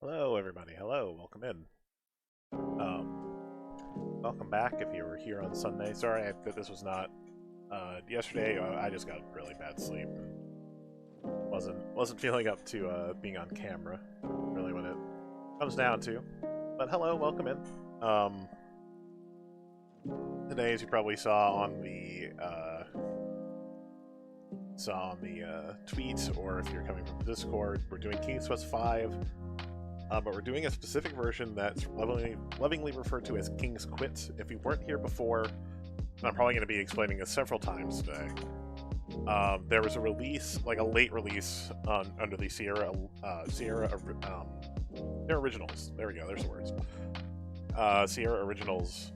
Hello, everybody. Hello, welcome in. Welcome back if you were here on Sunday. Sorry that this was not yesterday. I just got really bad sleep. Wasn't feeling up to being on camera. Really, when it comes down to. But hello, welcome in. Today, as you probably saw on the tweets, or if you're coming from the Discord, we're doing King's Quest V. But we're doing a specific version that's lovingly referred to as King's Quit. If you weren't here before, and I'm probably going to be explaining this several times today, there was a release, like a late release, under the Sierra Originals. There we go, there's the words. Sierra Originals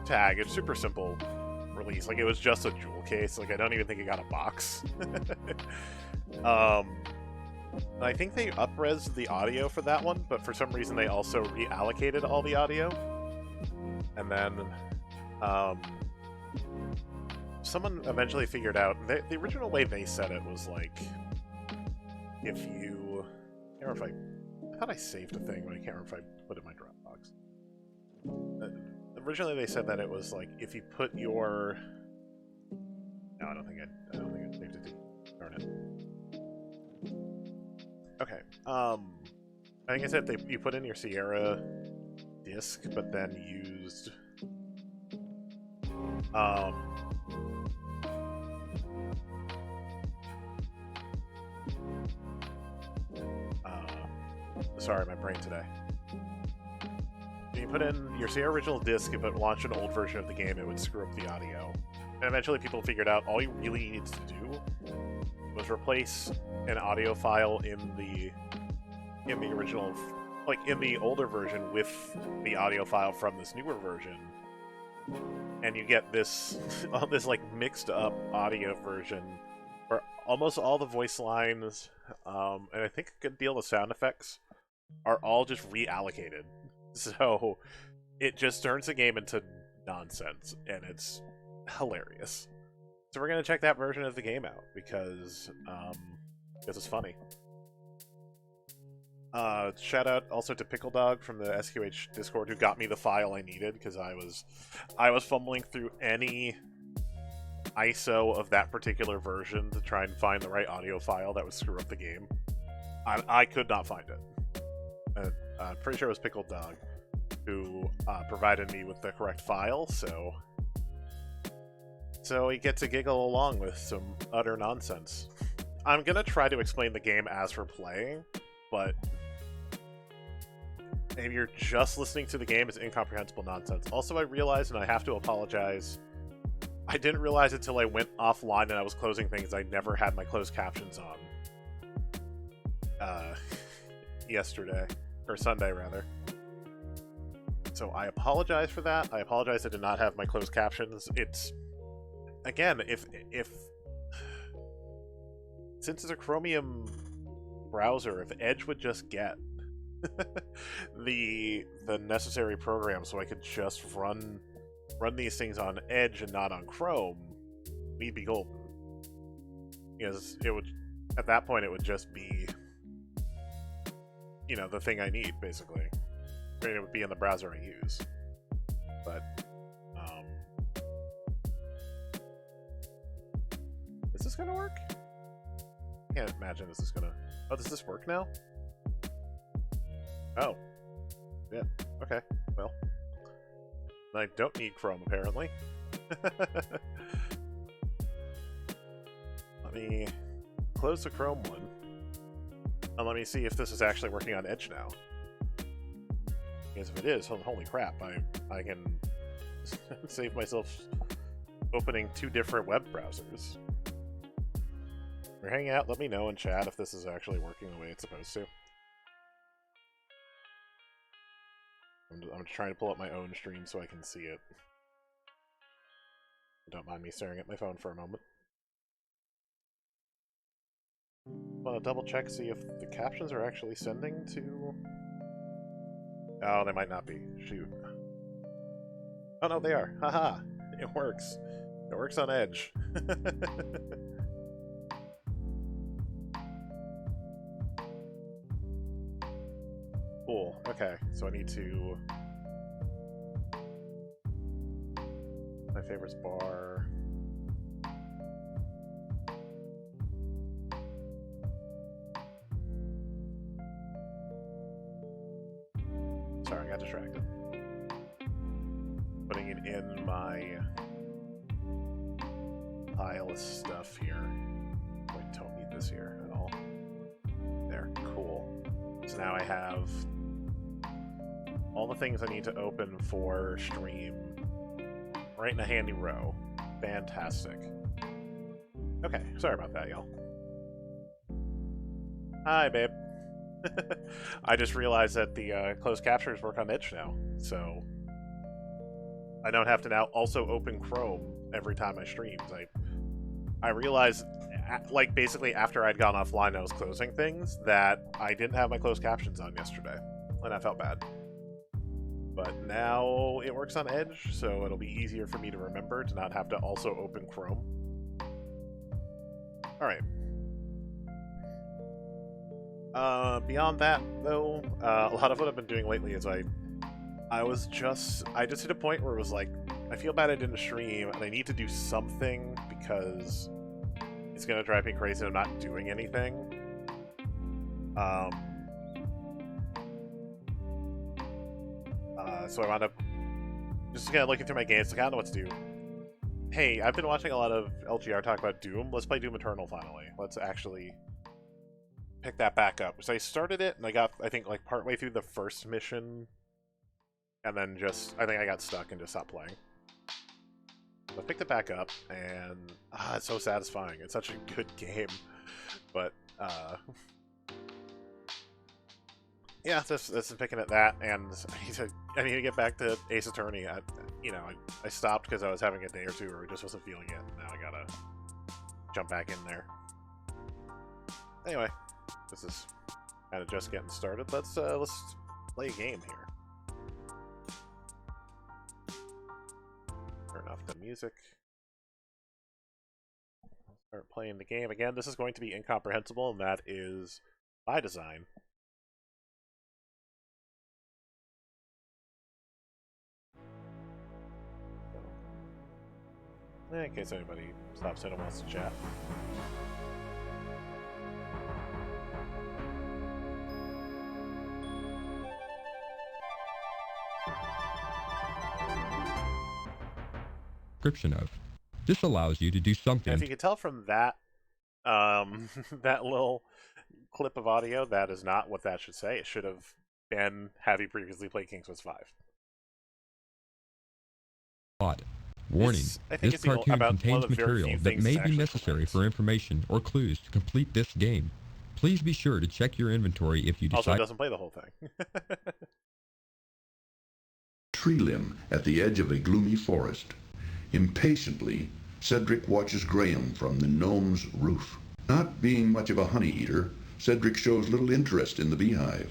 tag. It's super simple release. Like, it was just a jewel case. Like, I don't even think it got a box. I think they up-resed the audio for that one, but for some reason they also reallocated all the audio. And then someone eventually figured out, the original way they said it was like, if you, I can't remember if I thought I saved a thing, but I can't remember if I put it in my Dropbox. Originally they said that it was like, if you put your, no, I don't think I saved it. Darn it. Okay, I think I said you put in your Sierra disc, but then used sorry, my brain today. When you put in your Sierra original disc, if it launched an old version of the game, it would screw up the audio. And eventually people figured out all you really needed to do was replace an audio file in the original, like in the older version, with the audio file from this newer version, and you get this this like mixed up audio version where almost all the voice lines and I think a good deal of sound effects are all just reallocated. So it just turns the game into nonsense, and it's hilarious. So we're going to check that version of the game out, because it's funny. Shout out also to Pickle Dog from the SQH Discord, who got me the file I needed, because I was fumbling through any ISO of that particular version to try and find the right audio file that would screw up the game. I could not find it. I'm pretty sure it was Pickle Dog who provided me with the correct file, so we get to giggle along with some utter nonsense. I'm gonna try to explain the game as we're playing, but if you're just listening to the game, it's incomprehensible nonsense. Also, I realized, and I have to apologize, I didn't realize until I went offline and I was closing things, I never had my closed captions on. Yesterday. Or Sunday, rather. So I apologize for that. I apologize I did not have my closed captions. It's... Again, if since it's a Chromium browser, if Edge would just get the necessary program so I could just run these things on Edge and not on Chrome, we'd be golden. Because it would, at that point, it would just be, you know, the thing I need, basically. I mean, it would be in the browser I use. But is this gonna work? I can't imagine this is gonna... Oh, does this work now? Oh. Yeah, okay. Well. I don't need Chrome, apparently. Let me close the Chrome one. And let me see if this is actually working on Edge now. Because if it is, holy crap, I can save myself opening 2 different web browsers. If you're hanging out, let me know in chat if this is actually working the way it's supposed to. I'm just trying to pull up my own stream so I can see it. Don't mind me staring at my phone for a moment. Want to double check, see if the captions are actually sending to... Oh, they might not be. Shoot. Oh no, they are. Haha! It works. It works on Edge. Cool. Okay, so I need to... My favorites bar... Sorry, I got distracted. Putting it in my pile of stuff here. I don't need this here at all. There, cool. So now I have all the things I need to open for stream right in a handy row. Fantastic. Okay, sorry about that, y'all. Hi, babe. I just realized that the closed captures work on Edge now, so I don't have to now also open Chrome every time I stream. I realized, like, basically after I'd gone offline I was closing things, that I didn't have my closed captions on yesterday, and I felt bad. But now it works on Edge, so it'll be easier for me to remember to not have to also open Chrome. Alright. Beyond that, though, a lot of what I've been doing lately is I just hit a point where it was like, I feel bad I didn't stream, and I need to do something because it's gonna drive me crazy I'm not doing anything. So I wound up just kind of looking through my games to kind of know what to do. Hey, I've been watching a lot of LGR talk about Doom. Let's play Doom Eternal finally. Let's actually pick that back up. So I started it, and I got, I think, like, partway through the first mission, and then just, I think I got stuck and just stopped playing. So I picked it back up, and it's so satisfying. It's such a good game. But, yeah, this is picking at that, and I need to get back to Ace Attorney. I stopped because I was having a day or two where I just wasn't feeling it. Now I gotta jump back in there. Anyway, this is kind of just getting started. Let's play a game here. Turn off the music. Start playing the game again. This is going to be incomprehensible, and that is by design. In case anybody stops in and wants to chat. Description of. This allows you to do something. And if you can tell from that, that little clip of audio, that is not what that should say. It should have been, have you previously played King's Quest V? Plot. Warning, this cartoon contains material that may be necessary for information or clues to complete this game. Please be sure to check your inventory if you decide... Also, it doesn't play the whole thing. Tree limb at the edge of a gloomy forest. Impatiently, Cedric watches Graham from the gnome's roof. Not being much of a honey eater, Cedric shows little interest in the beehive.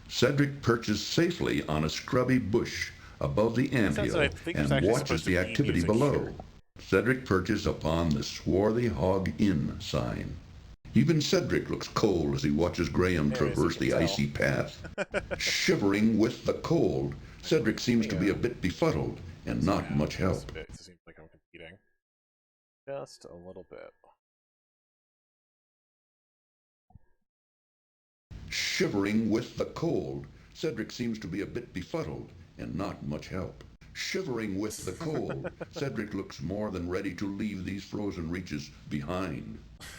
Cedric perches safely on a scrubby bush above the anthill and watches the activity below. Cedric perches upon the Swarthy Hog Inn sign. Even Cedric looks cold as he watches Graham traverse the icy path. Shivering with the cold, Cedric seems to be a bit befuddled and not much help. It seems like I'm competing. Just a little bit. Shivering with the cold, Cedric seems to be a bit befuddled and not much help. Shivering with the cold, Cedric looks more than ready to leave these frozen reaches behind.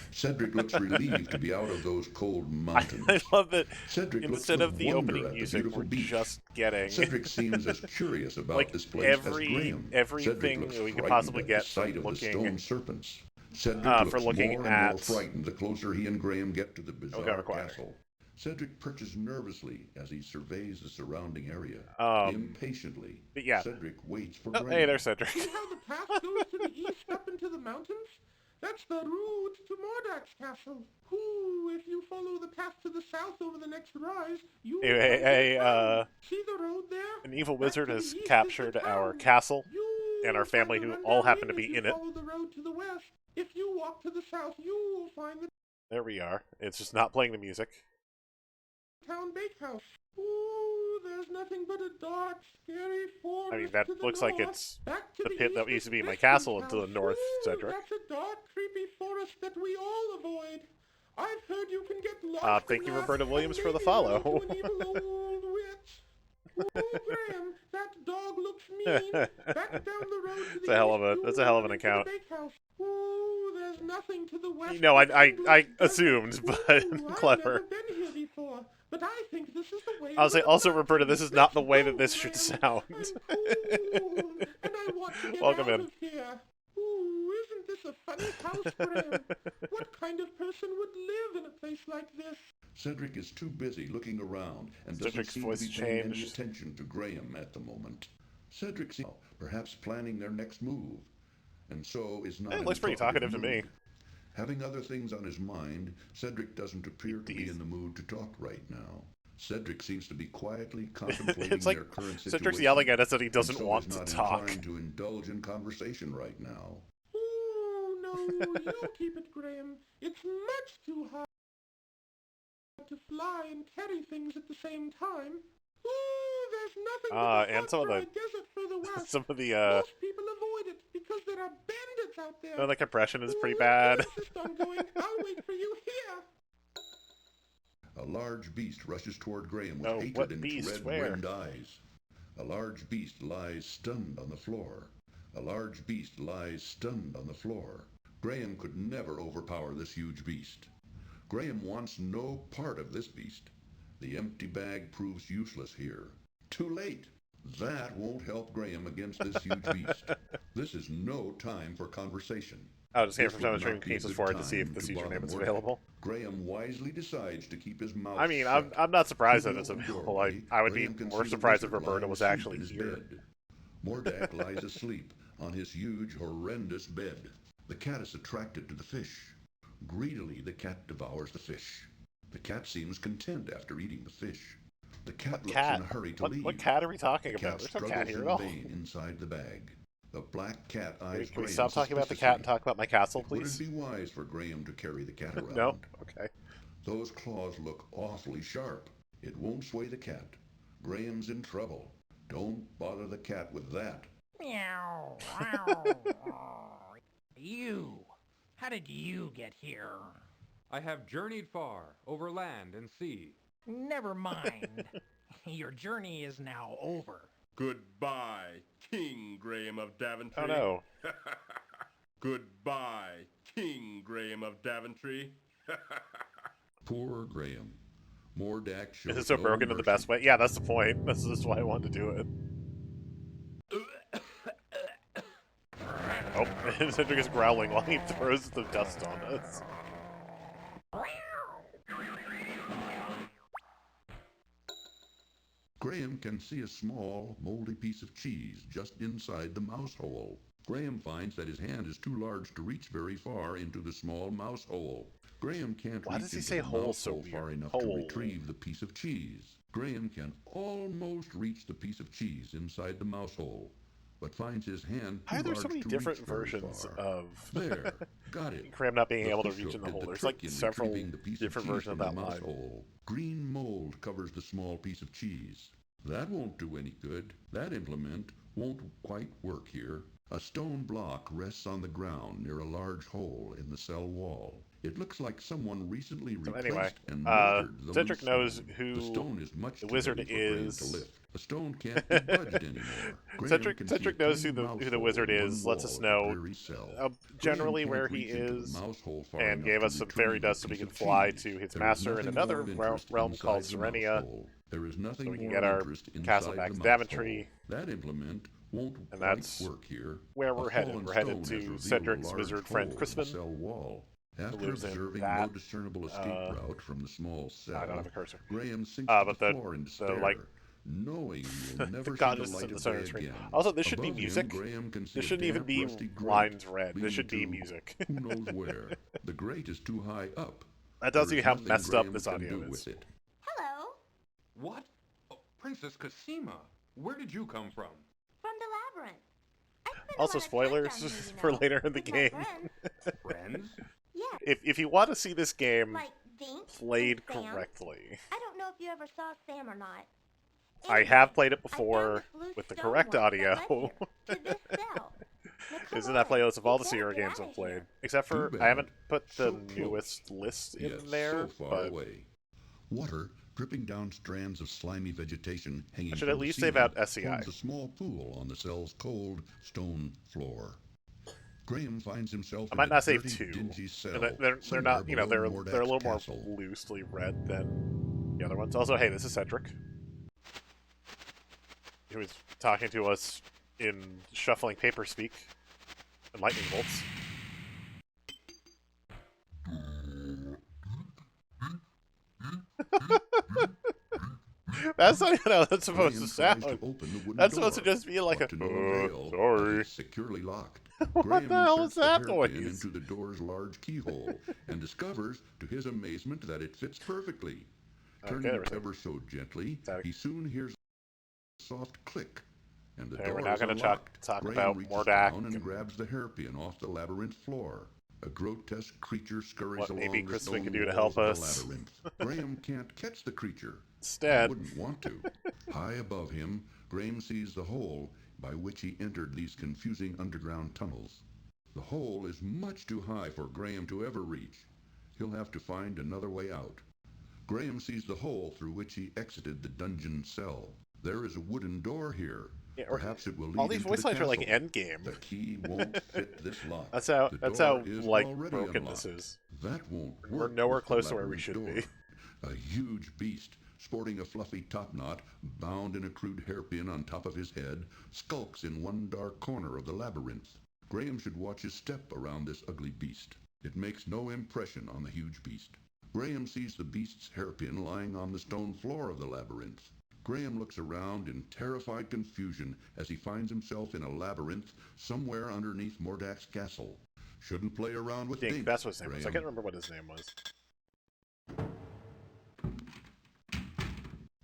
Cedric looks relieved to be out of those cold mountains. I love that Cedric instead looks of the opening music, we're just getting... Cedric seems as curious about like this place as Graham. Everything that we could possibly get sight from of the looking... stone serpents. Cedric looks looking more at... and more frightened the closer he and Graham get to the bizarre castle. Cedric perches nervously as he surveys the surrounding area. Impatiently, yeah. Cedric waits for Graham. Hey, there's Cedric. See how the path goes to the east up into the mountains? That's the route to Mordak's castle. Who, if you follow the path to the south over the next rise, you will see the road there? An evil wizard has captured our castle and our family, who all happen to be in it. Follow the road to the west. If you walk to the south, you will find the... There we are. It's just not playing the music. Town bakehouse. Ooh, there's nothing but a dark, scary forest. I mean, that to the looks north. like it's Back to the the pit that east used to be is my Western castle to the House. north, Ooh, Cedric. That's a dark, creepy forest that we all avoid. I've heard you can get lost Thank in you, that Roberta and Williams, for the maybe follow. run into an evil old witch. Ooh, Graham, that dog looks mean. Back down the road to the That's a hell of east, that's a hell of an into the account. bakehouse. Ooh, there's nothing to the west. You know, I assumed, but Ooh, clever. I've never been here before, but I think this is the way. I'll say also, Roberta, this is not the way that this Graham. should sound. I'm cool, and I want to get Welcome out in. of here. Ooh, isn't this a funny house, Graham? What kind of person would live in a place like this? Cedric is too busy looking around and doesn't Cedric's seem voice to be paying any changed. attention to Graham at the moment. Cedric seems perhaps planning their next move, and so is not. It in looks a pretty talkative to me. mood. Having other things on his mind, Cedric doesn't appear to be in the mood to talk right now. Cedric seems to be quietly contemplating It's like their current situation. Cedric's yelling at us that he doesn't and so want is to not talk. inclined to indulge in conversation right now. Oh, no, you keep it, Graham. It's much too hard to fly and carry things at the same time. Ooh, there's nothing but and some of the desert further west. some of the Most people avoid it because there are bandits out there. the compression is pretty Ooh, bad. if you insist on going, I'll wait for you here. A large beast rushes toward Graham with Oh, hatred what in beast? its Where? red-rimmed eyes. A large beast lies stunned on the floor. A large beast lies stunned on the floor. Graham could never overpower this huge beast. Graham wants no part of this beast. The empty bag proves useless here. Too late. That won't help Graham against this huge beast. This is no time for conversation. I'll just here This from time would to stream not be a cases good for it to see if time this to bother username is Mordak. available. Graham wisely decides to keep his mouth I mean, shut. I'm not surprised Through that the it's open available. doorway, I would be Graham can more see the surprised if wizard Roberta lying was asleep actually in his here. bed. Mordak lies asleep on his huge, horrendous bed. The cat is attracted to the fish. Greedily, the cat devours the fish. The cat seems content after eating the fish. The cat looks in a hurry to leave. What cat are we talking The about? cat There's no cat struggles here in at all. vain inside the bag. The black cat eyes Can we Graham stop talking about the cat and talk about my castle, please? It wouldn't be wise for Graham to carry the cat around. No? Okay. Those claws look awfully sharp. It won't sway the cat. Graham's in trouble. Don't bother the cat with that. Meow. You. How did you get here? I have journeyed far, over land and sea. Never mind. Your journey is now over. Goodbye, King Graham of Daventry. Oh no. Goodbye, King Graham of Daventry. Poor Graham. Mordak shows Is it so no broken in the best way? Yeah, that's the point. This is why I wanted to do it. Oh, Cedric is growling while he throws the dust on us. Graham can see a small, moldy piece of cheese just inside the mouse hole. Graham finds that his hand is too large to reach very far into the small mouse hole. Graham can't Why reach does he into say the hole mouse so hole far weird? enough Hole. to retrieve the piece of cheese. Graham can almost reach the piece of cheese inside the mouse hole, but finds his hand too Why are there large so many to different reach very versions far. of There, got it. Graham not being The able to fish reach in hook the did hole? the There's trick like in several retrieving the piece different cheese versions of from that the mouse line. hole. Green mold covers the small piece of cheese. That won't do any good. That implement won't quite work here. A stone block rests on the ground near a large hole in the cell wall. It looks like someone recently replaced anyway, and mortared the Cedric loose knows stone. who The stone is much the too wizard heavy for Graham is. to lift. The stone can't be budged anymore. Graham Cedric can see a knows tiny who mouse the hole wizard in is. one Lets us wall of know the prairie cell. generally Graham where can't he reach into the is, mouse hole far and enough gave to us some retrieve fairy the dust so we piece can of fly cheese. to his There is master in nothing another more of interest realm called inside the mouse Serenia, hole. There is nothing so we can more get our interest castle inside back the to mouse Daventry. hole. That implement won't And quite that's work here. where A we're headed. fallen We're headed stone has to revealed Cedric's a large wizard friend hole in the Crispin, cell wall. After lives in observing that, no discernible escape route from the small cell, I don't have a cursor. Graham sinks But to the floor in despair, like, knowing he will never the see the consciousness light of the of center day screen. again. Also, this should be Above him, music. Graham can see This a shouldn't even damp, be rusty grate lines red. This leading should be to music. who knows where. The grate is too high up. That tells There you is how nothing messed up Graham this can audio do is. with it. Hello, What? Oh, Princess Cosima, where did you come from? from the labyrinth. I spent a Also, lot of time spoilers down here, you for know, later in the with my game. friends. Friends? Yeah, If you want to see this game like played correctly. I don't know if you ever saw Sam or not. I have played it before with the correct audio. It's in that playlist of all the Sierra games I've played. Except for, I haven't put the newest list in there, so far but... away. Water dripping down strands of slimy vegetation hanging I should from at the least say ceiling about SCI. forms a small pool on the cell's cold stone floor. Graham finds himself I might in a not save dirty, 2. dingy cell And they're not, you know, they're a little more castle. loosely read than the other ones. Also, hey, this is Cedric, who is talking to us in shuffling paper speak and lightning bolts. That's not even how that's supposed to sound. That's supposed to just be like sorry. Securely locked. What the hell is that noise? Into the door's large keyhole and discovers, to his amazement, that it fits perfectly. Turning it ever so gently, he soon hears a soft click, and the door we're now is going to unlocked. talk Graham about reaches Mordak down and grabs the hairpin off the labyrinth floor. A grotesque creature scurries what along maybe the Crispin stone can do to walls help of us. the labyrinth. Graham can't catch the creature. Instead, wouldn't want to. High above him, Graham sees the hole by which he entered these confusing underground tunnels. The hole is much too high for Graham to ever reach. He'll have to find another way out. Graham sees the hole through which he exited the dungeon cell. There is a wooden door here. Yeah, perhaps it will lead all these into voice the lines are like castle. Endgame. The key won't fit this lock. That's how like broken unlocked. this is. That won't work. We're nowhere with the close to where we labyrinth should door. be. A huge beast, sporting a fluffy topknot, bound in a crude hairpin on top of his head, skulks in one dark corner of the labyrinth. Graham should watch his step around this ugly beast. It makes no impression on the huge beast. Graham sees the beast's hairpin lying on the stone floor of the labyrinth. Graham looks around in terrified confusion as he finds himself in a labyrinth somewhere underneath Mordak's castle. Shouldn't play around with Dink, that's what his name was. I Graham. can't remember what his name was.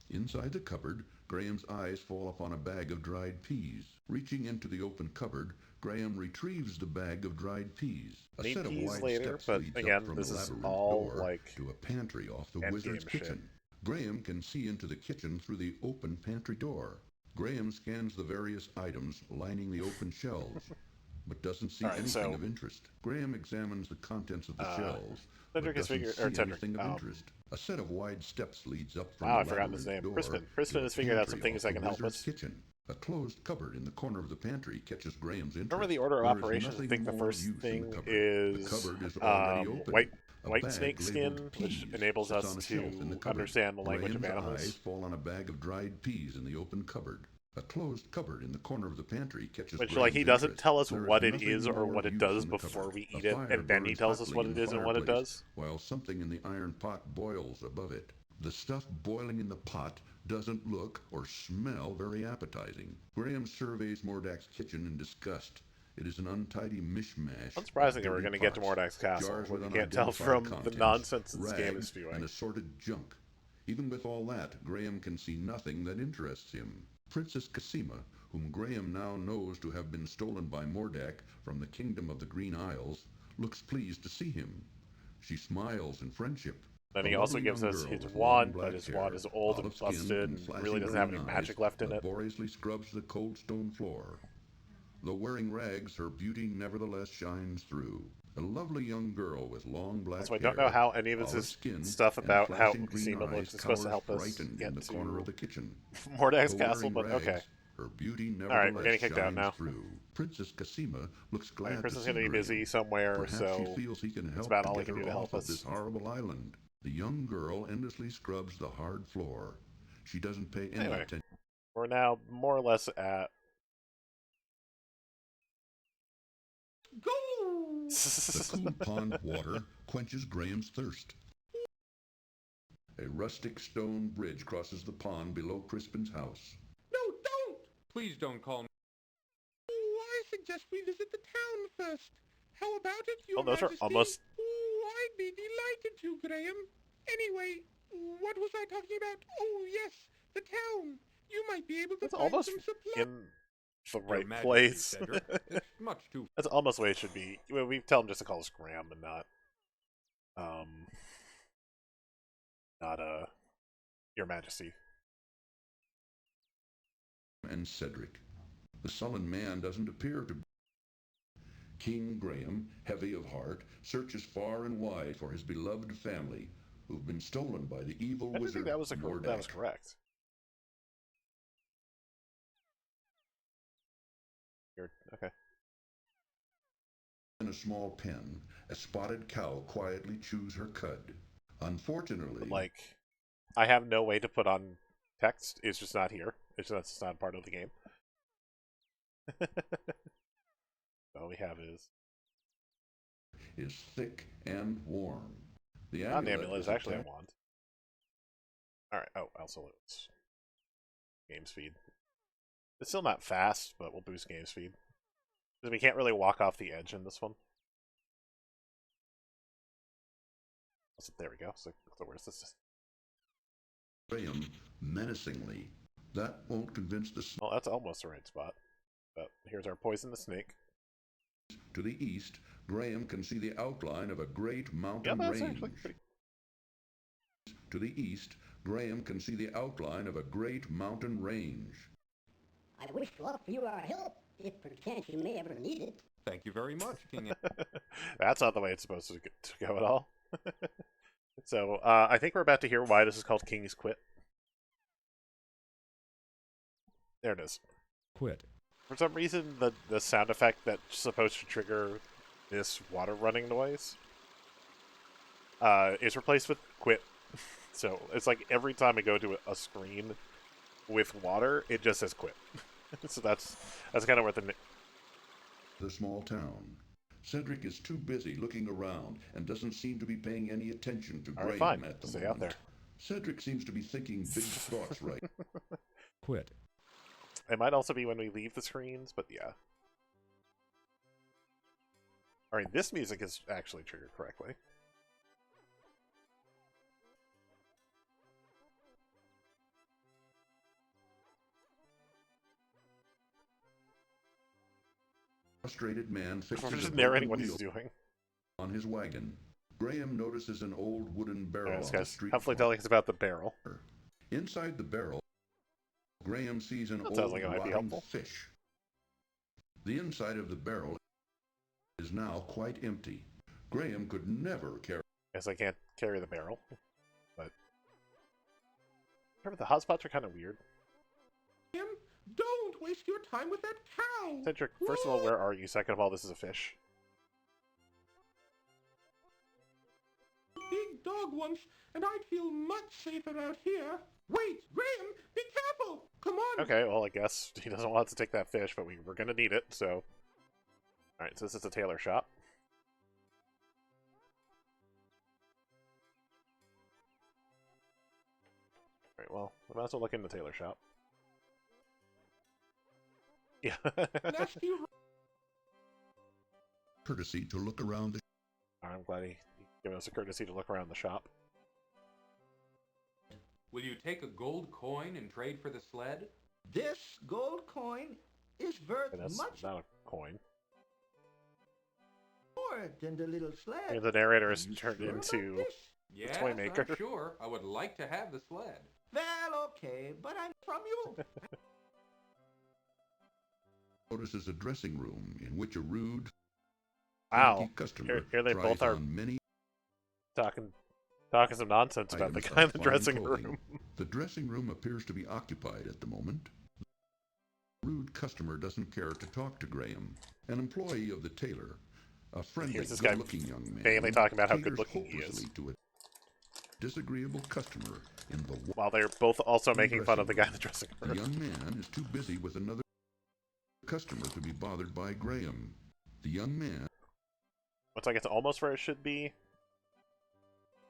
Inside the cupboard, Graham's eyes fall upon a bag of dried peas. Reaching into the open cupboard, Graham retrieves the bag of dried peas. A set of wide later, steps but leads again, up from this the is labyrinth all door like to a pantry off the wizard's shit. kitchen. Graham can see into the kitchen through the open pantry door. Graham scans the various items lining the open shelves, but doesn't see anything of interest. Graham examines the contents of the shelves, but doesn't see anything of interest. A set of wide steps leads up from the I've forgotten his name. door Crispin has figured out some things that can help us. Kitchen. A closed cupboard in the corner of the pantry catches Graham's interest. Remember the order of operations? I think the first thing is white snake skin, which enables us to understand the language of animals. Eyes fall on a bag of dried peas in the open cupboard. A closed cupboard in the corner of the pantry catches Which, Graham's like, he doesn't interest. tell us There what is it is or nothing what it more does used in the before cupboard. we eat A it, fire and then he burns tells us hotly what in it the is and what it fireplace, does. while something in the iron pot boils above it. The stuff boiling in the pot doesn't look or smell very appetizing. Graham surveys Mordak's kitchen in disgust. It is an untidy mishmash. Unsurprisingly, we're going to get to Mordak's castle. What you can't tell from the nonsense this game is spewing. And assorted junk. Even with all that, Graham can see nothing that interests him. Princess Cassima, whom Graham now knows to have been stolen by Mordak from the kingdom of the Green Isles, looks pleased to see him. She smiles in friendship. Then he also gives us his wand, but his wand is old and busted and really doesn't have any magic left in it. Laboriously scrubs the cold stone floor. Though wearing rags, her beauty nevertheless shines through. A lovely young girl with long black hair. So I don't know how any of this is stuff about how Cassima looks is supposed to help us get to corner of the kitchen. Mordak's castle, but okay. Her beauty Alright, we're getting kicked out now. Through. Princess Cassima looks glad Kristen's to see going to be busy somewhere, Perhaps so she feels he can help it's about to all he get can her do to help off of us. this horrible island. The young girl endlessly scrubs the hard floor. She doesn't pay any attention. We're now more or less at... Go! The cool pond water quenches Graham's thirst. A rustic stone bridge crosses the pond below Crispin's house. No, don't! Please don't call me. Oh, I suggest we visit the town first. How about it, Your those Majesty? are almost... Oh, I'd be delighted to, Graham. Anyway, what was I talking about? Oh, yes, the town. You might be able to That's find almost some supplies. in the right Majesty, place. Cedric. It's much too... That's almost the way it should be. We tell him just to call us Graham and not... not Your Majesty. And Cedric. The sullen man doesn't appear to be. King Graham, heavy of heart, searches far and wide for his beloved family, who've been stolen by the evil I didn't wizard think that was Mordak. that was correct. Okay. In a small pen, a spotted cow quietly chews her cud. Unfortunately, But, like, I have no way to put on text. It's just not here. It's just not part of the game. All we have is thick and warm. The not an amulet amulet, is is actually a attached. wand. Alright, oh, also it's game speed. It's still not fast, but we'll boost game speed. Because we can't really walk off the edge in this one. So there we go. So where's this? Graham menacingly. That won't convince the Well, that's almost the right spot. But here's our poisonous snake. To the east, Graham can see the outline of a great mountain Yeah, that's range. actually pretty... To the east, Graham can see the outline of a great mountain range. I wish to offer you our help, if perchance you may ever need it. Thank you very much, King. That's not the way it's supposed to go at all. So, I think we're about to hear why this is called King's Quit. There it is. Quit. For some reason, the sound effect that's supposed to trigger this water running noise is replaced with quit. So it's like every time I go to a screen with water, it just says quit. So that's kind of where The small town. Cedric is too busy looking around and doesn't seem to be paying any attention to Graham fine. at the Stay moment. out there. Cedric seems to be thinking big thoughts right. Quit. It might also be when we leave the screens, but yeah. Alright, this music is actually triggered correctly. Frustrated man fixes We're just a narrating broken what he's wheel doing. on his wagon. Graham notices an old wooden barrel This on the guy's street hopefully corner. telling us about the barrel. Inside the barrel, Graham sees an That old sounds like it might be rotting helpful. fish. The inside of the barrel is now quite empty. Graham could never carry. Guess I can't carry the barrel. But remember, the hotspots are kind of weird. Him? Don't waste your time with that cow! Cedric, first of all, where are you? Second of all, this is a fish. Big dog once, and I'd feel much safer out here. Wait, Graham, be careful! Come on! Okay, well, I guess he doesn't want us to take that fish, but we're gonna need it, so... Alright, so this is a tailor shop. Alright, well, we might as well look in the tailor shop. Yeah. Nasty Courtesy to look around the I'm glad he gave us a courtesy to look around the shop. Will you take a gold coin and trade for the sled? This gold coin is worth And that's much not a coin. more than the little sled. And the narrator is Are you turned sure about into this? Yes, toy maker. I'm sure. I would like to have the sled. Well, okay, but I'm from you. notices a dressing room in which a rude Wow. finicky customer Here they tries both are on many talking some nonsense about the items guy in of the fine dressing clothing. room. The dressing room appears to be occupied at the moment. The rude customer doesn't care to talk to Graham, an employee of the tailor, a friendly, Here's this guy good-looking young man. vainly talking about how caters good-looking he is. hopelessly to a disagreeable customer in the While they're both also making fun of the guy in the dressing The room. young man is too busy with another customer to be bothered by Graham. The young man Looks like it's almost where it should be.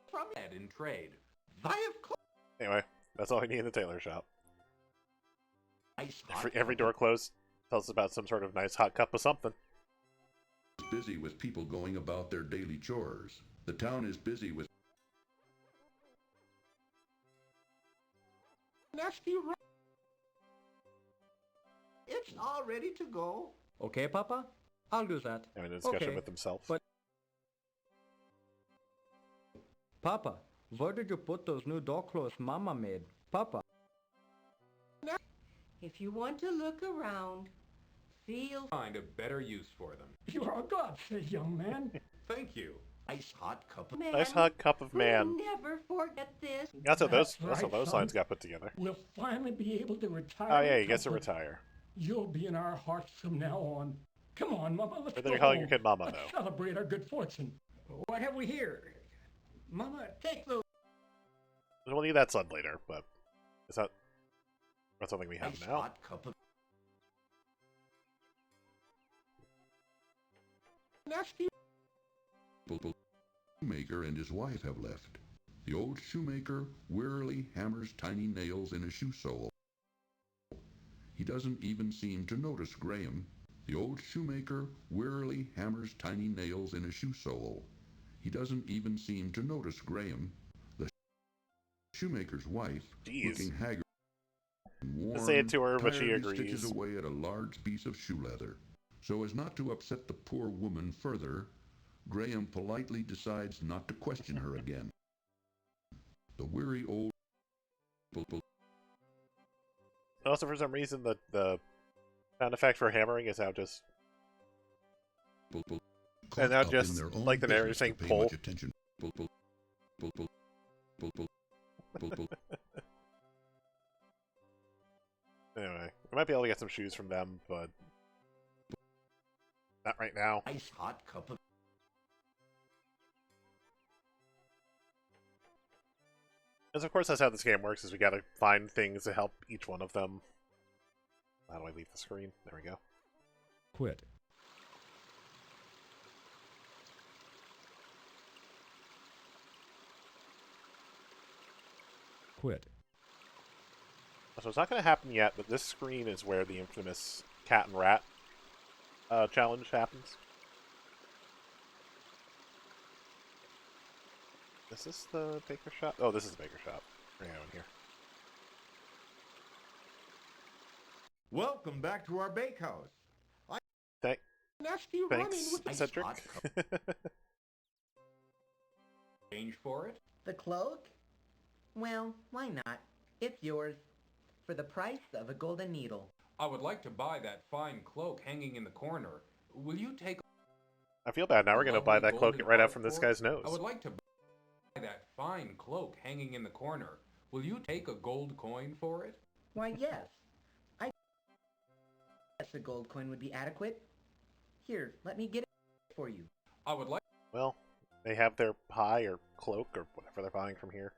From Sled in trade. I of course. Anyway, that's all I need in the tailor shop. Nice Every door closed tells us about some sort of nice hot cup of something. is busy with people going about their daily chores. The town is busy with nasty rat. It's all ready to go. Okay, Papa? I'll do that. Having a discussion Okay, with himself. but- Papa, Where did you put those new doll clothes Mama made? Papa? If you want to look around, feel... Find a better use for them. You are a godsend, young man. Thank you. Nice hot cup of Nice hot cup of man. We'll never forget this. That's how those lines got put together. We'll finally be able to retire. Oh yeah, he gets to retire. You'll be in our hearts from now on. Come on, Mama, let's Or go they're calling home. your kid Mama, Let's though. celebrate our good fortune. What have we here? Mama, take those. We'll need that sun later, but is that not something we have now? hot cup of Nasty. Shoemaker and his wife have left. The old shoemaker wearily hammers tiny nails in a shoe sole. He doesn't even seem to notice Graham. The old shoemaker wearily hammers tiny nails in a shoe sole. He doesn't even seem to notice Graham. The shoemaker's wife, looking haggard and worn, say it to her, but she tiredly agrees. stitches away at a large piece of shoe leather. So as not to upset the poor woman further, Graham politely decides not to question her again. The weary old... Also, for some reason, the sound effect for hammering is now just... And now just, like the narrator saying, pull. Anyway, we might be able to get some shoes from them, but... not right now. nice hot cup of Because of course that's how this game works, is we gotta find things to help each one of them. How do I leave the screen? There we go. Quit. Quit. So it's not gonna happen yet, but this screen is where the infamous cat and rat challenge happens. Is this the baker shop? Oh, this is the baker shop. We're going here. Welcome back to our bakehouse. Nasty running Thanks, with the Cedric. Change for it? the cloak? Well, why not? It's yours. For the price of a golden needle. I would like to buy that fine cloak hanging in the corner. Will you take... I feel bad. Now we're going to buy that cloak right out from this guy's nose. I would like to buy that fine cloak hanging in the corner. Will you take a gold coin for it? Why, yes. I guess a gold coin would be adequate. Here, let me get it for you. I would like... Well, they have their pie or cloak or whatever they're buying from here.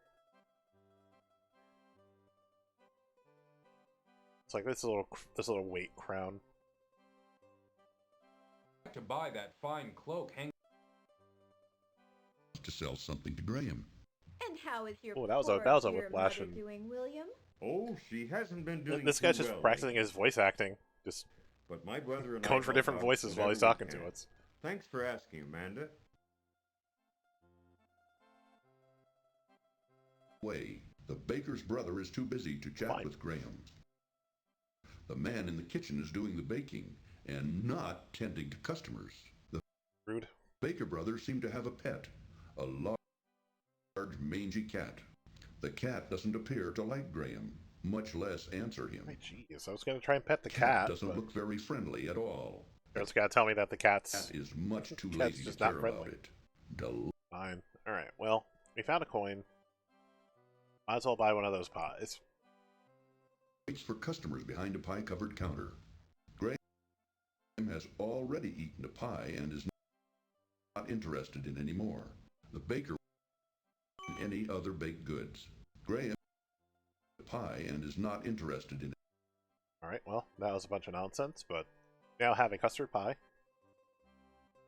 It's like this little weight crown. to buy that fine cloak hanging... to sell something to Graham. And how is your Oh, that was a whiplash and doing, William? Oh, she hasn't been doing this guy's too just well practicing lately. his voice acting. Just But my brother and going I for help different out voices while whenever he's we talking to can. us. Thanks for asking, Amanda. Way, the baker's brother is too busy to chat with Graham. The man in the kitchen is doing the baking and not tending to customers. The Rude. Baker brothers seem to have a pet, a large mangy cat. The cat doesn't appear to like Graham, much less answer him. Jeez, I was going to try and pet the cat. Doesn't look very friendly at all. It's got to tell me that the cat's Cat is much too cat's lazy to just not care friendly. about it. Fine. Alright, well, we found a coin. Might as well buy one of those pies. Waits for customers behind a pie-covered counter. Graham has already eaten a pie and is not interested in any more. The baker wants any other baked goods. Graham eats a pie and is not interested in it. Alright, well, that was a bunch of nonsense, but now have a custard pie.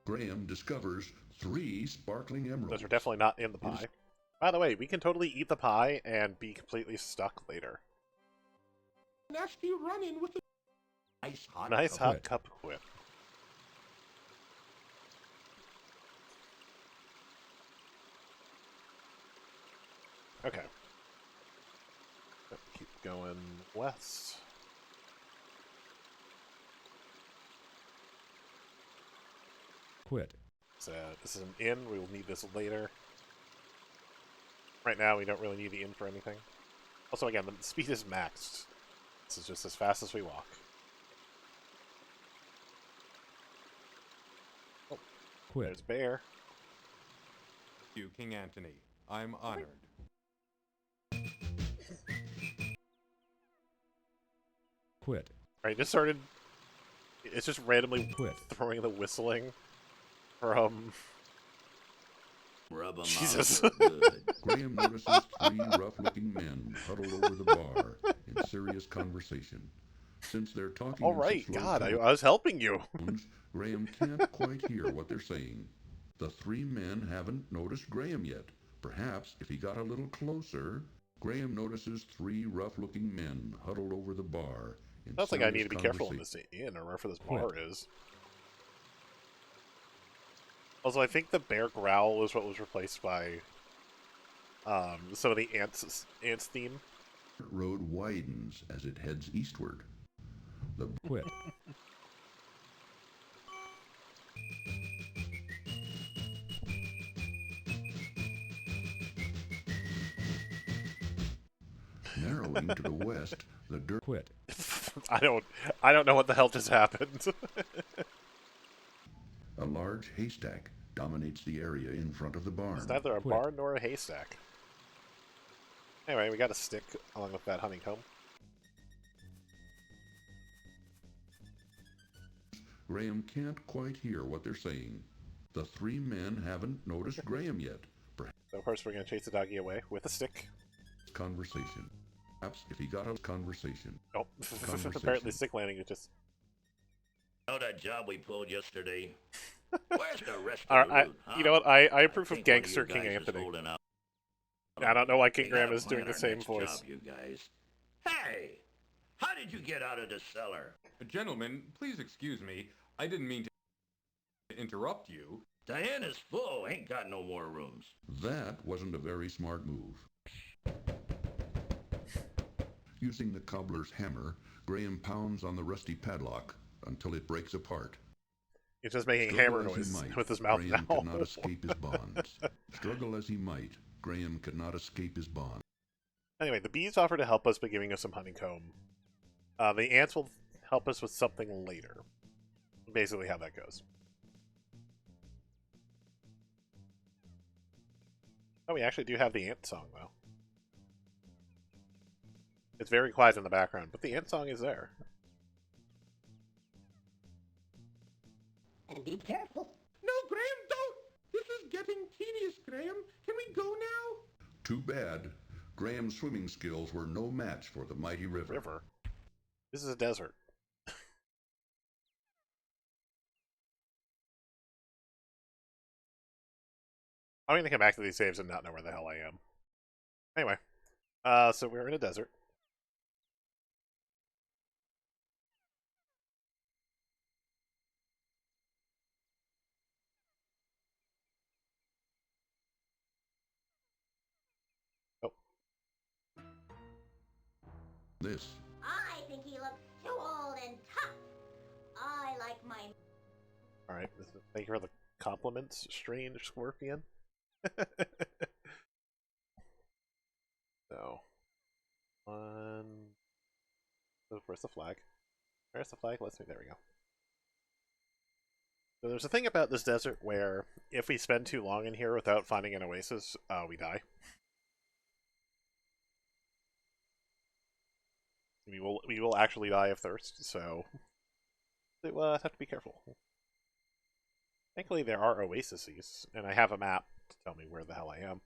Graham discovers 3 sparkling emeralds. Those are definitely not in the pie. By the way, we can totally eat the pie and be completely stuck later. Nasty running with a Nice hot cup whip. Okay. Keep going west. Quit. So, this is an inn. We will need this later. Right now, we don't really need the inn for anything. Also, again, the speed is maxed. This is just as fast as we walk. Oh, quit. There's Bear. You, King Antony. I'm honored. Quit. Alright, just started... It's just randomly quit. Throwing the whistling from... Rub 'em Jesus. out for good. Graham notices three rough-looking men huddled over the bar in serious conversation. Since they're talking All right, in such God, low I was helping you. tones, Graham can't quite hear what they're saying. The three men haven't noticed Graham yet. Perhaps if he got a little closer, Graham notices three rough-looking men huddled over the bar in Sounds like I need serious to be careful in this inn or wherever this bar is. Also, I think the bear growl is what was replaced by some of the ants theme. Road widens as it heads eastward. The quit. Narrowing to the west, the dirt quit. I don't know what the hell just happened. A large haystack dominates the area in front of the barn. It's neither a barn nor a haystack. Anyway, we got a stick along with that honeycomb. Graham can't quite hear what they're saying. The three men haven't noticed Graham yet. So of course we're going to chase the doggy away with a stick. Conversation. Perhaps if he got a conversation. Oh, apparently stick landing is just... Know that job we pulled yesterday? Where's the rest of the Alright, loot, huh? you know what? I approve of think one Gangster you King guys is Anthony. holding out. I don't know why King We Graham gotta is doing plan the our same next voice. job, you guys. Hey! How did you get out of the cellar? Gentlemen, please excuse me. I didn't mean to interrupt you. The inn is full. Ain't got no more rooms. That wasn't a very smart move. Using the cobbler's hammer, Graham pounds on the rusty padlock until it breaks apart. He's just making Struggle hammer as he noise might, with his mouth Graham now. could not escape his bonds. Struggle as he might, Graham could not escape his bonds. Anyway, the bees offer to help us by giving us some honeycomb. The ants will help us with something later. Basically how that goes. Oh, we actually do have the ant song, though. It's very quiet in the background, but the ant song is there. And be careful. No, Graham, don't! This is getting tedious, Graham. Can we go now? Too bad. Graham's swimming skills were no match for the mighty river. This is a desert. I'm gonna come back to these saves and not know where the hell I am. Anyway, so we're in a desert. Oh. This. I think he looks too old and tough. I like my... Alright, thank you for the compliments, strange scorpion. So, where's the flag? Where's the flag? There we go. So there's a thing about this desert where if we spend too long in here without finding an oasis, we die. We will actually die of thirst, so we'll have to be careful. Thankfully there are oases, and I have a map to tell me where the hell I am.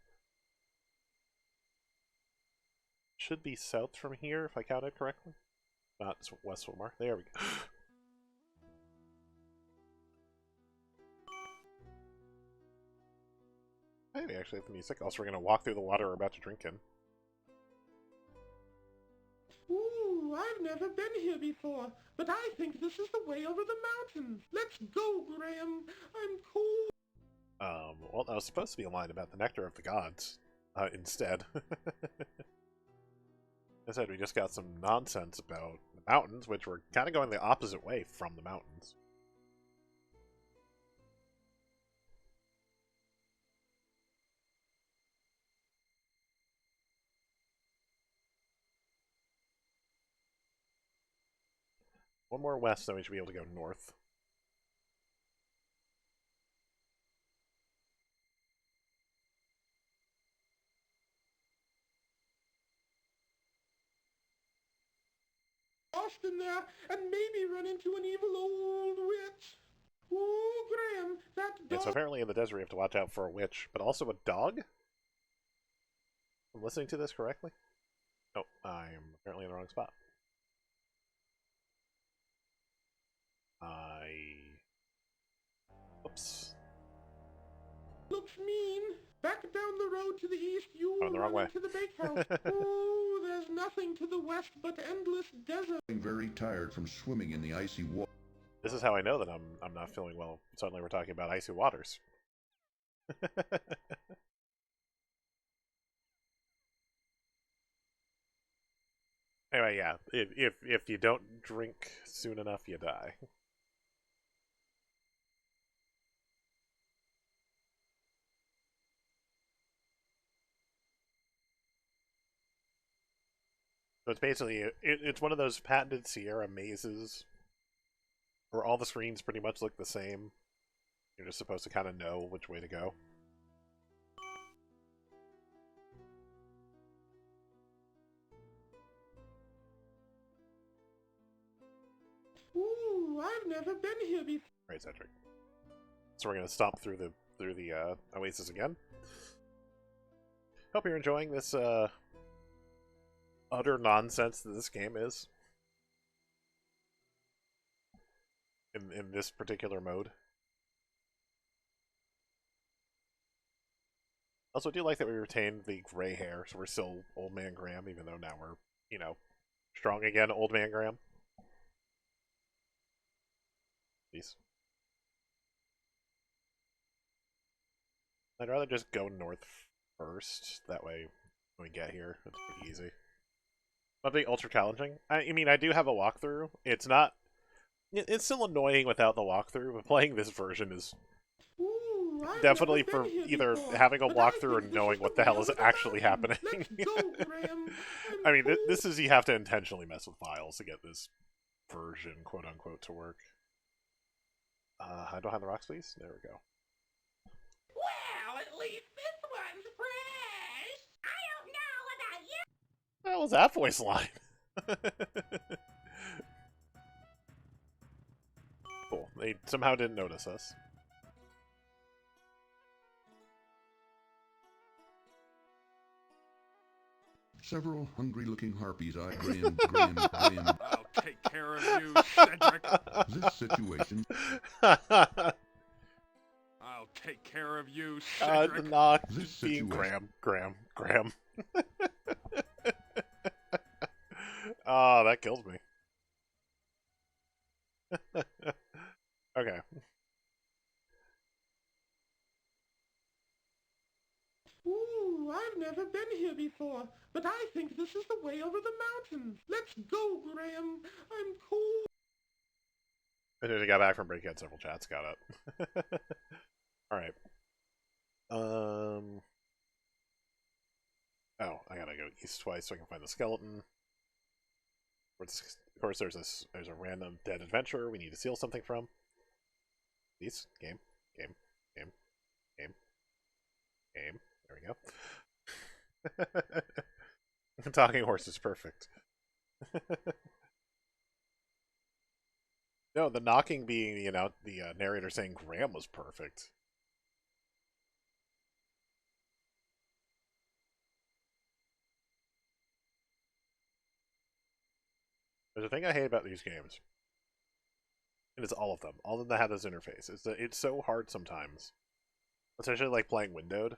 Should be south from here, if I counted correctly. Not west Wilmar. There we go. Hey, we actually have the music. Also, we're going to walk through the water we're about to drink in. Ooh, I've never been here before, but I think this is the way over the mountains. Let's go, Graham. I'm cold. Well, I was supposed to be a line about the nectar of the gods, instead. I said we just got some nonsense about the mountains, which were kind of going the opposite way from the mountains. One more west, then we should be able to go north. Lost in there and maybe run into an evil old witch. Ooh, Graham, that dog... Yeah, so apparently in the desert we have to watch out for a witch, but also a dog? I'm listening to this correctly? Oh, I'm apparently in the wrong spot. Oops. Looks mean. Back down the road to the east, you the wrong way. into the bakehouse. Ooh, there's nothing to the west but endless desert. I'm very tired from swimming in the icy water. This is how I know that I'm not feeling well. Suddenly we're talking about icy waters. Anyway, yeah, if you don't drink soon enough, you die. So it's basically it's one of those patented Sierra mazes where all the screens pretty much look the same. You're just supposed to kind of know which way to go. Ooh, I've never been here before. Right, Cedric. So we're gonna stomp through the oasis again. Hope you're enjoying this utter nonsense that this game is in this particular mode. Also, I do like that we retained the gray hair, so we're still Old Man Graham, even though now we're, you know, strong again, Old Man Graham. Peace. I'd rather just go north first. That way, when we get here, it's pretty easy. Nothing ultra challenging. I mean, I do have a walkthrough. It's not... It's still annoying without the walkthrough, but playing this version is definitely for either having a walkthrough or knowing what the hell is actually happening. I mean, this is... You have to intentionally mess with files to get this version, quote-unquote, to work. Hide behind the rocks, please. There we go. Well, at least this one's fresh. I don't know about you. What was that voice line? Cool. They somehow didn't notice us. Several hungry-looking harpies eyed Graham. I'll take care of you, Cedric. This situation... I'll take care of you, Cedric. The knock being Graham. Oh, that kills me. Okay. Ooh, I've never been here before, but I think this is the way over the mountains. Let's go, Graham. I'm cold. As soon as I got back from break, I had several chats. Got it. Alright. Oh, I gotta go east twice so I can find the skeleton. Of course, there's a random dead adventurer we need to steal something from. Please, game. There we go. Talking horse is perfect. No, the knocking being, you know, the narrator saying Graham was perfect. There's a thing I hate about these games, and it's all of them that have this interface. It's so hard sometimes, especially like playing windowed,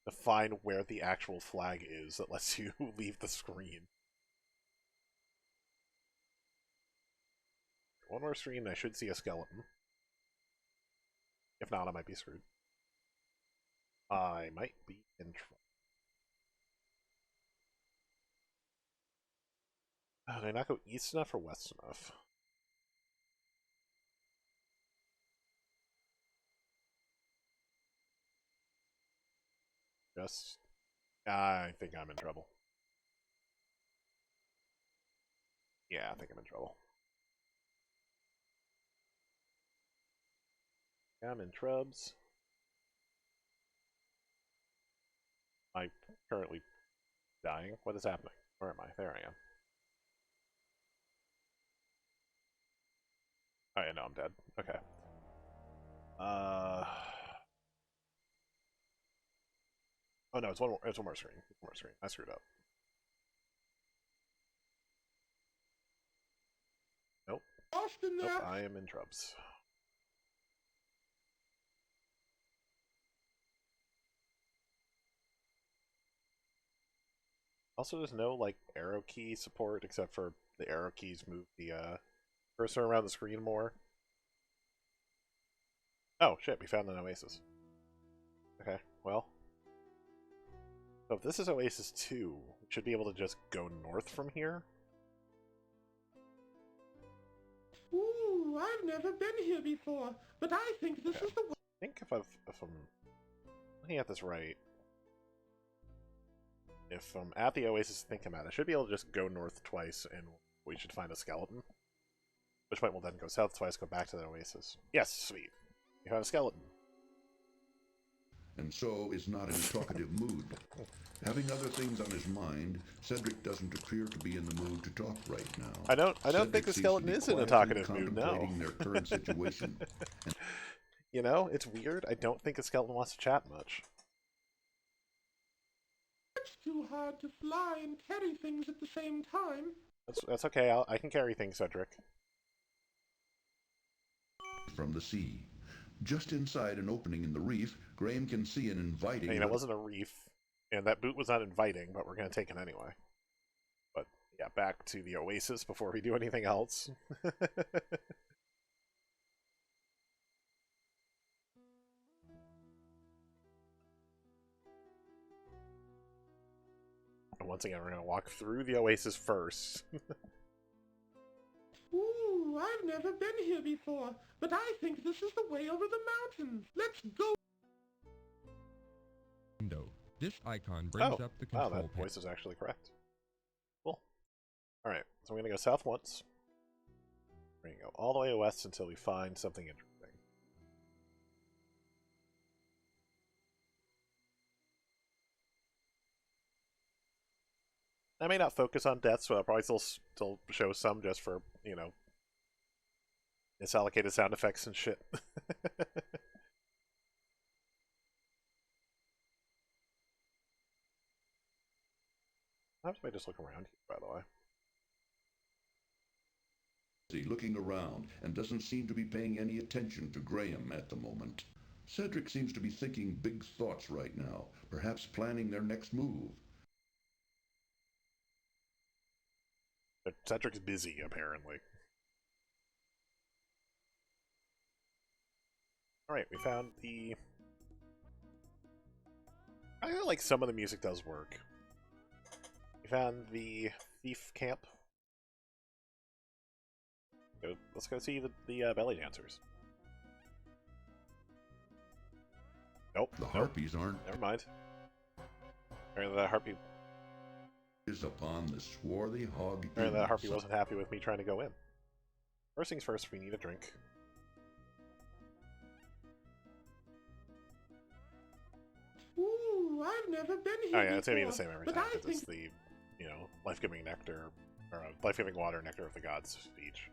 to find where the actual flag is that lets you leave the screen. One more screen, I should see a skeleton. If not, I might be screwed. I might be in trouble. Did I not go east enough or west enough? I think I'm in trouble. Yeah, I think I'm in trouble. I'm in Trubs. I'm currently dying. What is happening? Where am I? There I am. Oh yeah, no, I'm dead. Okay. Oh no, it's one more. It's one more screen. One more screen. I screwed up. Nope. Nope. I am in Trubs. Also, there's no like arrow key support except for the arrow keys move the cursor around the screen more. Oh shit! We found an oasis. Okay, well. So if this is Oasis 2, we should be able to just go north from here. Ooh, I've never been here before, but I think this is the way. I think if I'm looking at this right, if I'm at the Oasis, I think I'm at, I should be able to just go north twice, and we should find a skeleton. Which point we'll then go south twice, go back to the Oasis. Yes, sweet. We found a skeleton. And so is not in a talkative mood. Having other things on his mind, Cedric doesn't appear to be in the mood to talk right now. I don't think the skeleton is in a talkative mood, no. Their current situation. You know, it's weird. I don't think a skeleton wants to chat much. It's too hard to fly and carry things at the same time. That's okay. I can carry things, Cedric. From the sea. Just inside an opening in the reef, Graham can see an inviting... I mean, it wasn't a reef, and that boot was not inviting, but we're going to take it anyway. But, yeah, back to the Oasis before we do anything else. And once again, we're going to walk through the Oasis first. Ooh, I've never been here before, but I think this is the way over the mountains. Let's go! Window. This icon brings up the control panel. That voice is actually correct. Cool. Alright, so we're going to go south once. We're going to go all the way west until we find something interesting. I may not focus on deaths, but I'll probably still show some just for, you know, misallocated sound effects and shit. How do I just look around here, by the way? Looking around and doesn't seem to be paying any attention to Graham at the moment. Cedric seems to be thinking big thoughts right now, perhaps planning their next move. Cedric's busy, apparently. Alright, we found the... I feel like some of the music does work. We found the thief camp. Let's go see the belly dancers. Nope. The harpies aren't. Never mind. Apparently that harpy... is upon the swarthy hog. Apparently that harpy wasn't happy with me trying to go in. First things first, we need a drink. Ooh, I've never been here. Oh yeah, it's gonna be the same every time because it's the, you know, life-giving nectar, or life-giving water, nectar of the gods speech.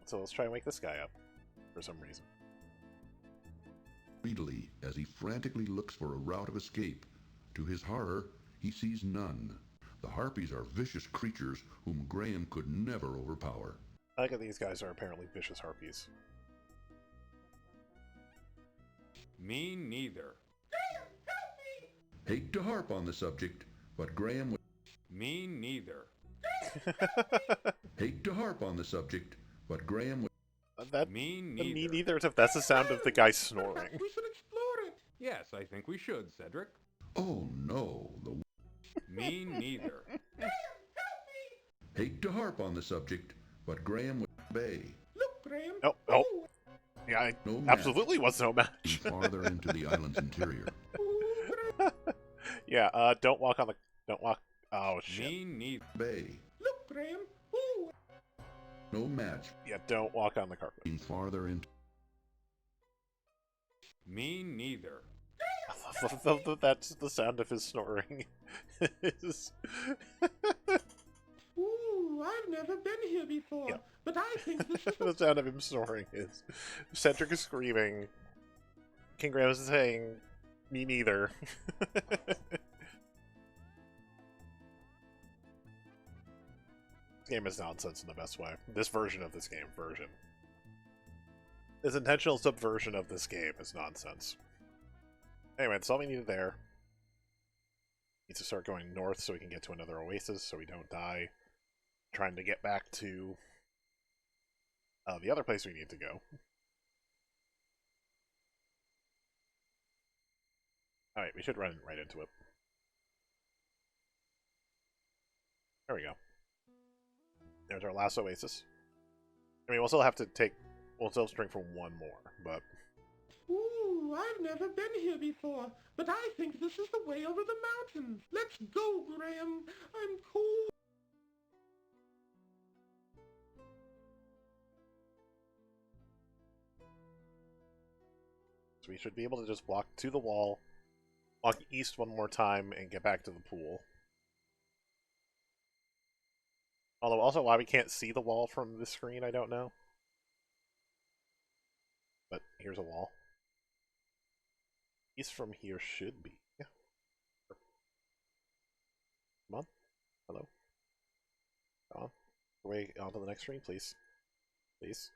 So let's try and wake this guy up for some reason. Greedily, as he frantically looks for a route of escape. To his horror, he sees none. The harpies are vicious creatures whom Graham could never overpower. I like that these guys are apparently vicious harpies. Me neither. Graham, help me! Hate to harp on the subject, but Graham would... Me neither. Hate to harp on the subject, but Graham would... Me neither. Me neither, if that's the sound of the guy snoring. We should explore it. Yes, I think we should, Cedric. Oh no, the... Me neither. Graham, help me! Hate to harp on the subject, but Graham would obey. Look, Graham. Oh. Yeah, I absolutely was no match. Farther into the island's interior. Yeah, don't walk on the... Don't walk... Oh, shit. Me neither. Bay. Look, Graham. Ooh. No match. Yeah, don't walk on the carpet. Farther into. Me neither. That's the sound of his snoring. Ooh, I've never been here before, Yep. but I think this is The sound of him snoring is Cedric is screaming. King Graham is saying, "Me neither." This game is nonsense in the best way. This version of this game, This intentional subversion of this game is nonsense. Anyway, that's all we needed there. Need to start going north so we can get to another oasis so we don't die. Trying to get back to the other place we need to go. Alright, we should run right into it. There we go. There's our last oasis. I mean, we'll still have to we'll still drink from one more, but... Ooh, I've never been here before, but I think this is the way over the mountains. Let's go, Graham. I'm cold. So we should be able to just walk to the wall, walk east one more time, and get back to the pool. Although, also, why we can't see the wall from this screen, I don't know. But here's a wall. East from here should be. Yeah. Come on. Hello. Come on. Way onto the next screen, please. Please.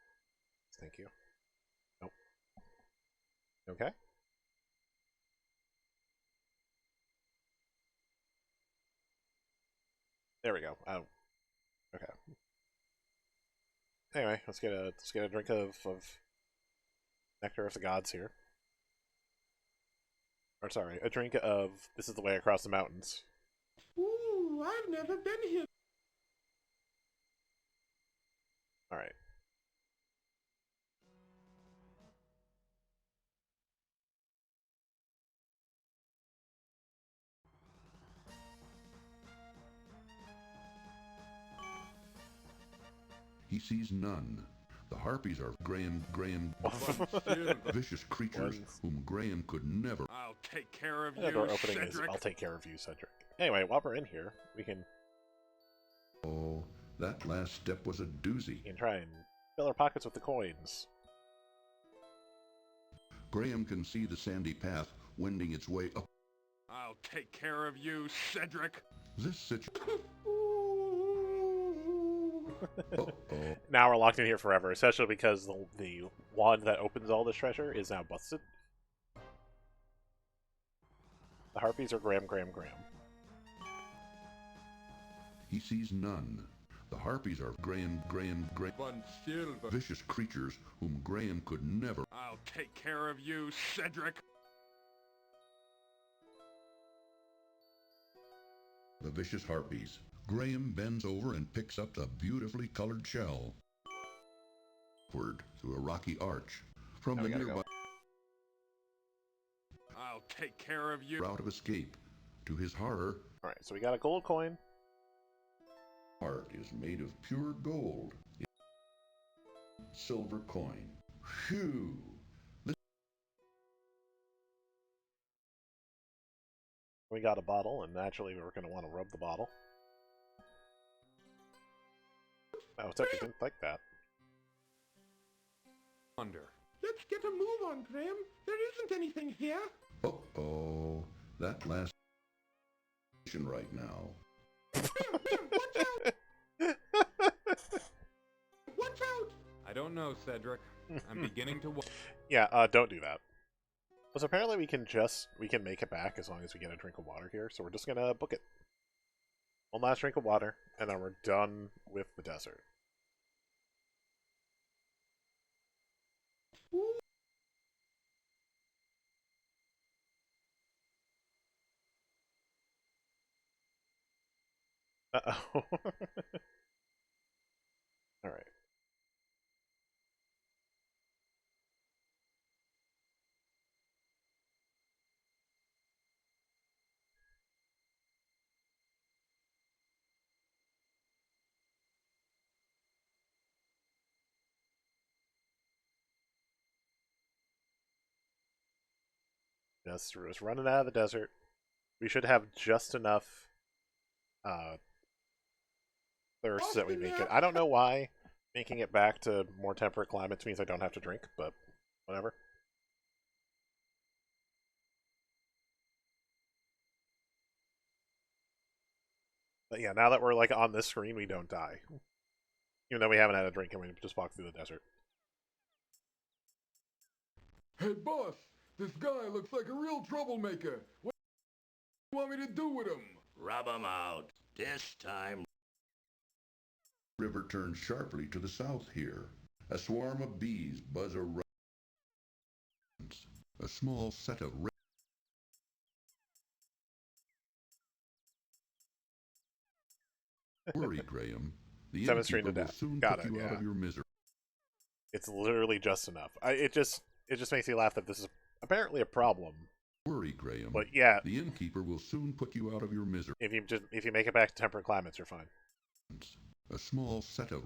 Thank you. Nope. Okay. There we go. Okay. Anyway, let's get a drink of Nectar of the Gods here. Or sorry, a drink of This is the Way Across the Mountains. Ooh, I've never been here. Alright. He sees none. The harpies are Graham, vicious creatures whom Graham could never. I'll take care of you, Cedric. Cedric. I'll take care of you, Cedric. Anyway, while we're in here, we can... Oh, that last step was a doozy. We can try and fill our pockets with the coins. Graham can see the sandy path wending its way up. I'll take care of you, Cedric. This situation... Now we're locked in here forever, especially because the wand that opens all this treasure is now busted. The harpies are Graham. He sees none. The harpies are Graham. Vicious creatures whom Graham could never. I'll take care of you, Cedric. The vicious harpies. Graham bends over and picks up the beautifully colored shell. Upward through a rocky arch. From the nearby I'll take care of you. route of escape. To his horror, Alright, so we got a gold coin. heart is made of pure gold. Silver coin. Phew! We got a bottle, and naturally we're going to want to rub the bottle. Oh, Cedric didn't like that. Wonder. Let's get a move on, Graham. There isn't anything here. Uh-oh. That last right now. Watch out! Watch out! I don't know, Cedric. I'm beginning to... Yeah, don't do that. Because apparently we can make it back as long as we get a drink of water here, so we're just gonna book it. One last drink of water, and then we're done with the desert. Uh-oh. Alright. Just running out of the desert. We should have just enough thirst that we make it. I don't know why making it back to more temperate climates means I don't have to drink, but whatever. But yeah, now that we're like on this screen, we don't die. Even though we haven't had a drink and we just walk through the desert. Hey boss, this guy looks like a real troublemaker. What do you want me to do with him? Rub him out. This time. River turns sharply to the south here. A swarm of bees buzz around. A small set of worry, Graham. The innkeeper will soon put you out of your misery. It's literally just enough. It just makes me laugh that this is apparently a problem. Worry, Graham. But yeah, the innkeeper will soon put you out of your misery. If you make it back to temperate climates, you're fine. A small set of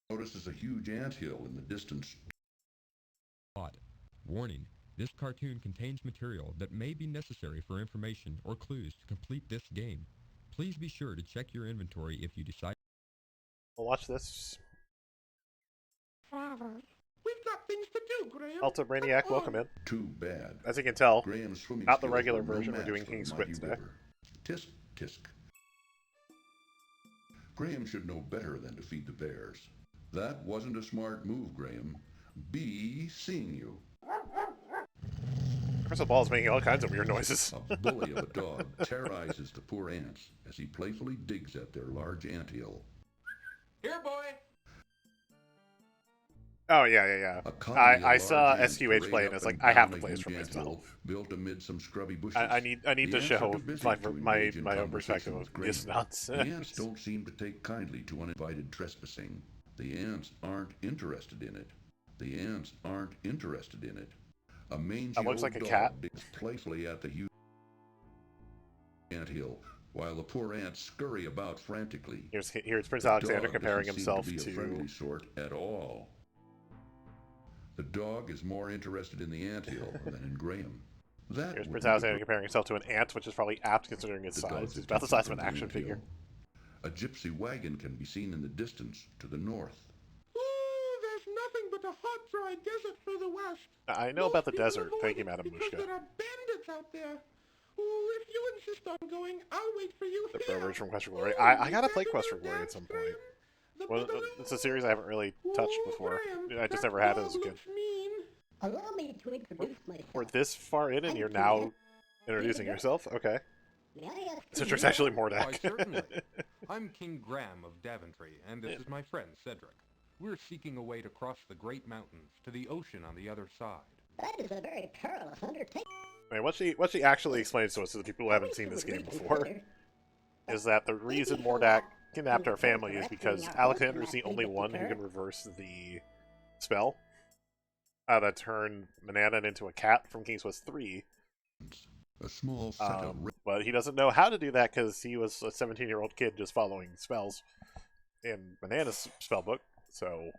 notices a huge anthill in the distance. Warning. This cartoon contains material that may be necessary for information or clues to complete this game. Please be sure to check your inventory if you decide. We'll watch this. We've got things to do, Graham. Alta Brainiac, welcome in. Too bad. As you can tell, Graham's swimming not the regular version. We're doing for King's the Quit mighty today. river. Tisk, tisk. Graham should know better than to feed the bears. That wasn't a smart move, Graham. Be seeing you. Crystal Ball's making all kinds of weird noises. A bully of a dog terrorizes the poor ants as he playfully digs at their large anthill. Here, boy! Oh, yeah. I saw SQH play and it's like, I have to play this for myself. Built amid some scrubby bushes. I need to show my own perspective of this nonsense. The ants don't seem to take kindly to uninvited trespassing. The ants aren't interested in it. The ants aren't interested in it. A mangy looks like a dog cat. digs playfully at the huge anthill, while the poor ants scurry about frantically. Here's Prince Alexander comparing himself to a friendly sort at all. The dog is more interested in the anthill than in Graham. Here's Prince Alexander comparing himself to an ant, which is probably apt considering its size. It's about the size of an action figure. A gypsy wagon can be seen in the distance to the north. There's nothing but a hot, dry desert further west. I know about the desert. Thank you, Madam Mushka. Because there are bandits out there. If you insist on going, I'll wait for you here. The Brothers from Quest for Glory. I gotta play Quest for Glory at some point. Well, it's a series I haven't really touched before. I just never had it as a kid. Allow me to introduce myself. We're this far in and you're now introducing yourself? Okay. Citrix actually Mordak. Why, certainly. I'm King Graham of Daventry, and this is my friend Cedric. We're seeking a way to cross the Great Mountains to the ocean on the other side. That is a very perilous undertaking. I mean, what she actually explains to us to the people who haven't seen this game before is that the reason Mordak kidnapped our family is because Alexander is the only one who can reverse the spell that turned Manannan into a cat from King's Quest 3. A small set of but he doesn't know how to do that because he was a 17-year-old kid just following spells in Mananna's spellbook. So,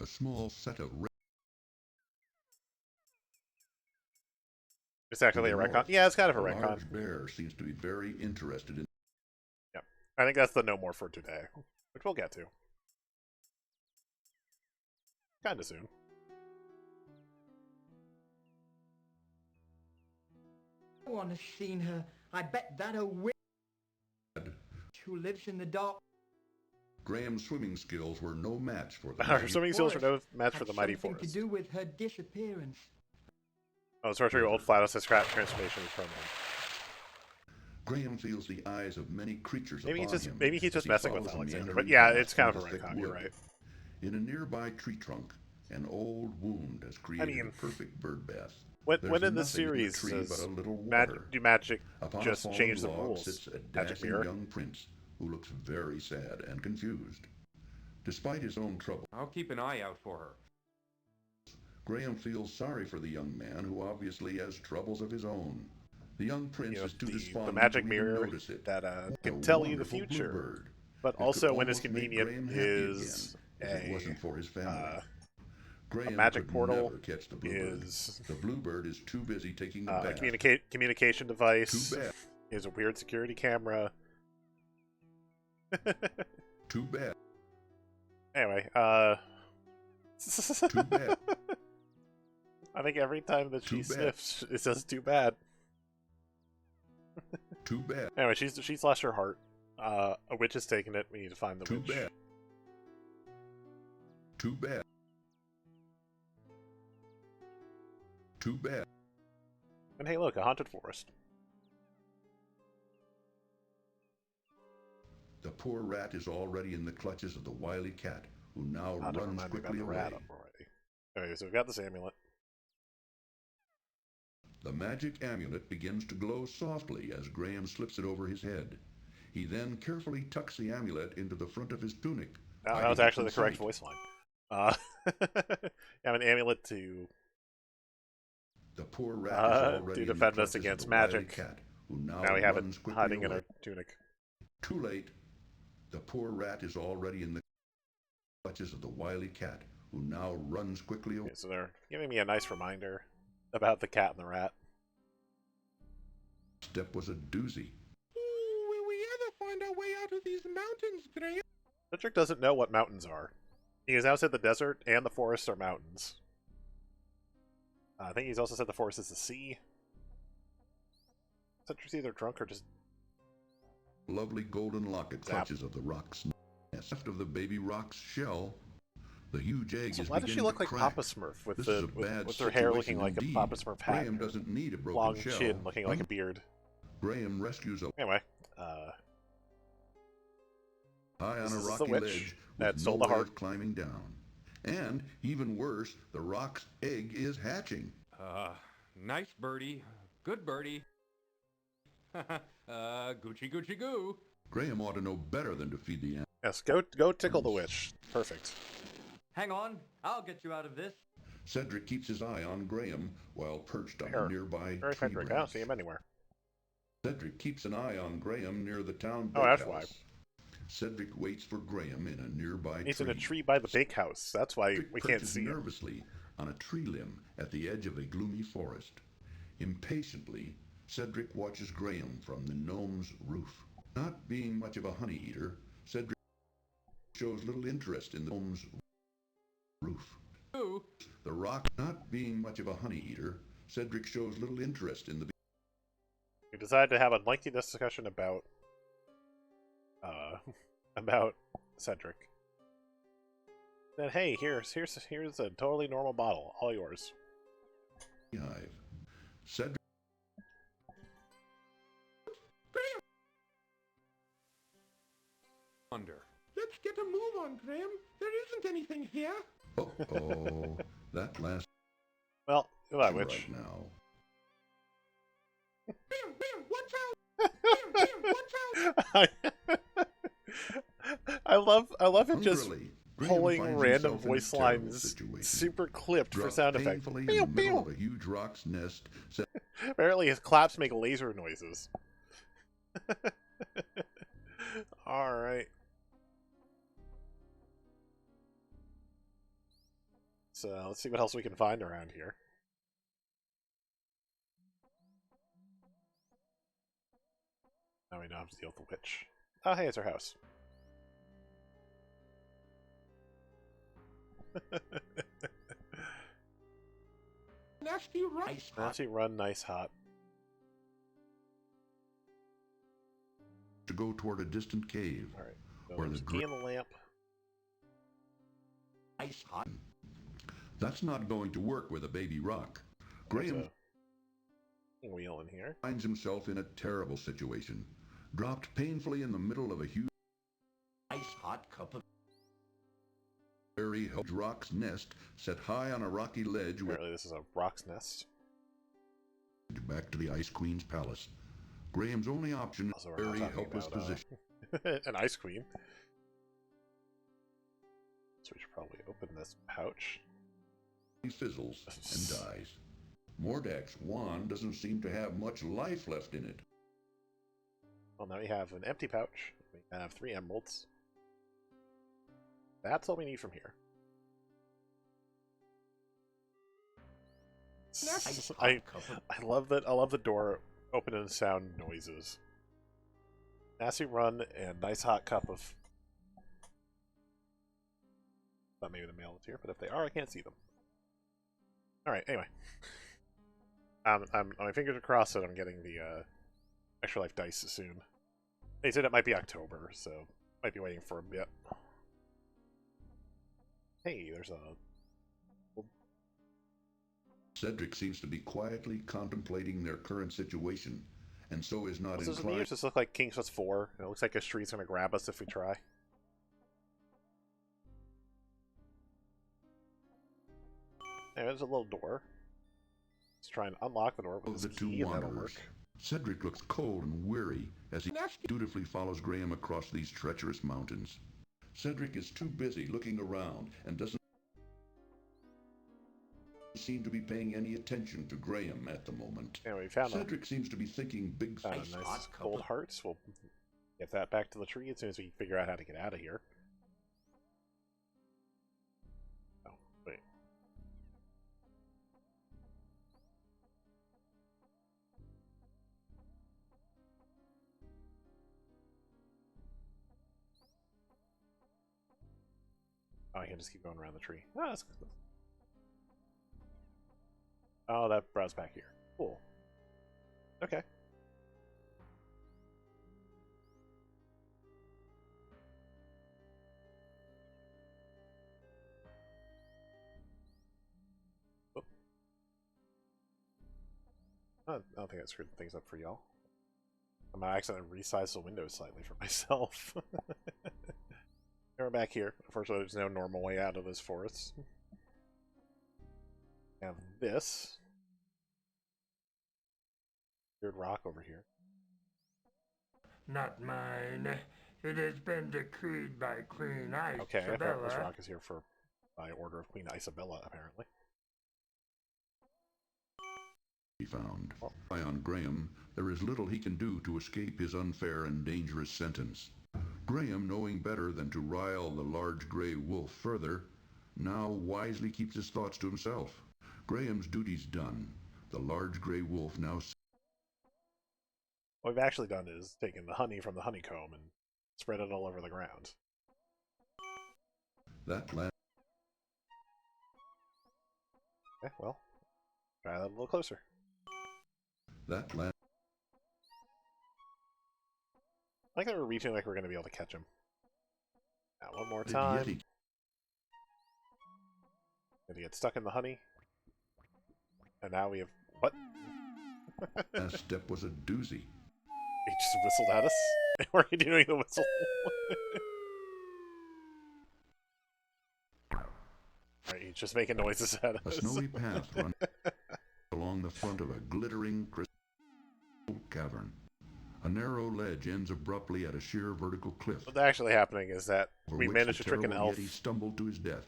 a small set of it's actually a retcon. Yeah, it's kind of a retcon. Large bear seems to be very interested in. Yep, I think that's the no more for today, which we'll get to kind of soon. No one has seen her. I bet that a witch who lives in the dark. Graham's swimming skills were no match for the Her swimming skills were no match for the mighty forest. To do with her disappearance. Oh, sorcery old Flato says scrap transformation is permanent. Graham feels the eyes of many creatures maybe upon him. Maybe he's just messing with Alexander, but yeah, it's kind of a retcon. You're right. In a nearby tree trunk, an old wound has created a perfect bird bath. When in the series does magic just change the rules? Sits a dashing young prince who looks very sad and confused. Despite his own trouble, I'll keep an eye out for her. Graham feels sorry for the young man who obviously has troubles of his own. The young prince is too despondent the magic to mirror notice it. that can tell you the future, but also when it's convenient is if it wasn't for his family. Graham a magic could portal never catch the bluebird. is The bluebird is too busy taking a a bath. communication device. Too bad. Is a weird security camera. Too bad. Anyway, Too bad. I think every time that she Too bad. sniffs, it says too bad. Too bad. Anyway, she's lost her heart. A witch has taken it. We need to find the Too witch. bad. Too bad. Too bad. And hey, look, a haunted forest. The poor rat is already in the clutches of the wily cat, who now Don't runs remind me about quickly the away. rat already. Okay, so we've got this amulet. The magic amulet begins to glow softly as Graham slips it over his head. He then carefully tucks the amulet into the front of his tunic. That was actually the correct voice line. You have an amulet to the poor rat is already to defend us against magic. Cat, who now we have it hiding away. in our tunic. Too late. The poor rat is already in the clutches of the wily cat, who now runs quickly away. Okay, so they're giving me a nice reminder about the cat and the rat. Step was a doozy. Ooh, will we ever find our way out of these mountains, Graham? Cedric doesn't know what mountains are. He has now said the desert and the forest are mountains. I think he's also said the forest is the sea. Cedric's either drunk or just... Lovely golden locket clutches of the rock's nest. Left of the baby rock's shell, the huge egg So is why does she beginning look to like crack. Papa Smurf with This the is a bad with her hair looking situation like indeed. a Papa Smurf hat? Graham doesn't need a broken long shell. chin looking like a beard. Graham rescues a Anyway, high on this a is the rocky witch ledge that with stole no the way heart. of climbing down. And even worse, the rock's egg is hatching. Nice birdie. Good birdie. Gucci Gucci Goo. Graham ought to know better than to feed the animal. Yes, go tickle the witch. Perfect. Hang on, I'll get you out of this. Cedric keeps his eye on Graham while perched on Here. a nearby Where's tree Cedric? I don't branch. see him anywhere. Cedric keeps an eye on Graham near the town Oh, that's bakehouse. Cedric waits for Graham in a nearby He's tree. in a tree by the bakehouse. That's why Cedric we can't perches see him. nervously on a tree limb at the edge of a gloomy forest. Impatiently, Cedric watches Graham from the gnome's roof. Not being much of a honey eater, Cedric shows little interest in the gnome's roof. Ooh. The rock, not being much of a honey eater, Cedric shows little interest in the... We decided to have a lengthy discussion about about Cedric. Then hey, here's a totally normal bottle, all yours. hive. Cedric... Wonder. Let's get a move on, Graham. There isn't anything here. Oh, that last... Well, goodbye, right witch. now. Bam, bam, watch out! Bam, bam, watch out! I love him just Hungrily, Graham pulling finds random himself in a voice terrible lines, situation. super clipped for Dropped sound effects. painfully Pew, in the middle pew. of a huge rock's nest. Apparently his claps make laser noises. Alright. So let's see what else we can find around here. Now we don't have to deal with the witch. Oh, hey, it's our house. Nasty run. Nasty run, nice hot. To go toward a distant cave. Alright, so where there's the key in the lamp. ice hot. That's not going to work with a baby rock. Graham Wheel in here. finds himself in a terrible situation. Dropped painfully in the middle of a huge Ice hot cup of very huge rock's nest set high on a rocky ledge with Apparently this is a rock's nest. back to the Ice Queen's palace. Graham's only option is Also, a we're not very talking helpless about, position. an ice queen. So we should probably open this pouch. He fizzles and dies. Mordak's wand doesn't seem to have much life left in it. Well, now we have an empty pouch. We have 3 emeralds. That's all we need from here. I love that. I love the door open and sound noises. Nasty run and nice hot cup of. Thought maybe the mail is here, but if they are, I can't see them. All right. Anyway, my fingers are crossed that I'm getting the extra life dice soon. They said it might be October, so might be waiting for a bit. Hey, there's a. Cedric seems to be quietly contemplating their current situation, and so is not inclined. inclined. Does this look like King's Quest 4? It looks like a street's gonna grab us if we try. Hey, there's a little door. Let's try and unlock the door with Of this the two key, and that'll wanderers, work. Cedric looks cold and weary as he dutifully follows Graham across these treacherous mountains. Cedric is too busy looking around and doesn't seem to be paying any attention to Graham at the moment. Yeah, we found Cedric seems to be thinking big nice gold hearts. We'll get that back to the tree as soon as we figure out how to get out of here. Oh, wait. Oh, I can just keep going around the tree. Oh, that's good. Oh, that browse back here. Cool. Okay. Oh. I don't think I screwed things up for y'all. I might accidentally resize the window slightly for myself. We're back here. Unfortunately, there's no normal way out of this forest. Have this weird rock over here. Not mine. It has been decreed by Queen Isabella. Okay, apparently this rock is here for by order of Queen Isabella, apparently. He found. By on Graham, there is little he can do to escape his unfair and dangerous sentence. Graham, knowing better than to rile the large gray wolf further, now wisely keeps his thoughts to himself. Graham's duty's done. The large gray wolf now... What we've actually done is taken the honey from the honeycomb and spread it all over the ground. That land... Okay, well, try that a little closer. That land... I like that we're reaching like we're going to be able to catch him. Now, one more time. Gonna get stuck in the honey. And now we have... What? That step was a doozy. He just whistled at us? Were you doing the whistle? Alright, he's just making noises at us. A snowy path runs along the front of a glittering crystal cavern. A narrow ledge ends abruptly at a sheer vertical cliff. What's actually happening is that we managed to trick an elf. He stumbled to his death.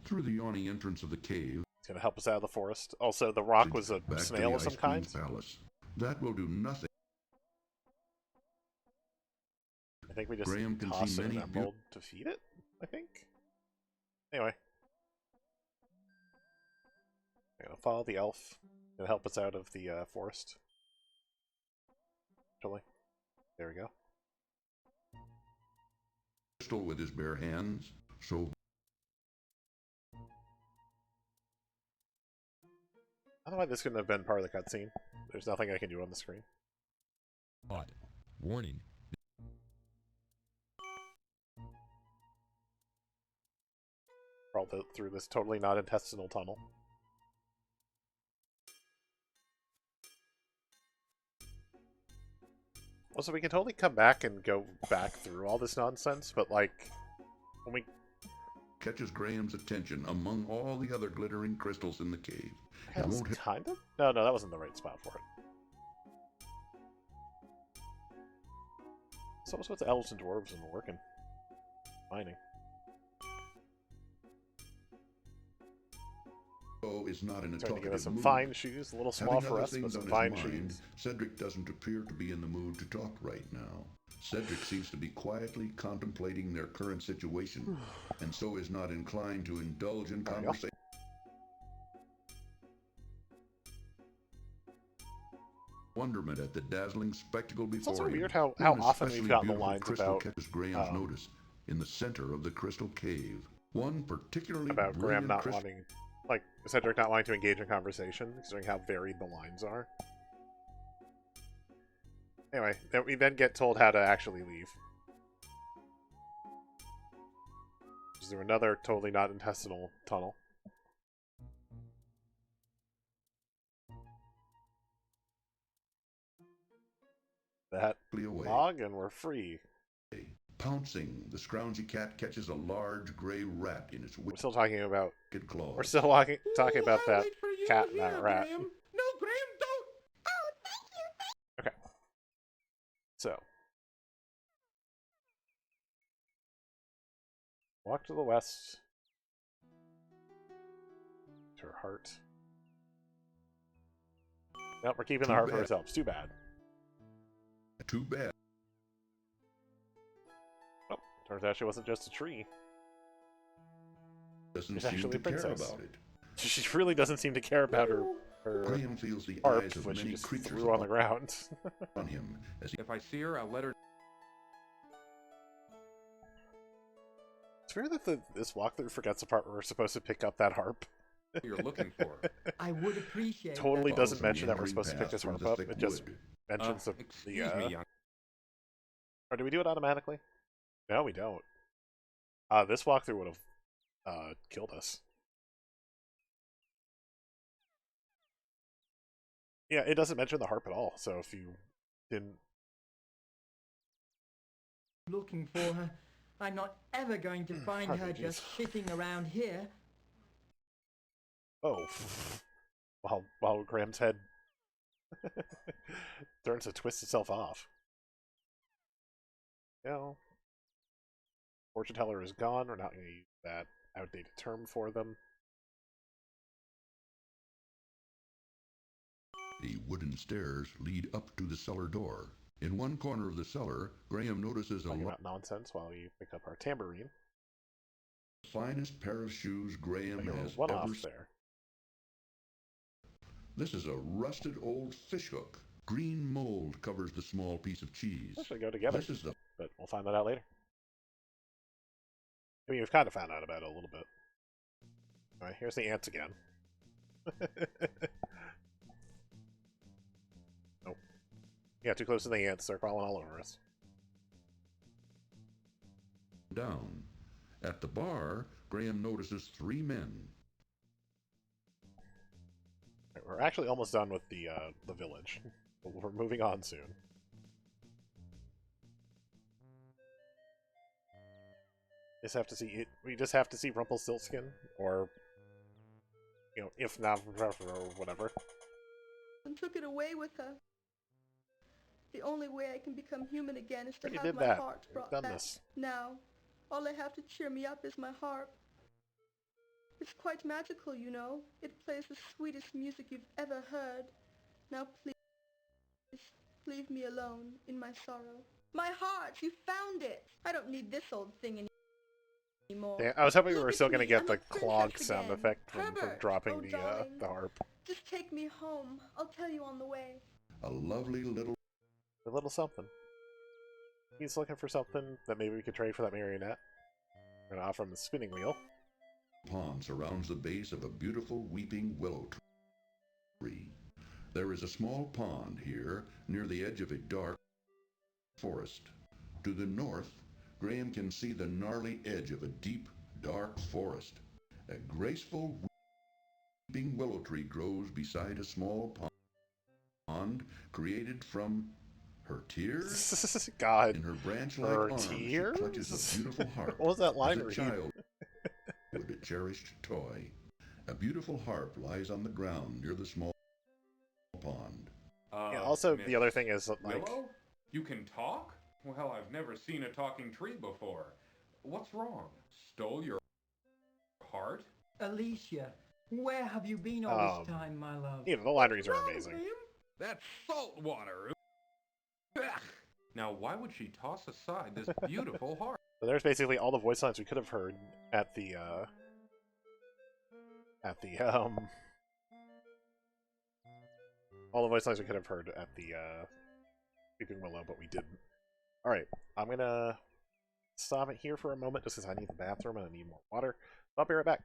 Through the yawning entrance of the cave. It's going to help us out of the forest. Also, the rock was a snail of some kind. Palace. That will do nothing. I think we just toss an emerald to feed it, I think. Anyway. I'm going to follow the elf. It's going to help us out of the forest. Actually. There we go. Crystal with his bare hands. So... I don't know why this couldn't have been part of the cutscene. There's nothing I can do on the screen. Odd. Warning. Crawled through this totally not intestinal tunnel. Also, we can totally come back and go back through all this nonsense, but like, when we... Catches Graham's attention among all the other glittering crystals in the cave. It won't kind of? No, that wasn't the right spot for it. So what's with the elves and dwarves and working? Mining. Is not in a trying to give us some mood. fine shoes, a little small Having for other us, but some on fine his mind, shoes. Cedric doesn't appear to be in the mood to talk right now. Cedric seems to be quietly contemplating their current situation, and so is not inclined to indulge in conversation. wonderment at the dazzling spectacle before It's also him. weird how often we've gotten the lines about catches Graham's notice in the center of the crystal cave. One particularly about Graham not crystal... wanting, like Cedric not wanting to engage in conversation, considering how varied the lines are. Anyway, we then get told how to actually leave. Is there another totally not intestinal tunnel? That log, and we're free. Pouncing, the scroungy cat catches a large gray rat in its We're still talking about claws. We're still talking about that cat and that rat. Graham. No, Graham, don't! Oh, thank you, Okay. So. Walk to the west. To her heart. Nope, we're keeping the heart for ourselves. Too bad. Too bad. Oh, turns out she wasn't just a tree. Doesn't She's actually a princess. Care about it. She really doesn't seem to care about her Graham feels the harp, eyes of which she many just creatures threw on the ground. on him as he... If I see her, I'll let her... It's weird that this walkthrough forgets the part where we're supposed to pick up that harp. You're looking for. I would appreciate totally that. doesn't mention that we're supposed to pick this harp up. It just mentions Excuse me, young. Or do we do it automatically? No, we don't. This walkthrough would have killed us. Yeah, it doesn't mention the harp at all, so if you didn't... Looking for her. I'm not ever going to find her just sitting around here. Oh. While Graham's head turns to twist itself off. No. Fortune teller is gone. We're not going to use that outdated term for them. The wooden stairs lead up to the cellar door. In one corner of the cellar, Graham notices about nonsense while we pick up our tambourine. Finest pair of shoes Graham has one ever off there. This is a rusted old fishhook. Green mold covers the small piece of cheese. They should go together, This is the... but we'll find that out later. I mean, we've kind of found out about it a little bit. Alright, here's the ants again. Nope. Yeah, too close to the ants. They're crawling all over us. Down. At the bar, Graham notices 3 men. We're actually almost done with the village. We're moving on soon. We just have to see Rumpelstiltskin, or if not, or whatever. And took it away with her. The only way I can become human again is to Already have did my that. heart We've brought done back. this. Now, all I have to cheer me up is my harp. It's quite magical, you know. It plays the sweetest music you've ever heard. Now please, leave me alone in my sorrow. My heart, you found it! I don't need this old thing anymore. Yeah, I was hoping we were still going to get the clog sound effect from dropping the harp. Just take me home. I'll tell you on the way. A lovely little... A little something. He's looking for something that maybe we could trade for that marionette. We're going to offer him the spinning wheel. Pond surrounds the base of a beautiful weeping willow tree. There is a small pond here near the edge of a dark forest. To the north, Graham can see the gnarly edge of a deep, dark forest. A graceful weeping willow tree grows beside a small pond created from her tears. God. In her branch-like her arms, tears? she clutches a beautiful harp. What was that line? As a child, with a cherished toy. A beautiful harp lies on the ground near the small pond. Yeah, also, the other thing is, like... Willow? You can talk? Well, I've never seen a talking tree before. What's wrong? Stole your heart? Alicia, where have you been all this time, my love? The line reads are amazing. That's salt water. Now, why would she toss aside this beautiful harp? So there's basically all the voice lines we could have heard at the all the voice lines we could have heard at the Weeping Willow, but we didn't. Alright, I'm gonna stop it here for a moment just because I need the bathroom and I need more water. I'll be right back.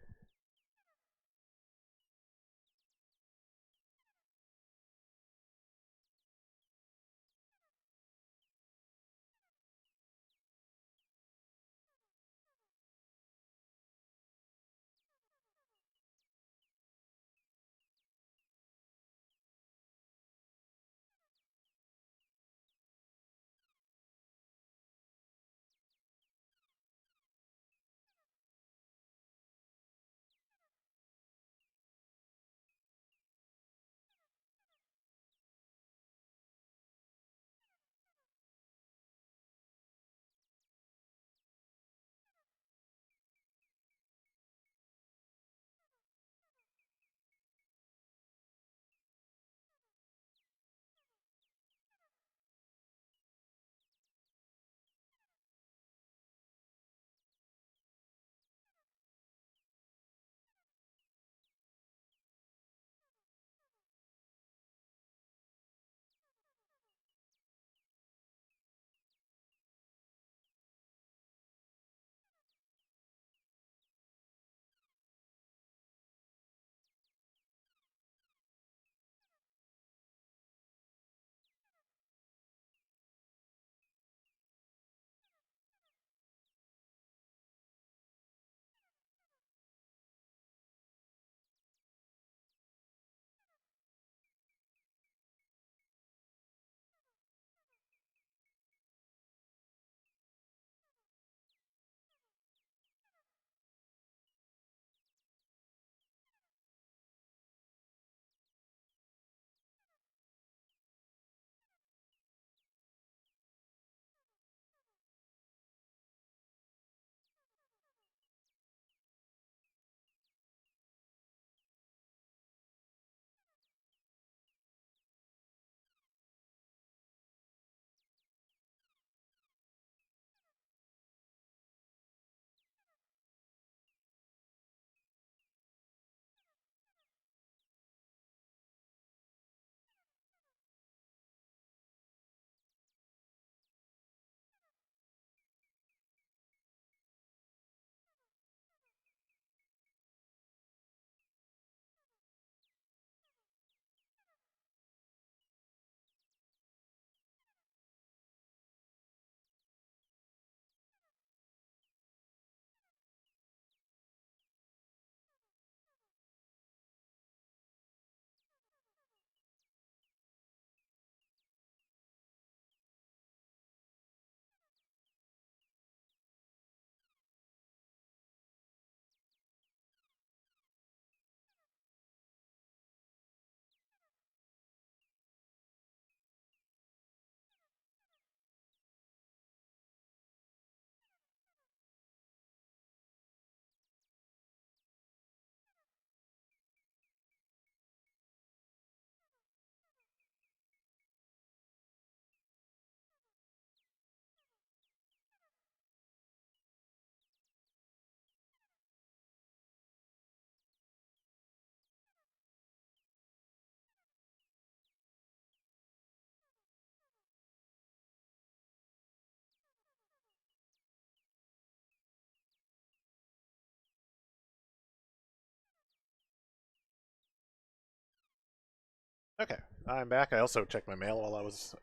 Okay, I'm back. I also checked my mail while I was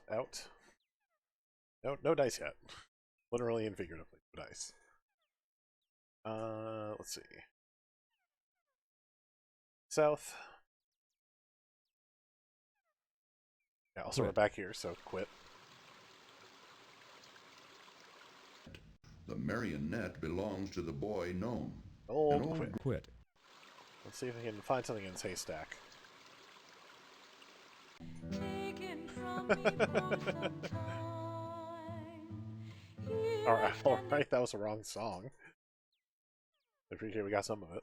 out. No dice yet. Literally and figuratively, no dice. Let's see. South. Yeah, also we're back here, so quit. The marionette belongs to the boy gnome. Quit. Let's see if we can find something in this haystack. Alright, that was the wrong song. I appreciate we got some of it.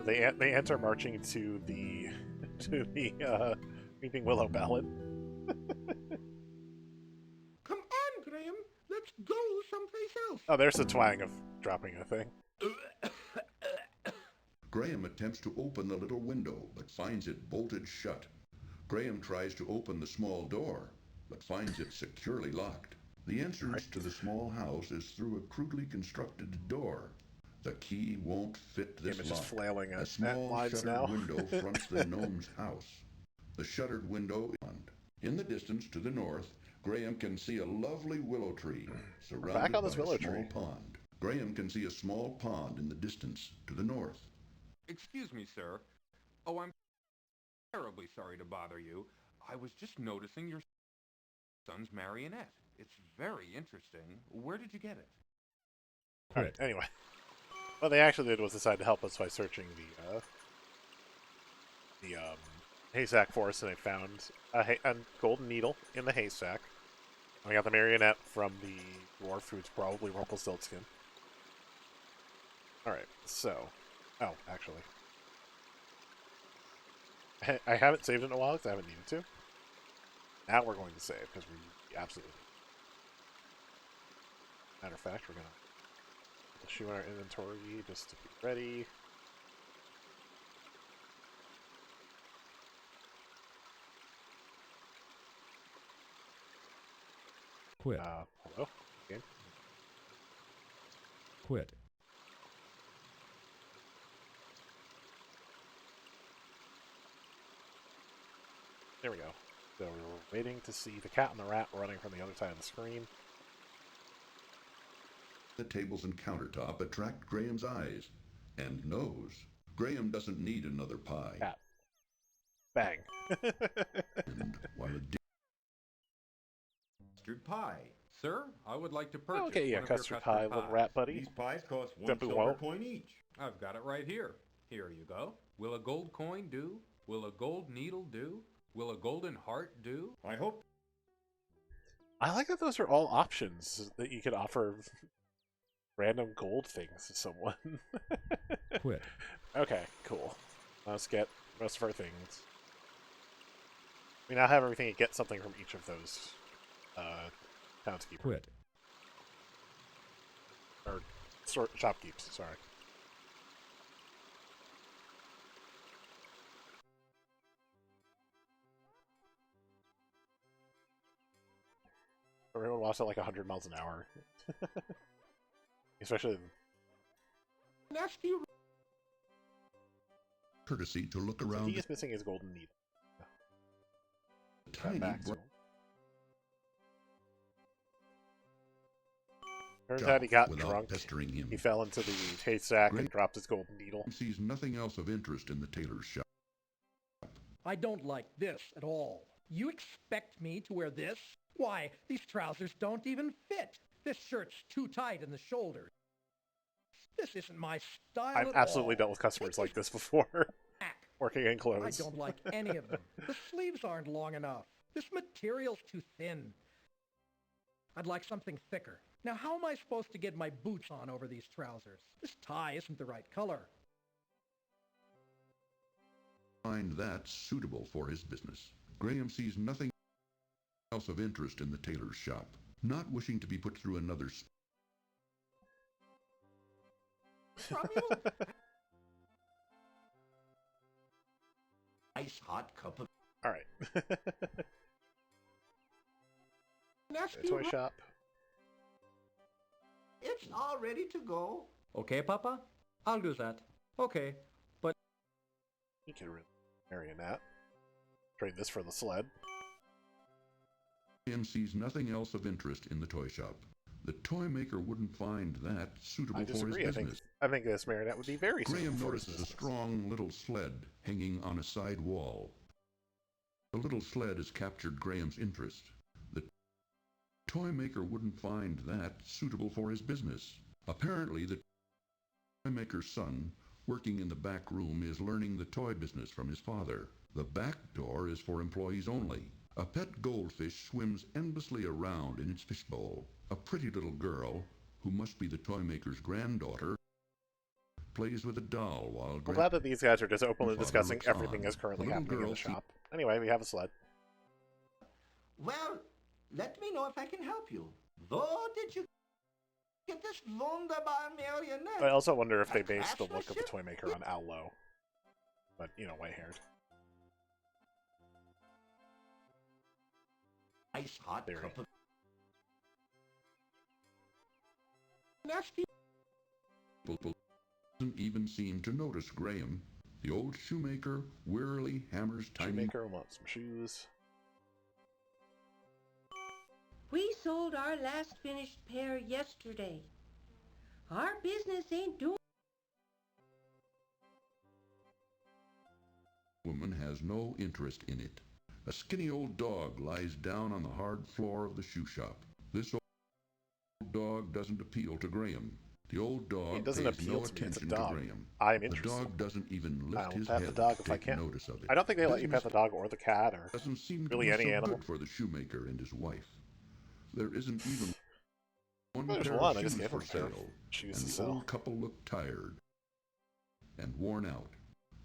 they enter marching to the Weeping Willow ballad. Come on, Graham. Let's go someplace else. Oh, there's the twang of dropping a thing. Graham attempts to open the little window, but finds it bolted shut. Graham tries to open the small door, but finds it securely locked. The entrance to the small house is through a crudely constructed door. The key won't fit this lock. Just flailing a small shuttered window fronts the gnome's house. The shuttered window is on. In the distance to the north, Graham can see a lovely willow tree surrounded by a small pond. Graham can see a small pond in the distance to the north. Excuse me, sir. Oh, I'm terribly sorry to bother you. I was just noticing your son's marionette. It's very interesting. Where did you get it? Alright, anyway. What they actually did was decide to help us by searching the haystack forest, and they found a golden needle in the haystack. And we got the marionette from the dwarf, who's probably Rumpelstiltskin. Alright, so... Oh, actually. I haven't saved it in a while because I haven't needed to. Now we're going to save, because we absolutely... Matter of fact, we're going to put the shoe in our inventory just to be ready. Quit. Hello? Game? Quit. There we go. So we're waiting to see the cat and the rat running from the other side of the screen. The tables and countertop attract Graham's eyes and nose. Graham doesn't need another pie. Cat. Bang. And while Custard pie. Sir, I would like to purchase okay, yeah, one of your custard pie, little rat buddy. These pies cost one Except silver coin each. I've got it right here. Here you go. Will a gold coin do? Will a gold needle do? Will a golden heart do? I hope. I like that those are all options that you could offer random gold things to someone. Quit. Okay, cool. Let's get most of our things. We now have everything to get something from each of those townskeepers. Quit. Or shopkeepers, sorry. Everyone walks at like 100 miles an hour. Especially... courtesy to look around. He is missing his golden needle. Tiny Turns out he got drunk. Pestering him. He fell into the haystack and dropped his golden needle. He sees nothing else of interest in the tailor's shop. I don't like this at all. You expect me to wear this? Why, these trousers don't even fit. This shirt's too tight in the shoulders. This isn't my style I've absolutely dealt with customers like this before. Working in clothes. I don't like any of them. The sleeves aren't long enough. This material's too thin. I'd like something thicker. Now, how am I supposed to get my boots on over these trousers? This tie isn't the right color. Find that suitable for his business. Graham sees nothing else of interest in the tailor's shop, not wishing to be put through another Nice hot cup of... Alright. Toy shop. It's all ready to go. Okay, Papa? I'll do that. Okay, but... You can marionette. Trade this for the sled. Graham sees nothing else of interest in the toy shop. The toy maker wouldn't find that suitable for his business. I think this marionette would be very suitable. Graham notices a strong little sled hanging on a side wall. The little sled has captured Graham's interest. The toy maker wouldn't find that suitable for his business. Apparently, the toy maker's son, working in the back room, is learning the toy business from his father. The back door is for employees only. A pet goldfish swims endlessly around in its fishbowl. A pretty little girl, who must be the toy maker's granddaughter, plays with a doll while... I'm glad that these guys are just openly discussing everything that's currently happening in the shop. Anyway, we have a sled. Well, let me know if I can help you. Though did you Get this wunderbar marionette. I also wonder if they based the look of the toy maker on Aloe. But, you know, white-haired. Ice hot cup of... Nasty. People doesn't even seem to notice Graham. The old shoemaker wearily hammers tiny... Shoemaker wants some shoes. We sold our last finished pair yesterday. Our business ain't doing... Woman has no interest in it. A skinny old dog lies down on the hard floor of the shoe shop. This old dog doesn't appeal to Graham. The old dog pays no attention to Graham. I'm interested. The dog doesn't even lift his pet head the dog to if I take can. notice of it. I don't think they let you pet the dog or the cat or doesn't seem really to be any so animal. Good for the shoemaker and his wife. There isn't even one There's pair one. of I just shoes gave for him a pair of sale, shoes and to the sell. old couple look tired and worn out.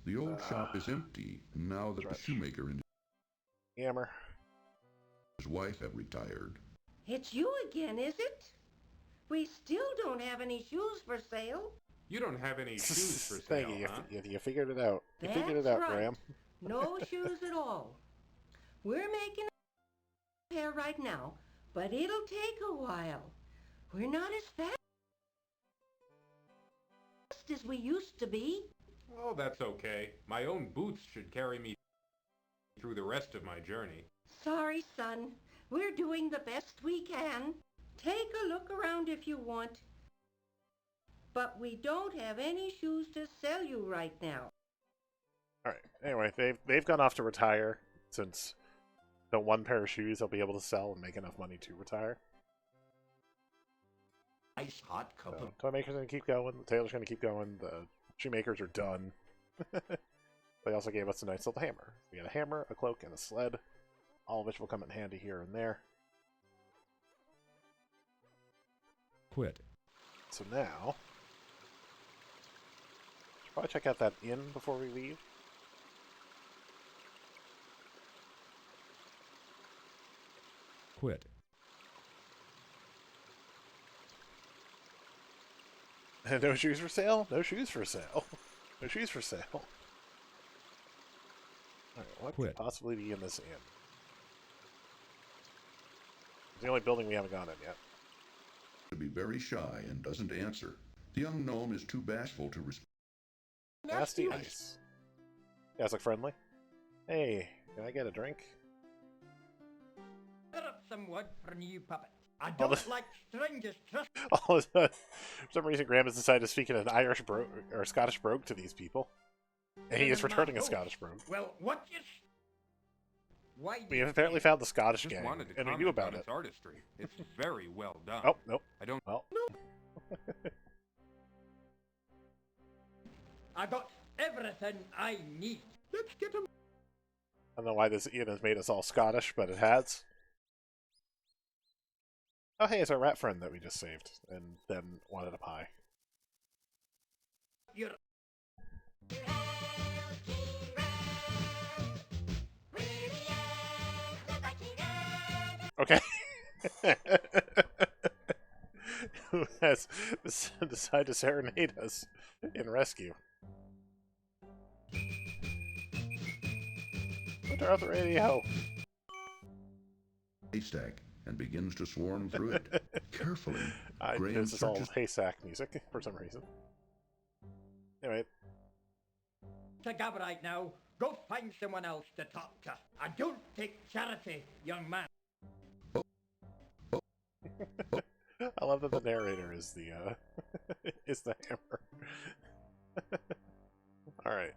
The old shop is empty now that the shoemaker and Hammer. his wife have retired. It's you again, is it? We still don't have any shoes for sale. You don't have any shoes for sale, Thank you. huh? You figured it out. You figured it That's out, right. Graham. No shoes at all. We're making a pair right now, but it'll take a while. We're not as fast as we used to be. Oh, that's okay. My own boots should carry me through the rest of my journey. Sorry, son. We're doing the best we can. Take a look around if you want. But we don't have any shoes to sell you right now. Alright, anyway, they've gone off to retire since the one pair of shoes they'll be able to sell and make enough money to retire. Ice hot cup of... Toy maker's gonna keep going, the tailor's gonna keep going, the shoemakers are done. They also gave us a nice little hammer. We got a hammer, a cloak, and a sled. All of which will come in handy here and there. Quit. So now... should probably check out that inn before we leave. Quit. No shoes for sale? No shoes for sale. No shoes for sale. Alright, what could possibly be in this inn? It's the only building we haven't gone in yet. To be very shy and doesn't answer. The young gnome is too bashful to respond. Nasty ice. You guys look friendly. Hey, can I get a drink? Set up some wood for a new puppet. I don't like strangers trust. For some reason, Graham has decided to speak in an Irish brogue or Scottish brogue to these people, and he is returning a Scottish brogue. Well, what is? Why? We have apparently found the Scottish Just gang, wanted to and we comment knew about on it. its artistry. It's very well done. Oh, nope. I don't. Well, I got everything I need. Let's get him. I don't know why this inn has made us all Scottish, but it has. Oh, hey, it's our rat friend that we just saved, and then wanted a pie. You're... Okay. Who has decided to serenade us in rescue? Put her on the radio. Haystack and begins to swarm through it. Carefully, Graham This is all searches... haystack music for some reason. Anyway. To Gab right now. Go find someone else to talk to. I don't take charity, young man. I love that the narrator is the is the hammer. All right.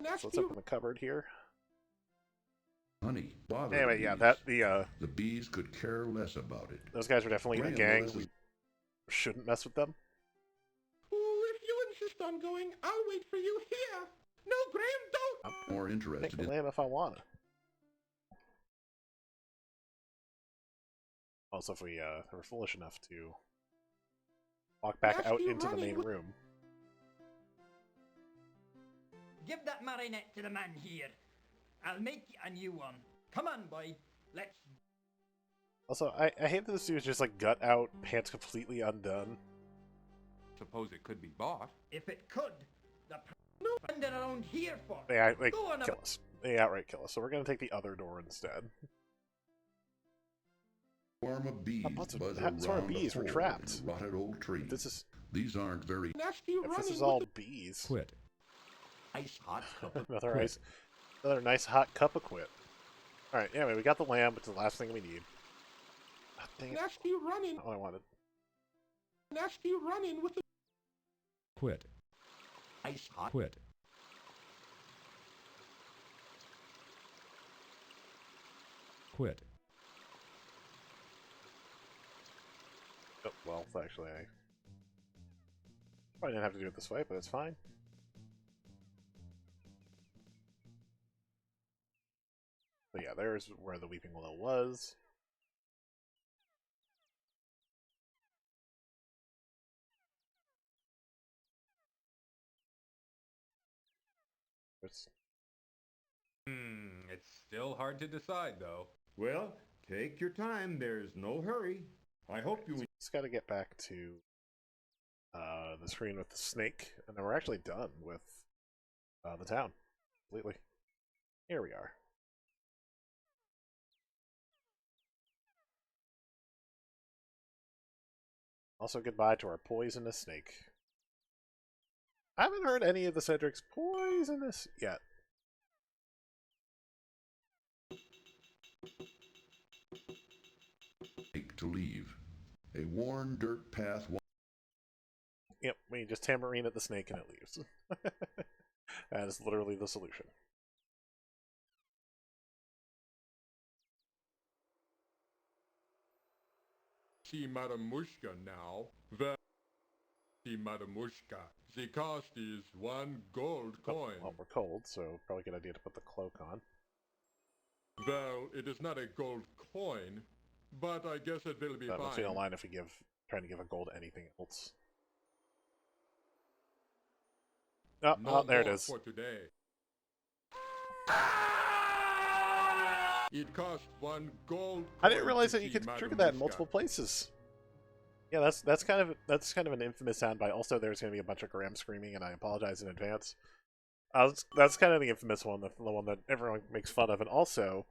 So let's open the cupboard here. Honey, bother Anyway, the yeah, bees. The bees could care less about it. Those guys are definitely in a Graham gang. notices- We shouldn't mess with them. Oh, if you insist on going, I'll wait for you here. No, Graham, don't. I'm more interested Take in... the lamb if I want to. Also, if we were foolish enough to walk back out into the main room. Give that marionette to the man here. I'll make you a new one. Come on, boy. Let's... Also, I hate that this dude's just like gut out, pants completely undone. Suppose it could be bought. If it could, the find it around here for. They kill us. They outright kill us. So we're gonna take the other door instead. Swarm of bees buzz around swarm of bees. a We're hole trapped. in a rotted old tree. These aren't very. If this is all bees. Quit. Ice hot cup. Another nice hot cup of quit. All right. Anyway, we got the lamb, which is the last thing we need. Oh, dang it. Nasty running. Not what I wanted. Nasty running with the. Quit. Ice hot. Quit. Quit. Oh, well, actually, I probably didn't have to do it this way, but it's fine. So yeah, there's where the Weeping Willow was. It's still hard to decide, though. Well, take your time. There's no hurry. I hope you... Just got to get back to the screen with the snake, and then we're actually done with the town completely. Here we are. Also, goodbye to our poisonous snake. I haven't heard any of the Cedric's poisonous yet. To leave. A worn dirt path. Yep, we just tambourine at the snake and it leaves. That is literally the solution. See Madam Mushka now. Well, see Madam Mushka. The cost is 1 gold coin. Well, we're cold, so probably a good idea to put the cloak on. Well, it is not a gold coin, but I guess it will be fine. Must be a line if we trying to give a gold anything else. Oh, No there it is. For today. It costs 1 gold coin. I didn't realize that you could trigger that in multiple places. Yeah, that's kind of an infamous soundbite. Also, there's going to be a bunch of Graham screaming, and I apologize in advance. That's kind of the infamous one, the one that everyone makes fun of. And also,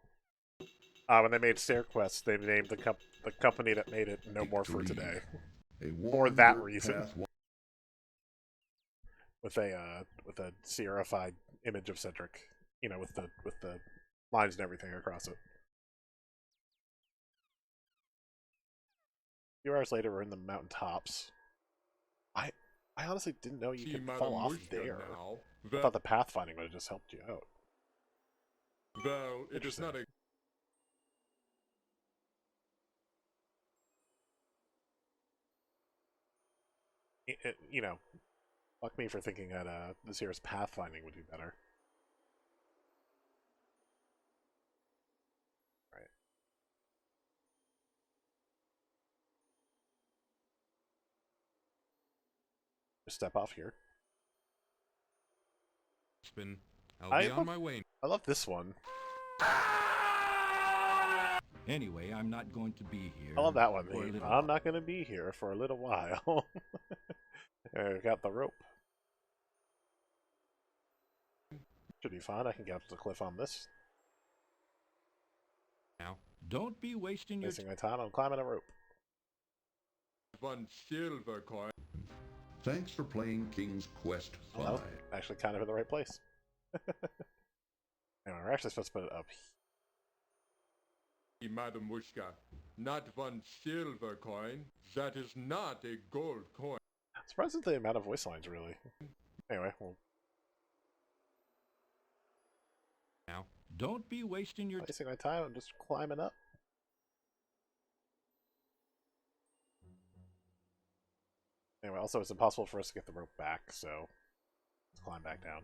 when they made Stair Quest, they named the company that made it No More for Today. For that reason. With a Sierra-fied image of Cedric, you know, with the lines and everything across it. A few hours later, we're in the mountaintops. I honestly didn't know you could fall off there. I thought the pathfinding would have just helped you out. Well, it is not a... You know, fuck me for thinking that this year's pathfinding would be better. Right. Just step off here. I'll be on my way. I love this one. Anyway, I'm not going to be here. I love that one. I'm not going to be here for a little while. We've got the rope. Should be fine. I can get up to the cliff on this. Now, don't be wasting my time. I'm climbing a rope. 1 silver coin. Thanks for playing King's Quest 5. Well, actually kind of in the right place. Anyway, we're actually supposed to put it up. Madam Mushka, not 1 silver coin. That is not a gold coin. Surprised at the amount of voice lines, really. Anyway, well... Now, don't be wasting your... Wasting my time, I'm just climbing up. Anyway, also it's impossible for us to get the rope back, so let's climb back down.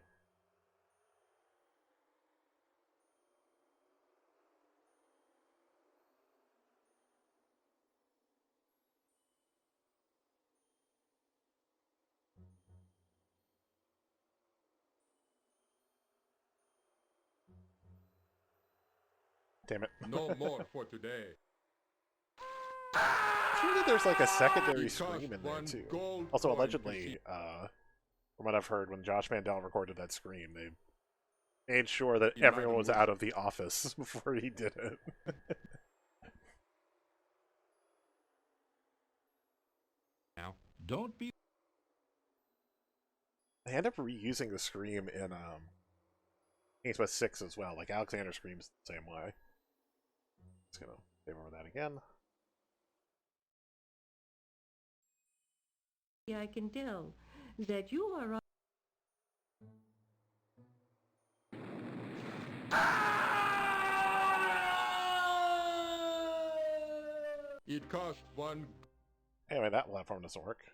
Damn it. No more for today. that there's like a secondary scream in there too. Also, allegedly, from what I've heard, when Josh Mandel recorded that scream, they made sure that everyone was out of the office before he did it. Now, don't be... They end up reusing the scream in Games West 6 as well. Like, Alexander screams the same way. Just gonna save over that again. I can tell that you are... It cost one... Anyway, that platform doesn't work.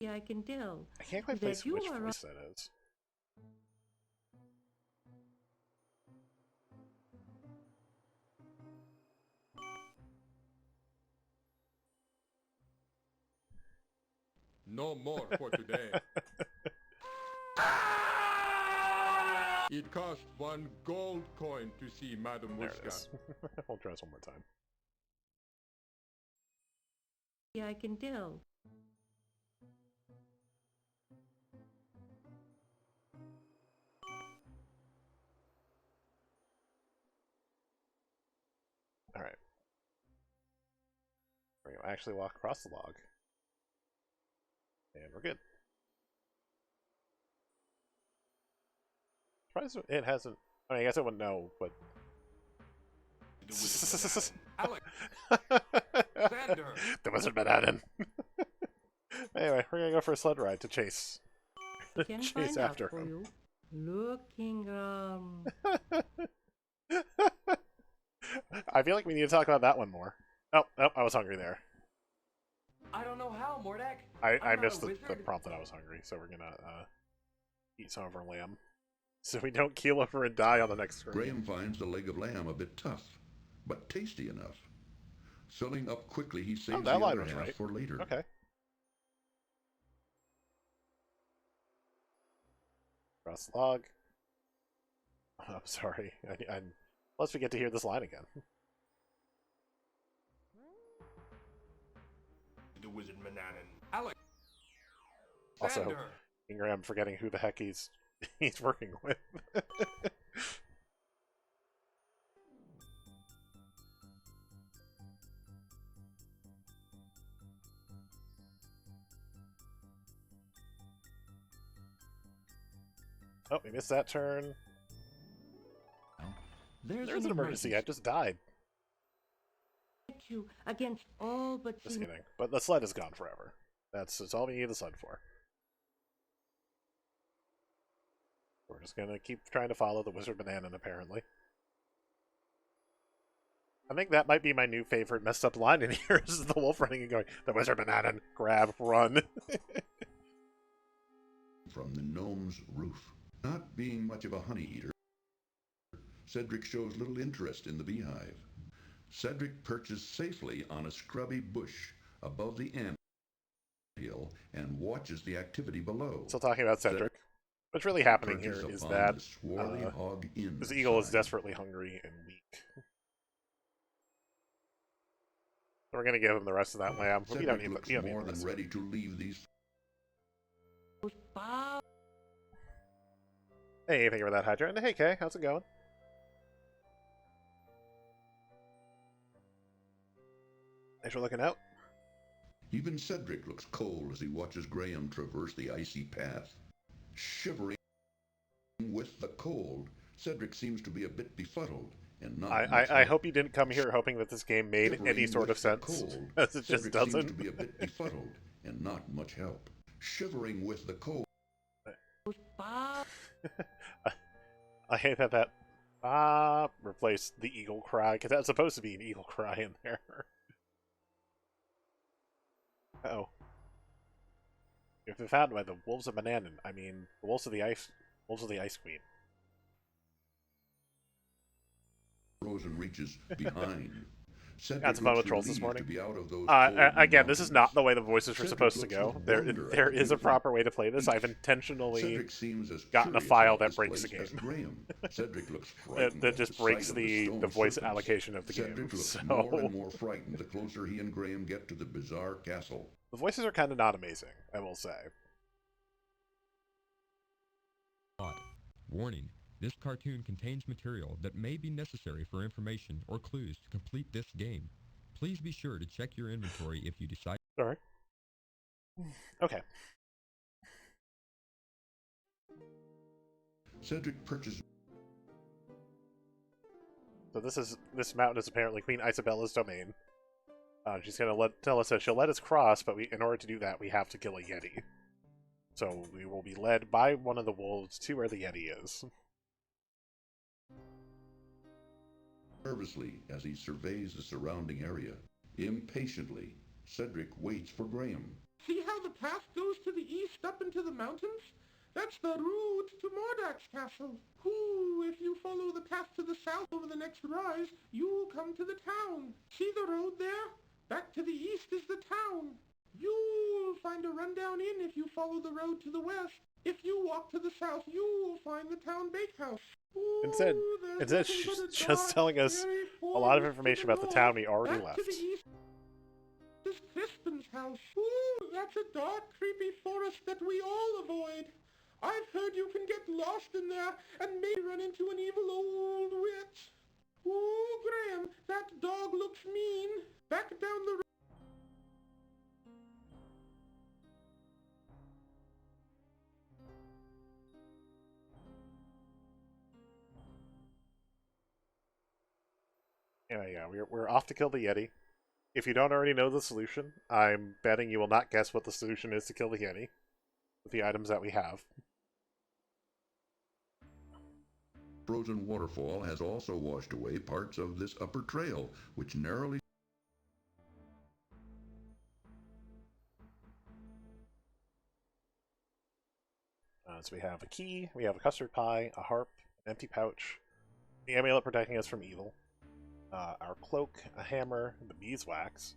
I can tell. I can't quite place which voice that is. No more for today. It cost 1 gold coin to see Madam Mushka. I'll try this one more time. I can tell. Alright. We're going to actually walk across the log. And we're good. Surprised it hasn't... I mean, I guess I wouldn't know, but... Alex! Xander! The Wizard Manhattan! Anyway, we're gonna go for a sled ride to chase. Chase after him. Looking I feel like we need to talk about that one more. Oh, I was hungry there. I don't know how, Mordak. I missed the prompt that I was hungry, so we're gonna eat some of our lamb. So we don't keel over and die on the next screen. Graham finds the leg of lamb a bit tough, but tasty enough. Filling up quickly, he saves the other half for later. Okay. Cross the log. Oh, sorry. Unless we get to hear this line again. The Wizard Manhattan. Alex! Also, Ingram forgetting who the heck he's working with. Oh, we missed that turn. There's an emergency. I just died. You against all but... Just kidding. But the sled is gone forever. That's all we need the sled for. We're just gonna keep trying to follow the Wizard Banana, apparently. I think that might be my new favorite messed up line in here, is the wolf running and going, the Wizard Banana, grab, run. From the gnome's roof. Not being much of a honey eater, Cedric shows little interest in the beehive. Cedric perches safely on a scrubby bush above the ant hill and watches the activity below. Still talking about Cedric. What's really happening here is that this eagle is desperately hungry and weak. So we're going to give him the rest of that lamb. Cedric we don't need looks more than ready to leave these. Hey, thank you for that, Hydra. And hey, Kay, how's it going? Thanks for looking out. Even Cedric looks cold as he watches Graham traverse the icy path. Shivering with the cold, Cedric seems to be a bit befuddled and not. I hope you didn't come here hoping that this game made any sort of sense, cold, as it Cedric just doesn't. Seems to be a bit befuddled and not much help. Shivering with the cold. I hate that replaced the eagle cry, because that's supposed to be an eagle cry in there. Uh-oh. You've been found by the wolves of Manhattan. I mean, the wolves of the ice queen. Frozen reaches behind. Got some fun with trolls this morning. Again, this is not the way the voices are supposed to go. There is a proper way to play this. I've intentionally gotten a file that breaks the game. that just breaks the voice allocation of the game. So more and more frightened the closer he and Graham get to the bizarre castle. The voices are kind of not amazing, I will say. Warning. This cartoon contains material that may be necessary for information or clues to complete this game. Please be sure to check your inventory if you decide... Sorry. Okay. Cedric purchased... So this mountain is apparently Queen Isabella's domain. She's gonna tell us that she'll let us cross, but in order to do that, we have to kill a Yeti. So we will be led by one of the wolves to where the Yeti is. Nervously, as he surveys the surrounding area, impatiently, Cedric waits for Graham. See how the path goes to the east up into the mountains? That's the route to Mordak's castle. If you follow the path to the south over the next rise, you'll come to the town. See the road there? Back to the east is the town. You'll find a rundown inn if you follow the road to the west. If you walk to the south, you'll find the town bakehouse. Instead, she's just telling us a lot of information about the town we already left. To the east is Crispin's house. That's a dark, creepy forest that we all avoid. I've heard you can get lost in there and may run into an evil old witch. Graham, that dog looks mean. Back down the road. Yeah, we're off to kill the Yeti. If you don't already know the solution, I'm betting you will not guess what the solution is to kill the Yeti with the items that we have. Frozen waterfall has also washed away parts of this upper trail, which narrowly... So we have a key, we have a custard pie, a harp, an empty pouch, the amulet protecting us from evil, our cloak, a hammer, the beeswax,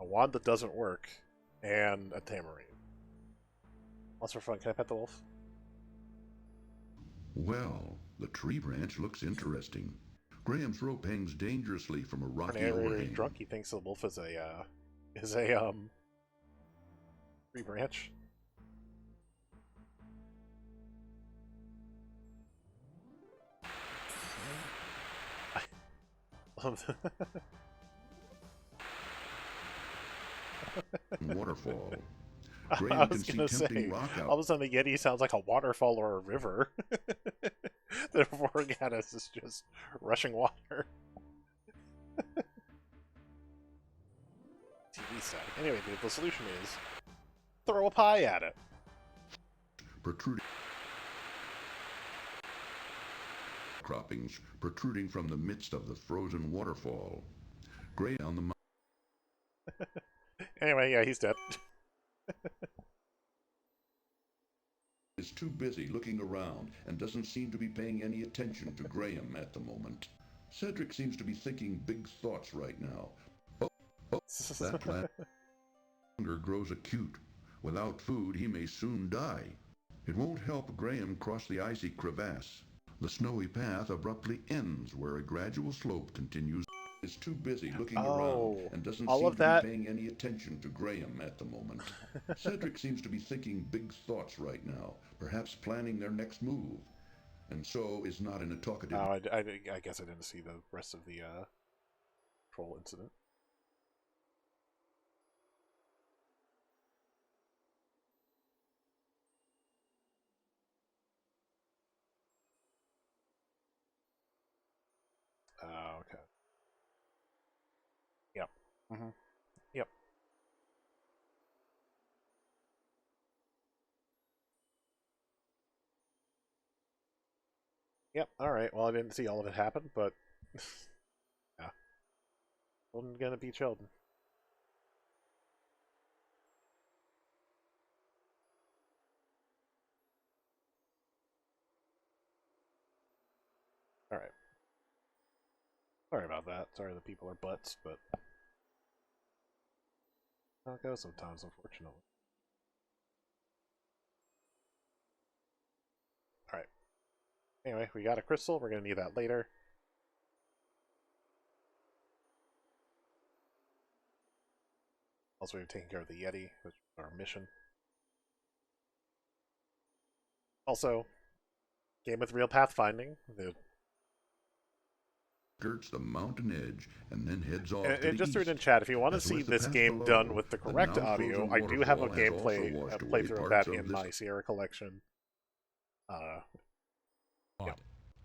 a wand that doesn't work, and a tambourine. Also for fun, can I pet the wolf? Well, the tree branch looks interesting. Graham's rope hangs dangerously from a rocky overhang. overhang. Drunk, he thinks the wolf is a tree branch. Waterfall. I Graham was can gonna see tempting say, rock out. all of a sudden the Yeti sounds like a waterfall or a river. Therefore, Gaddis is just rushing water. TV set. Anyway, dude, the solution is throw a pie at it. Croppings protruding from the midst of the frozen waterfall. Graham on the mountain. Anyway, yeah, he's dead. Is too busy looking around and doesn't seem to be paying any attention to Graham at the moment. Cedric seems to be thinking big thoughts right now. That plant hunger grows acute. Without food, he may soon die. It won't help Graham cross the icy crevasse. The snowy path abruptly ends where a gradual slope continues. Is too busy looking around and doesn't seem to be paying any attention to Graham at the moment. Cedric seems to be thinking big thoughts right now, perhaps planning their next move, and so is not in a talkative... I guess I didn't see the rest of the troll incident. Okay. Yep. Mm-hmm. Yep. Yep, alright. Well, I didn't see all of it happen, but... yeah. Wasn't gonna be chilled. Alright. Sorry about that. Sorry that people are butts, but how it goes sometimes, unfortunately. Alright. Anyway, we got a crystal. We're going to need that later. Also, we've taken care of the Yeti, which is our mission. Also, game with real pathfinding. Skirts the mountain edge and then heads off to the just east. threw it in chat. If you want to see this game done with the correct audio, I do have a gameplay playthrough of that in my Sierra collection. Yeah.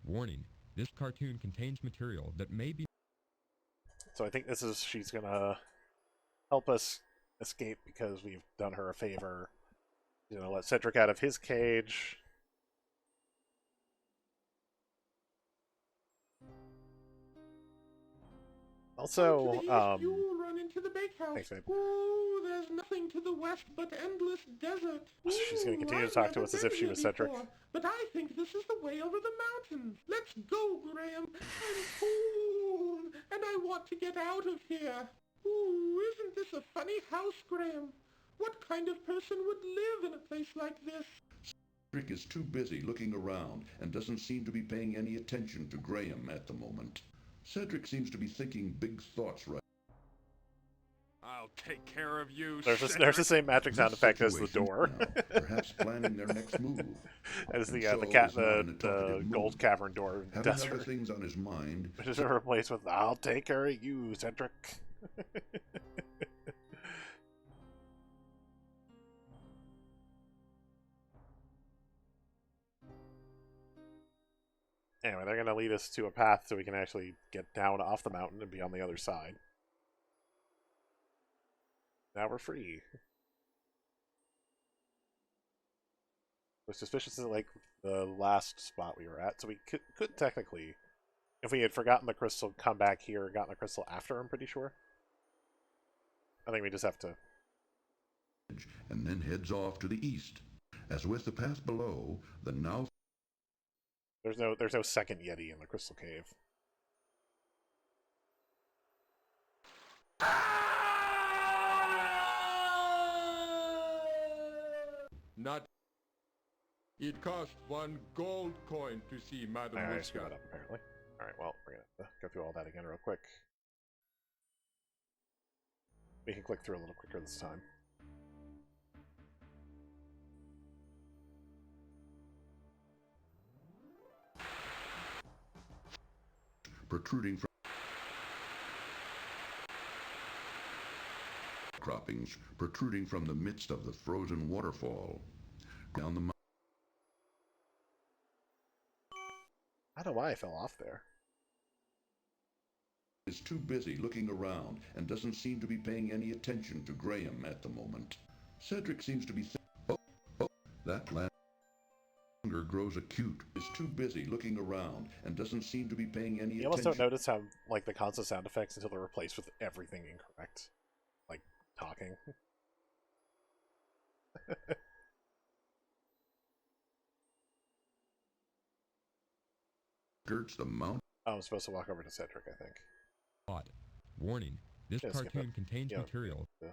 Warning: this cartoon contains material that may be. So I think this is she's gonna help us escape because we've done her a favor. You know, let Cedric out of his cage. Also, you run into the bakehouse. Thanks, babe. Ooh, there's nothing to the west but endless desert. Ooh, she's going to continue to talk to us as if she was Cedric. But I think this is the way over the mountains. Let's go, Graham. I'm cold, and I want to get out of here. Ooh, isn't this a funny house, Graham? What kind of person would live in a place like this? Cedric is too busy looking around and doesn't seem to be paying any attention to Graham at the moment. Cedric seems to be thinking big thoughts right. I'll take care of you. There's the same magic sound effect as the door. Perhaps planning their next move. As the gold cavern door. Having other things on his mind, which is replaced with "I'll take care of you, Cedric." Anyway, they're going to lead us to a path so we can actually get down off the mountain and be on the other side. Now we're free. We're suspicious of like the last spot we were at, so we could technically, if we had forgotten the crystal, come back here and gotten the crystal after, I'm pretty sure. I think we just have to... And then heads off to the east. As with the path below, the now... There's no second Yeti in the Crystal Cave. Not. It cost 1 gold coin to see Madam I Mushka. screwed up, apparently. Alright, well, we're gonna go through all that again real quick. We can click through a little quicker this time. Protruding from croppings protruding from the midst of the frozen waterfall. Down the mountain. I don't know why I fell off there. Is too busy looking around and doesn't seem to be paying any attention to Graham at the moment. Cedric seems to be that longer grows acute. Is too busy looking around and doesn't seem to be paying any attention. You almost don't notice how, like, the constant sound effects until they're replaced with everything incorrect. Like, talking. Skirts the mountain. Oh, I'm supposed to walk over to Cedric, I think. Odd. Warning. This cartoon contains material. Yeah.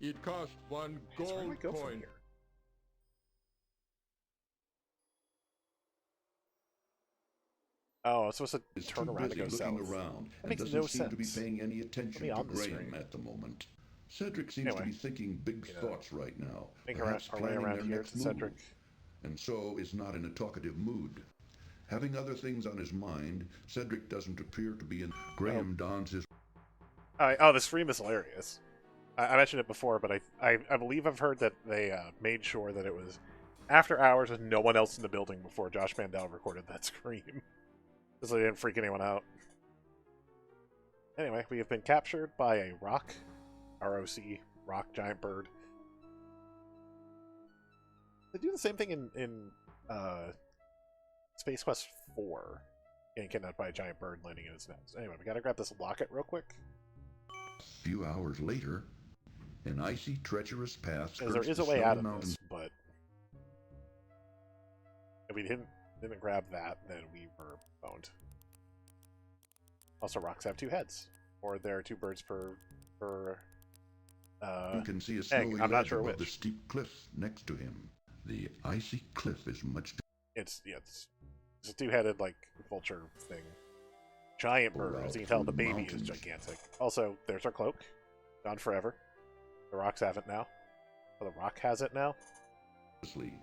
It cost 1 gold coin. Oh, I'm supposed to turn around and go south. Around that makes doesn't no seem sense. to be paying any attention to Graham at the moment. Cedric seems to be thinking big thoughts right now, perhaps planning their next move, Cedric. And so is not in a talkative mood. Having other things on his mind, Cedric doesn't appear to be in. Graham dons his... Oh, the stream is hilarious. I mentioned it before, but I believe I've heard that they made sure that it was after hours with no one else in the building before Josh Mandel recorded that scream. So they didn't freak anyone out. Anyway, we have been captured by a rock. ROC, rock giant bird. They do the same thing in Space Quest 4. Getting kidnapped by a giant bird landing in his nest. Anyway, we gotta grab this locket real quick. A few hours later, an icy, treacherous path skirts there is the a way snowy out of mountain. this, but if we didn't grab that, then we were boned. Also, rocks have two heads, or there are two birds per You can see a egg. snowy I'm not ledge sure above which. the steep cliff next to him. The icy cliff is much. It's a two-headed like vulture thing. Giant bird. As you can tell, the baby is gigantic. Also, there's our cloak. Gone forever. The rocks have it now. Or the rock has it now.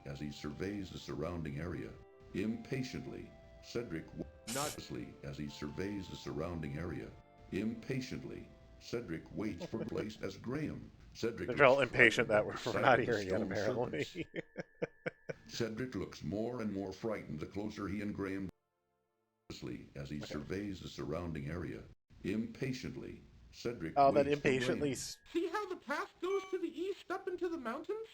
As he surveys the surrounding area, impatiently, Cedric. As he surveys the surrounding area, impatiently, Cedric waits for place as Graham. Cedric. They're all impatient that we're not here yet, apparently. Cedric looks more and more frightened the closer he and Graham. As he surveys the surrounding area, impatiently, Cedric. Oh, that impatiently. See how the path goes to the east up into the mountains?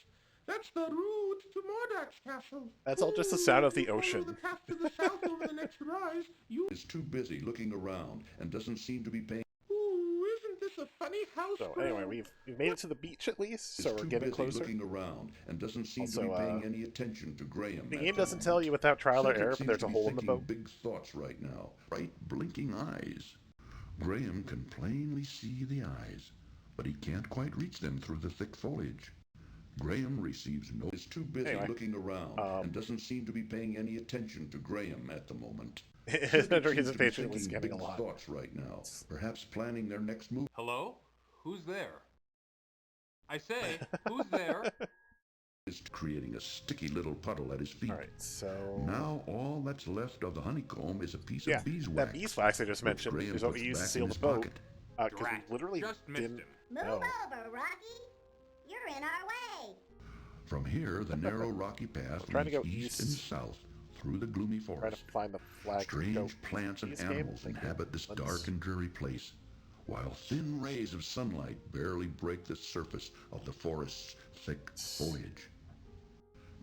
That's the route to Mordak's castle. That's all just the sound of the ocean. The path to the south over the next rise, you is too busy looking around and doesn't seem to be paying. Ooh, isn't this a funny house? So anyway, we've made it to the beach at least, so we're getting closer. Looking around and doesn't seem to be paying any attention to Graham. The game doesn't tell you without trial or error, but there's a hole in the boat. Big thoughts right now. Bright blinking eyes. Graham can plainly see the eyes, but he can't quite reach them through the thick foliage. Graham receives no. Is too busy looking around and doesn't seem to be paying any attention to Graham at the moment. His impatience was getting a lot. Thoughts right now, perhaps planning their next move. Hello? Who's there? I say, who's there? Is creating a sticky little puddle at his feet. All right, so now all that's left of the honeycomb is a piece of beeswax. That beeswax I just mentioned is what we used to seal the boat. Because we literally didn't. Move over, Rocky. You're in our way. From here, the narrow rocky path leads east and south through the gloomy forest. Trying to find the flag. Strange plants and animals inhabit this dark and dreary place, while thin rays of sunlight barely break the surface of the forest's thick foliage.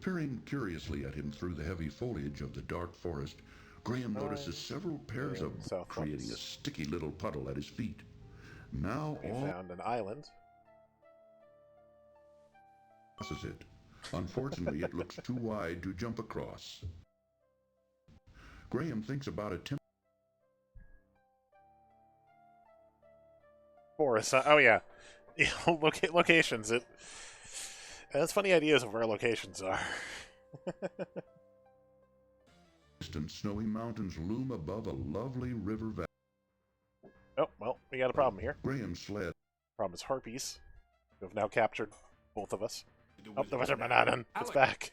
Peering curiously at him through the heavy foliage of the dark forest, Graham notices several pairs of creating a sticky little puddle at his feet. Now we found an island. Crosses it. Unfortunately, it looks too wide to jump across. Graham thinks about attempting. Forest. Oh yeah, locations. It has funny ideas of where locations are. Distant snowy mountains loom above a lovely river valley. Oh well, we got a problem here. Graham's sled. Problem is harpies, who have now captured both of us. Oh, the wizard banana. It's back.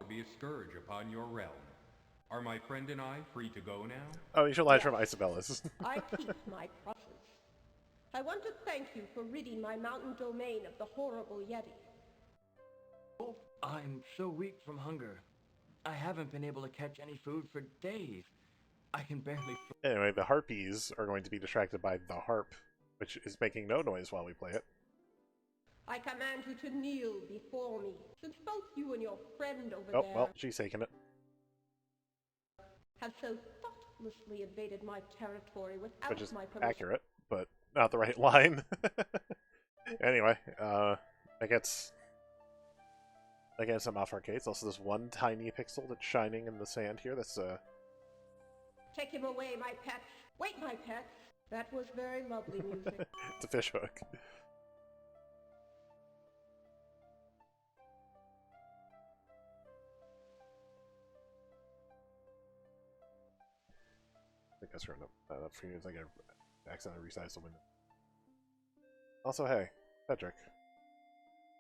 Be a scourge upon your realm. Are my friend and I free to go now? Oh, you should lie from Isabella's. I keep my promise. I want to thank you for ridding my mountain domain of the horrible Yeti. I'm so weak from hunger. I haven't been able to catch any food for days. I can barely... Anyway, the harpies are going to be distracted by the harp, which is making no noise while we play it. I command you to kneel before me, since both you and your friend over Oh, there well, she's taking it. have so thoughtlessly invaded my territory without Which is my permission. accurate, but not the right line. Anyway, that gets some off arcades. Also, there's one tiny pixel that's shining in the sand here. That's Take him away, my pets. Wait, my pets. That was very lovely music. it's a fish hook. I think I screwed up for you. It's like I accidentally resized the window. Also, hey, Cedric.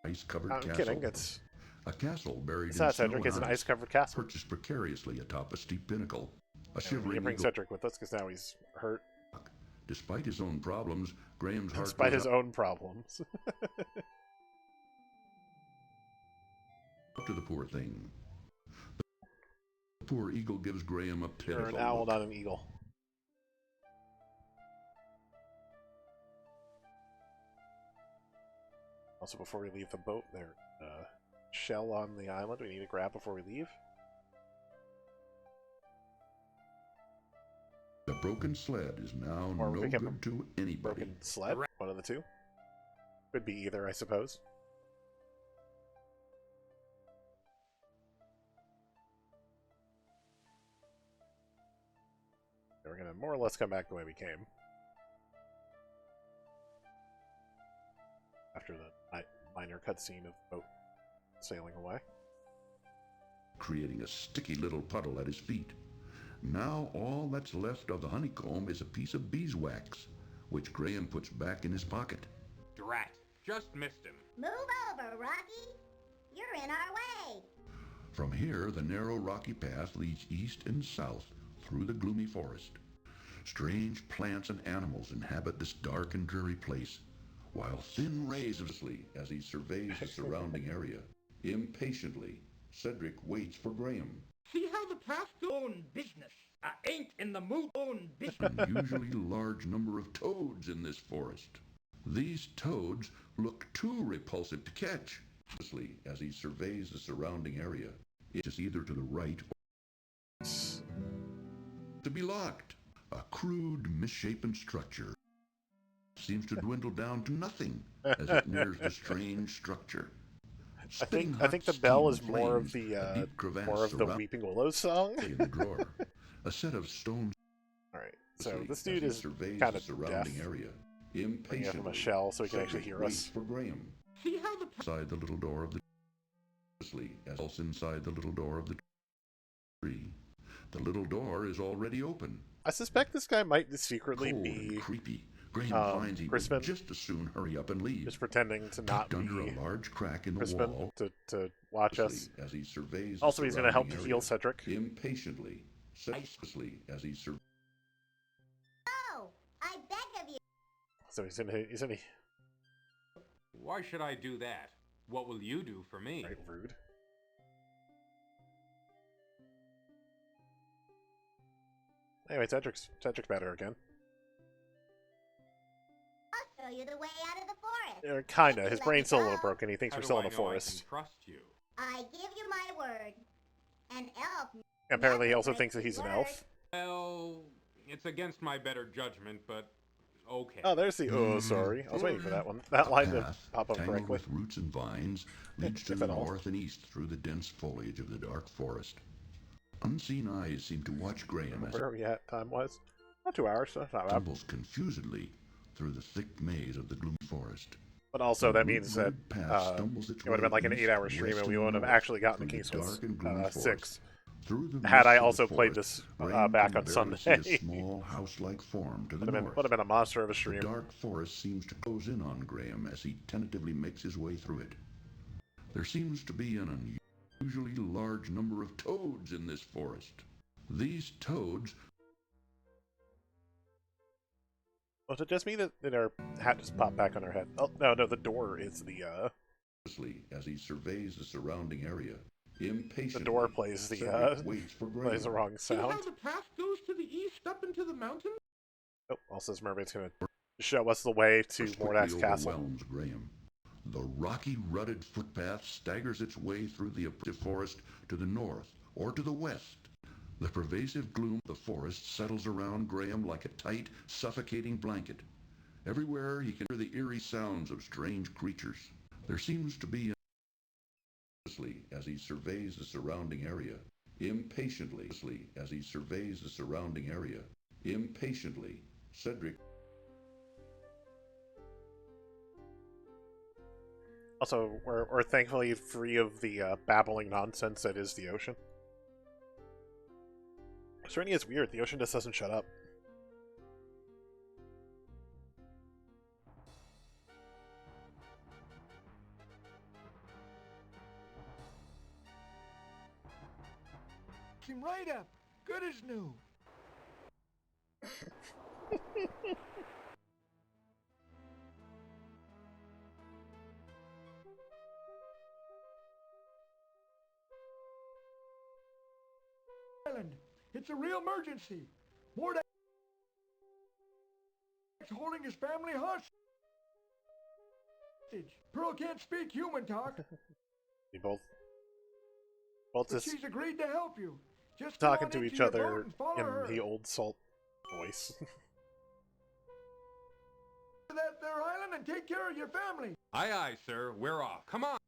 Ice-covered I'm castle. kidding. It's a castle buried it's in not snow Cedric. and It's an ice, ice-covered castle. purchased precariously atop a steep pinnacle. A We shivering can bring eagle. Cedric with us because now he's hurt. Despite his own problems, Graham's heart Despite goes his own problems. up to the poor thing. The poor eagle gives Graham a pitiful You're an owl, look. not an eagle. Also, before we leave the boat, there's a shell on the island we need to grab before we leave. The broken sled is now Or no good to anybody. Broken sled? One of the two? Could be either, I suppose. We're gonna more or less come back the way we came. After the minor cutscene of boat sailing away. Creating a sticky little puddle at his feet. Now all that's left of the honeycomb is a piece of beeswax, which Graham puts back in his pocket. Drat. Just missed him. Move over, Rocky. You're in our way. From here, the narrow rocky path leads east and south through the gloomy forest. Strange plants and animals inhabit this dark and dreary place, while thin rays of sleep as he surveys the surrounding area. Impatiently, Cedric waits for Graham. See how the path goes? Own business. I ain't in the mood. Own business. An unusually large number of toads in this forest. These toads look too repulsive to catch. As he surveys the surrounding area, it is either to the right or to be locked. A crude, misshapen structure seems to dwindle down to nothing as it nears the strange structure. I think the bell is more of the Weeping Willows song. In the drawer, a set of stones. All right, so this dude is kind of surrounding area. Bringing up from a shell so he can actually hear us. For Graham. See how the inside the little door of the as inside the little door of the tree. The little door is already open. I suspect this guy might secretly be creepy. Graham finds he Crispin, would just as soon hurry up and leave. Just pretending to not be under a large crack in the Crispin wall to watch us. As he surveys also, he's going to help to heal Cedric. Impatiently, ceaselessly as he surveys. Oh, I beg of you. So he's in. Why should I do that? What will you do for me? Right, rude. Anyway, Cedric's better again. I'll show you the way out of the forest. Kinda. His brain's still a little broken. He thinks we're still in the forest. I can trust you. I give you my word. An elf. Apparently, he also thinks that he's an elf. Well, it's against my better judgment, but okay. Oh, there's the. Oh, sorry. I was waiting for that one. That line to pop up correctly. With roots and vines, leads to the north and east through the dense foliage of the dark forest. Unseen eyes seem to watch Graham as where are we at time-wise? Not 2 hours, so not bad. Stumbles confusedly through the thick maze of the gloomy forest. But also, that means that it would have been like an 8-hour stream, and we wouldn't have actually gotten to Kingsman's 6. Had I also played this back on Sunday. A small house-like form to the north. Would have been a monster of a stream. The dark forest seems to close in on Graham as he tentatively makes his way through it. There seems to be an unusually large number of toads in this forest. These toads... Was it just me that our hat just popped back on our head? Oh, no, the door is the, As he surveys the surrounding area, impatiently, the door plays the, plays the wrong sound. See how the path goes to the east up into the mountains? Oh, also this mermaid's gonna show us the way to Mordak's castle. Overwhelms Graham. The rocky, rutted footpath staggers its way through the forest to the north or to the west. The pervasive gloom of the forest settles around Graham like a tight, suffocating blanket. Everywhere he can hear the eerie sounds of strange creatures. There seems to be as he surveys the surrounding area. Impatiently, as he surveys the surrounding area. Impatiently, Cedric... Also, we're thankfully free of the babbling nonsense that is the ocean. Serenity is weird. The ocean just doesn't shut up. Came right up. Good as new. It's a real emergency. Mordak's holding his family hostage. Pearl can't speak human talk. We both just she's agreed to help you. Just talking to each other in the old salt voice. That there island and take care of your family. Aye, aye, sir. We're off. Come on.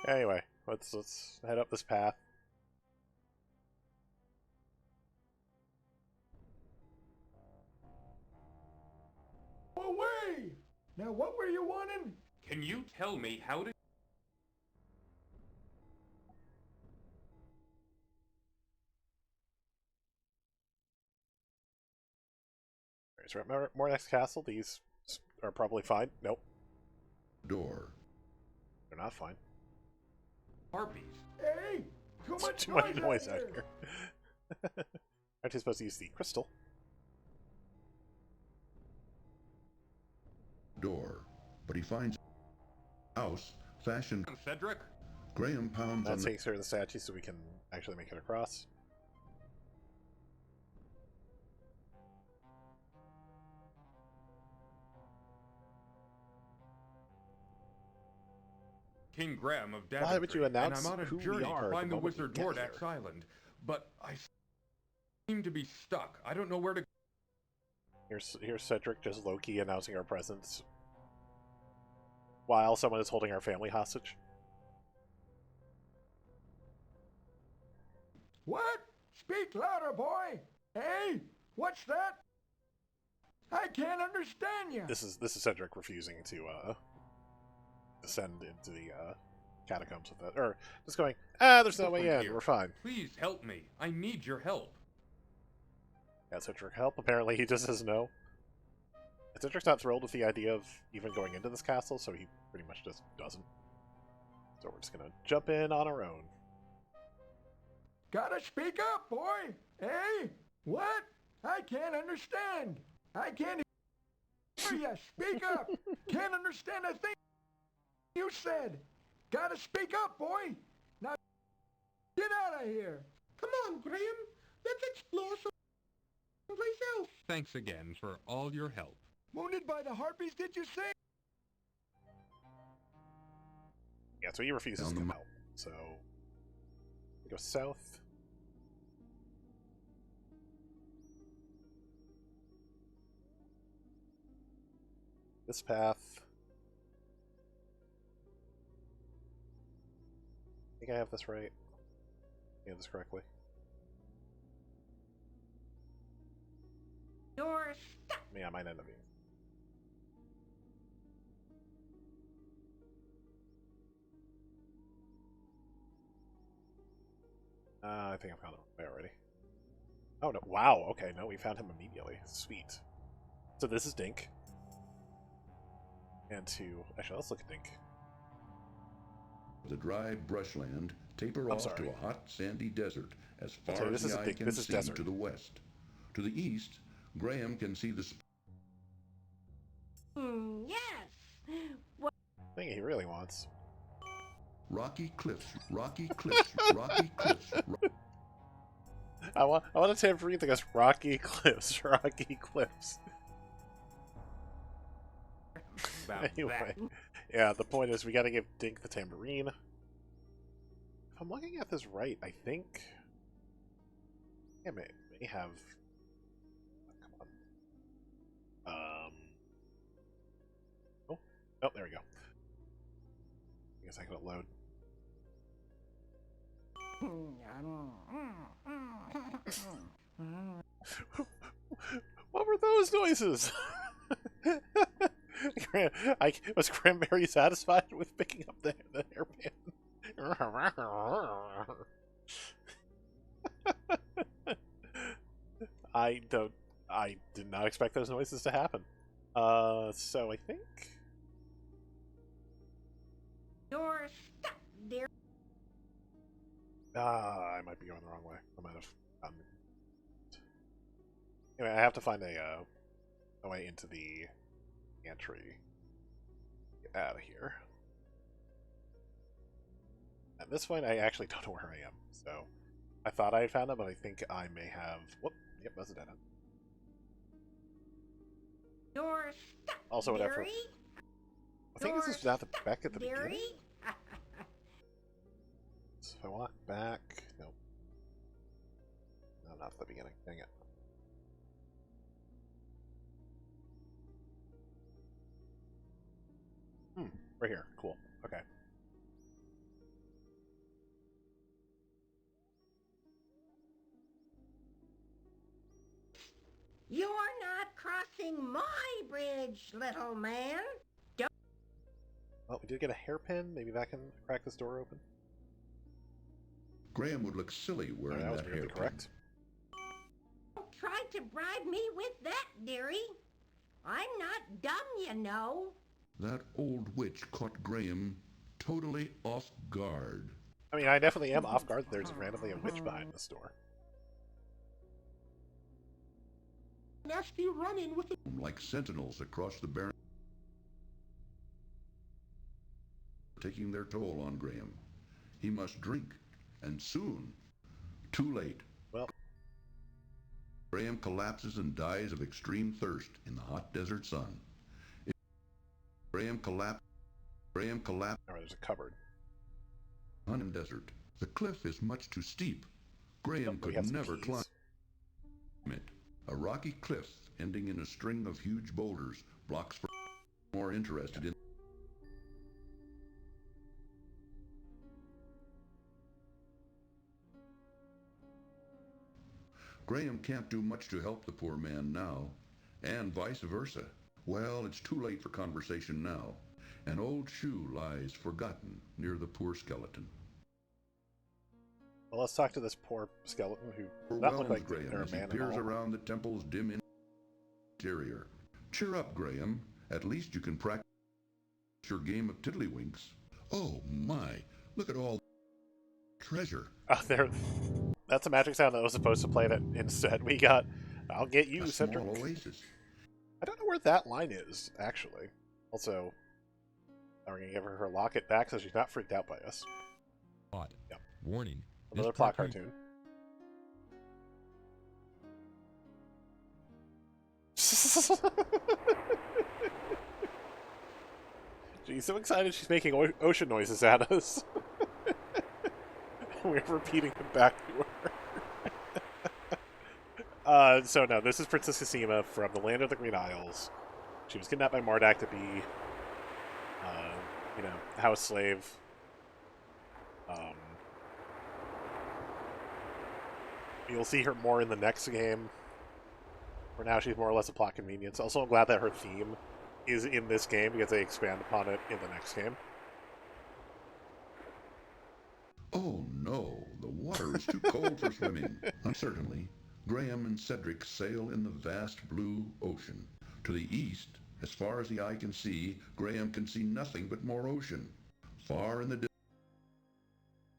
Anyway, let's head up this path. Away! Now, what were you wanting? Can you tell me how to... So remember, Mordek's Castle, these are probably fine. Nope. Door. They're not fine. Harpies. Hey! Too much noise out here. Aren't you supposed to use the crystal? Door. But he finds a house fashioned... Cedric? Graham pounds that on takes care of the statue so we can actually make it across. King Graham of Daventry, Why would you announce and I'm on a who we journey are to find the the moment we wizard get Mordek's here? Island, but I seem to be stuck. I don't know where to... Here's Cedric just low-key announcing our presence while someone is holding our family hostage. What? Speak louder, boy! Hey! What's that? I can't understand you! This is Cedric refusing to descend into the catacombs with that, or just going, there's no way in, we're fine. Please help me. I need your help. Yeah, Cedric help. Apparently he just says no. And Cedric's not thrilled with the idea of even going into this castle, so he pretty much just doesn't. So we're just gonna jump in on our own. Gotta speak up, boy! Hey! What? I can't understand! I can't hear you! Speak up! Can't understand a thing you said! Gotta speak up, boy! Now, get out of here! Come on, Graham! Let's explore someplace else! Thanks again for all your help. Wounded by the harpies, did you say? Yeah, so he refuses to help. So we go south. This path. I think I have this right. I have this correctly. You're stuck. Yeah, I might end up being. I think I've found it already. Oh no! Wow. Okay, no, we found him immediately. Sweet. So this is Dink. And actually, let's look at Dink. The dry brushland taper off to a hot, sandy desert as far as the eye can see to the west. To the east, Graham can see the... Yes! What? Thing he really wants. Rocky cliffs, rocky cliffs, rocky cliffs. I want a tambourine that goes rocky cliffs, rocky cliffs. Anyway, yeah, the point is we gotta give Dink the tambourine. If I'm looking at this right, I think I may have. Come on. Oh, there we go. I guess I can load. What were those noises? Was Cranberry satisfied with picking up the hairband? I did not expect those noises to happen. So I think You're stuck, dear. I might be going the wrong way. I might have gotten... Anyway, I have to find a way into the entry. Get out of here. At this point, I actually don't know where I am. So I thought I had found it, but I think I may have. Whoop! Yep, that's a dead end. You're stuck. Also, whatever. Dearie? I think this is not the back at the Dearie? beginning. So if I walk back, nope. No, not at the beginning. Dang it. Right here. Cool. Okay. You're not crossing my bridge, little man. Don't... Well, we did get a hairpin. Maybe that can crack this door open. Graham would look silly wearing that was that really hairpin. Correct. Don't try to bribe me with that, dearie. I'm not dumb, you know. That old witch caught Graham totally off guard. I mean, I definitely am off guard that there's randomly a witch behind this door. Nasty run-in with the... Like sentinels across the barren, taking their toll on Graham. He must drink, and soon. Too late. Well, Graham collapses and dies of extreme thirst in the hot desert sun. Graham collapsed. Oh, there's a cupboard. On a desert. The cliff is much too steep. Graham could never climb it. A rocky cliff ending in a string of huge boulders blocks for more interested in. Graham can't do much to help the poor man now, and vice versa. Well, it's too late for conversation now. An old shoe lies forgotten near the poor skeleton. Well, let's talk to this poor skeleton who not look like Graham they're a as he man peers at all. around the temple's dim interior. Cheer up, Graham. At least you can practice your game of tiddlywinks. Oh my! Look at all treasure. Oh, there. That's a magic sound that was supposed to play that instead we got. I'll get you, Cedric. Small oasis. I don't know where that line is, actually. Also, now we're gonna give her locket back so she's not freaked out by us. Plot. Yep. Warning. Another plot cartoon. She's so excited she's making ocean noises at us. We're repeating them back to her. So no, this is Princess Cassima from the Land of the Green Isles. She was kidnapped by Mordak to be, house slave. You'll see her more in the next game. For now, she's more or less a plot convenience. Also, I'm glad that her theme is in this game because they expand upon it in the next game. Oh no, the water is too cold for swimming. Uncertainly, Graham and Cedric sail in the vast blue ocean. To the east, as far as the eye can see, Graham can see nothing but more ocean. Far in the distance,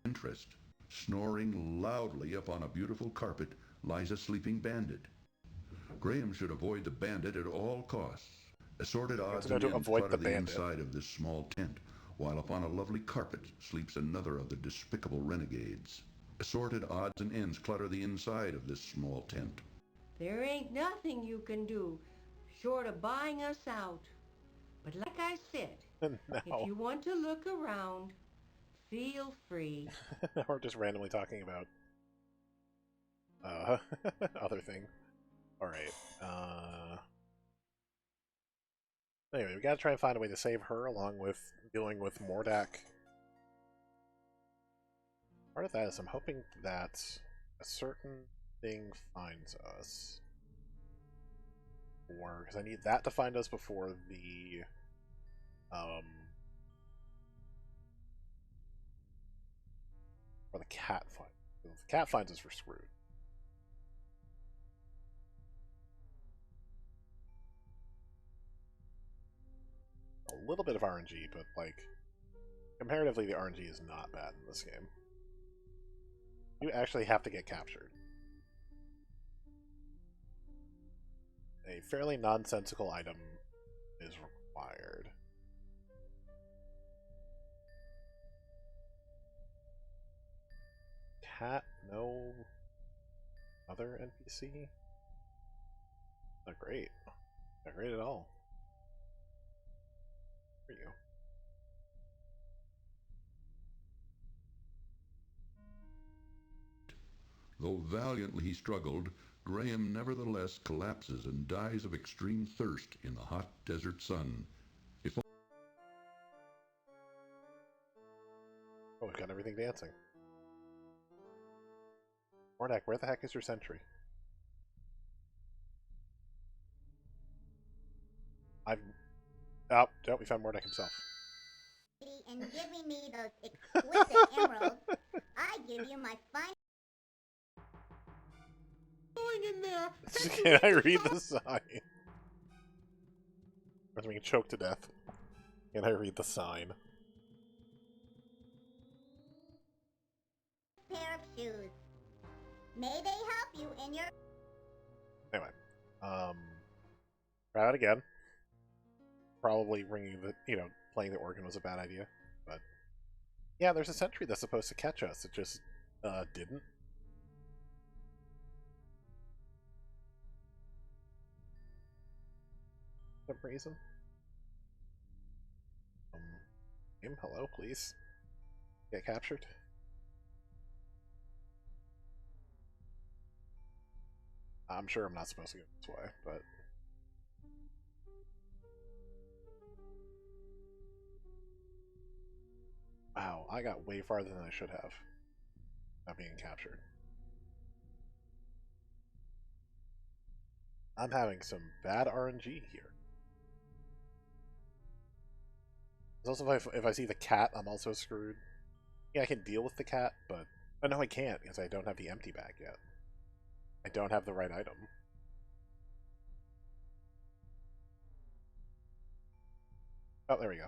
interest, snoring loudly upon a beautiful carpet, lies a sleeping bandit. Graham should avoid the bandit at all costs. Assorted odds and ends clutter the inside of this small tent, while upon a lovely carpet sleeps another of the despicable renegades. Assorted odds and ends clutter the inside of this small tent. There ain't nothing you can do short of buying us out. But like I said, if you want to look around, feel free. We're just randomly talking about other things. Alright. Anyway, we gotta try and find a way to save her along with dealing with Mordak. Part of that is I'm hoping that a certain thing finds us. Or, because I need that to find us before the or the cat finds. If the cat finds us, we're screwed. A little bit of RNG, but like comparatively the RNG is not bad in this game. You actually have to get captured. A fairly nonsensical item is required. Cat, no other NPC? Not great. Not great at all. There you go. Though valiantly he struggled, Graham nevertheless collapses and dies of extreme thirst in the hot desert sun. If Oh, we've got everything dancing. Mordak, where the heck is your sentry? Oh, we found Mordak himself. And giving me those exquisite emeralds, I give you my final. Going in there. Can I read the sign? I'm being choked to death. Can I read the sign? Pair of shoes. May they help you in your. Anyway, try it again. Probably ringing the, playing the organ was a bad idea, but yeah, there's a sentry that's supposed to catch us. It just didn't. For some reason. Hello, please. Get captured. I'm sure I'm not supposed to go this way, but wow, I got way farther than I should have. Not being captured. I'm having some bad RNG here. Also, if I see the cat, I'm also screwed. Yeah, I can deal with the cat, but no, I can't because I don't have the empty bag yet. I don't have the right item. Oh, there we go.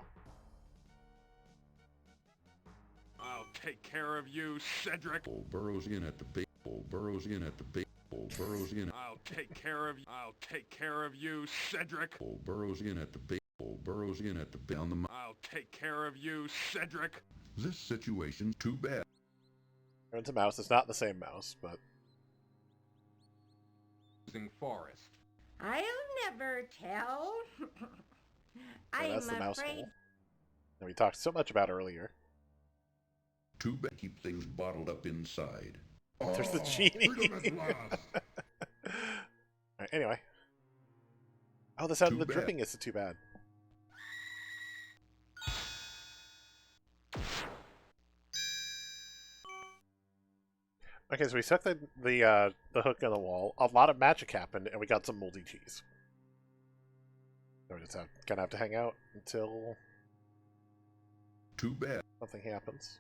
I'll take care of you, Cedric. Burrows in at the bait. Burrows in at the bait. Burrows in. I'll take care of you. I'll take care of you, Cedric. Burrows in at the bait. Burrows in at the bait. On the. I'll take care of you, Cedric. This situation's too bad. It's a mouse. It's not the same mouse, but. Forest. I'll never tell. I'm that's the mouse afraid. hole that we talked so much about earlier. Too bad. Keep things bottled up inside. There's the genie. Alright, anyway. Oh, the sound of the dripping is too bad. Okay, so we stuck the hook on the wall. A lot of magic happened, and we got some moldy cheese. So we just gonna have to hang out until too bad something happens.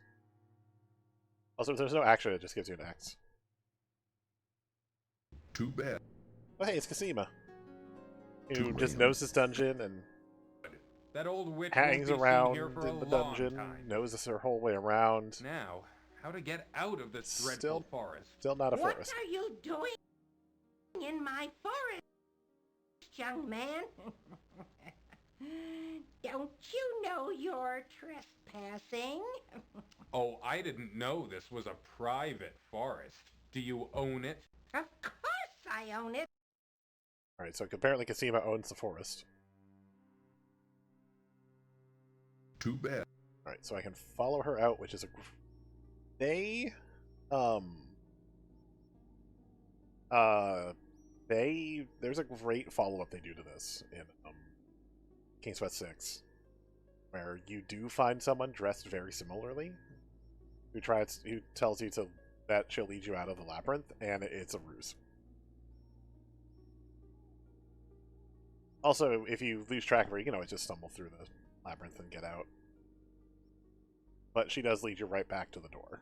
Also, if there's no action, it just gives you an X. Too bad. Oh, hey, it's Cassima, who just knows this dungeon and that old witch hangs around in the dungeon, knows her whole way around. Now, how to get out of this dreadful forest? Still not a What forest. are you doing in my forest, young man? Don't you know you're trespassing? Oh, I didn't know this was a private forest. Do you own it? Of course I own it. Alright, so apparently Cassima owns the forest. Too bad. Alright, so I can follow her out, which is a... There's a great follow-up they do to this in King's Quest 6, where you do find someone dressed very similarly, who tells you that she'll lead you out of the labyrinth, and it's a ruse. Also, if you lose track of her, you can always just stumble through the labyrinth and get out. But she does lead you right back to the door.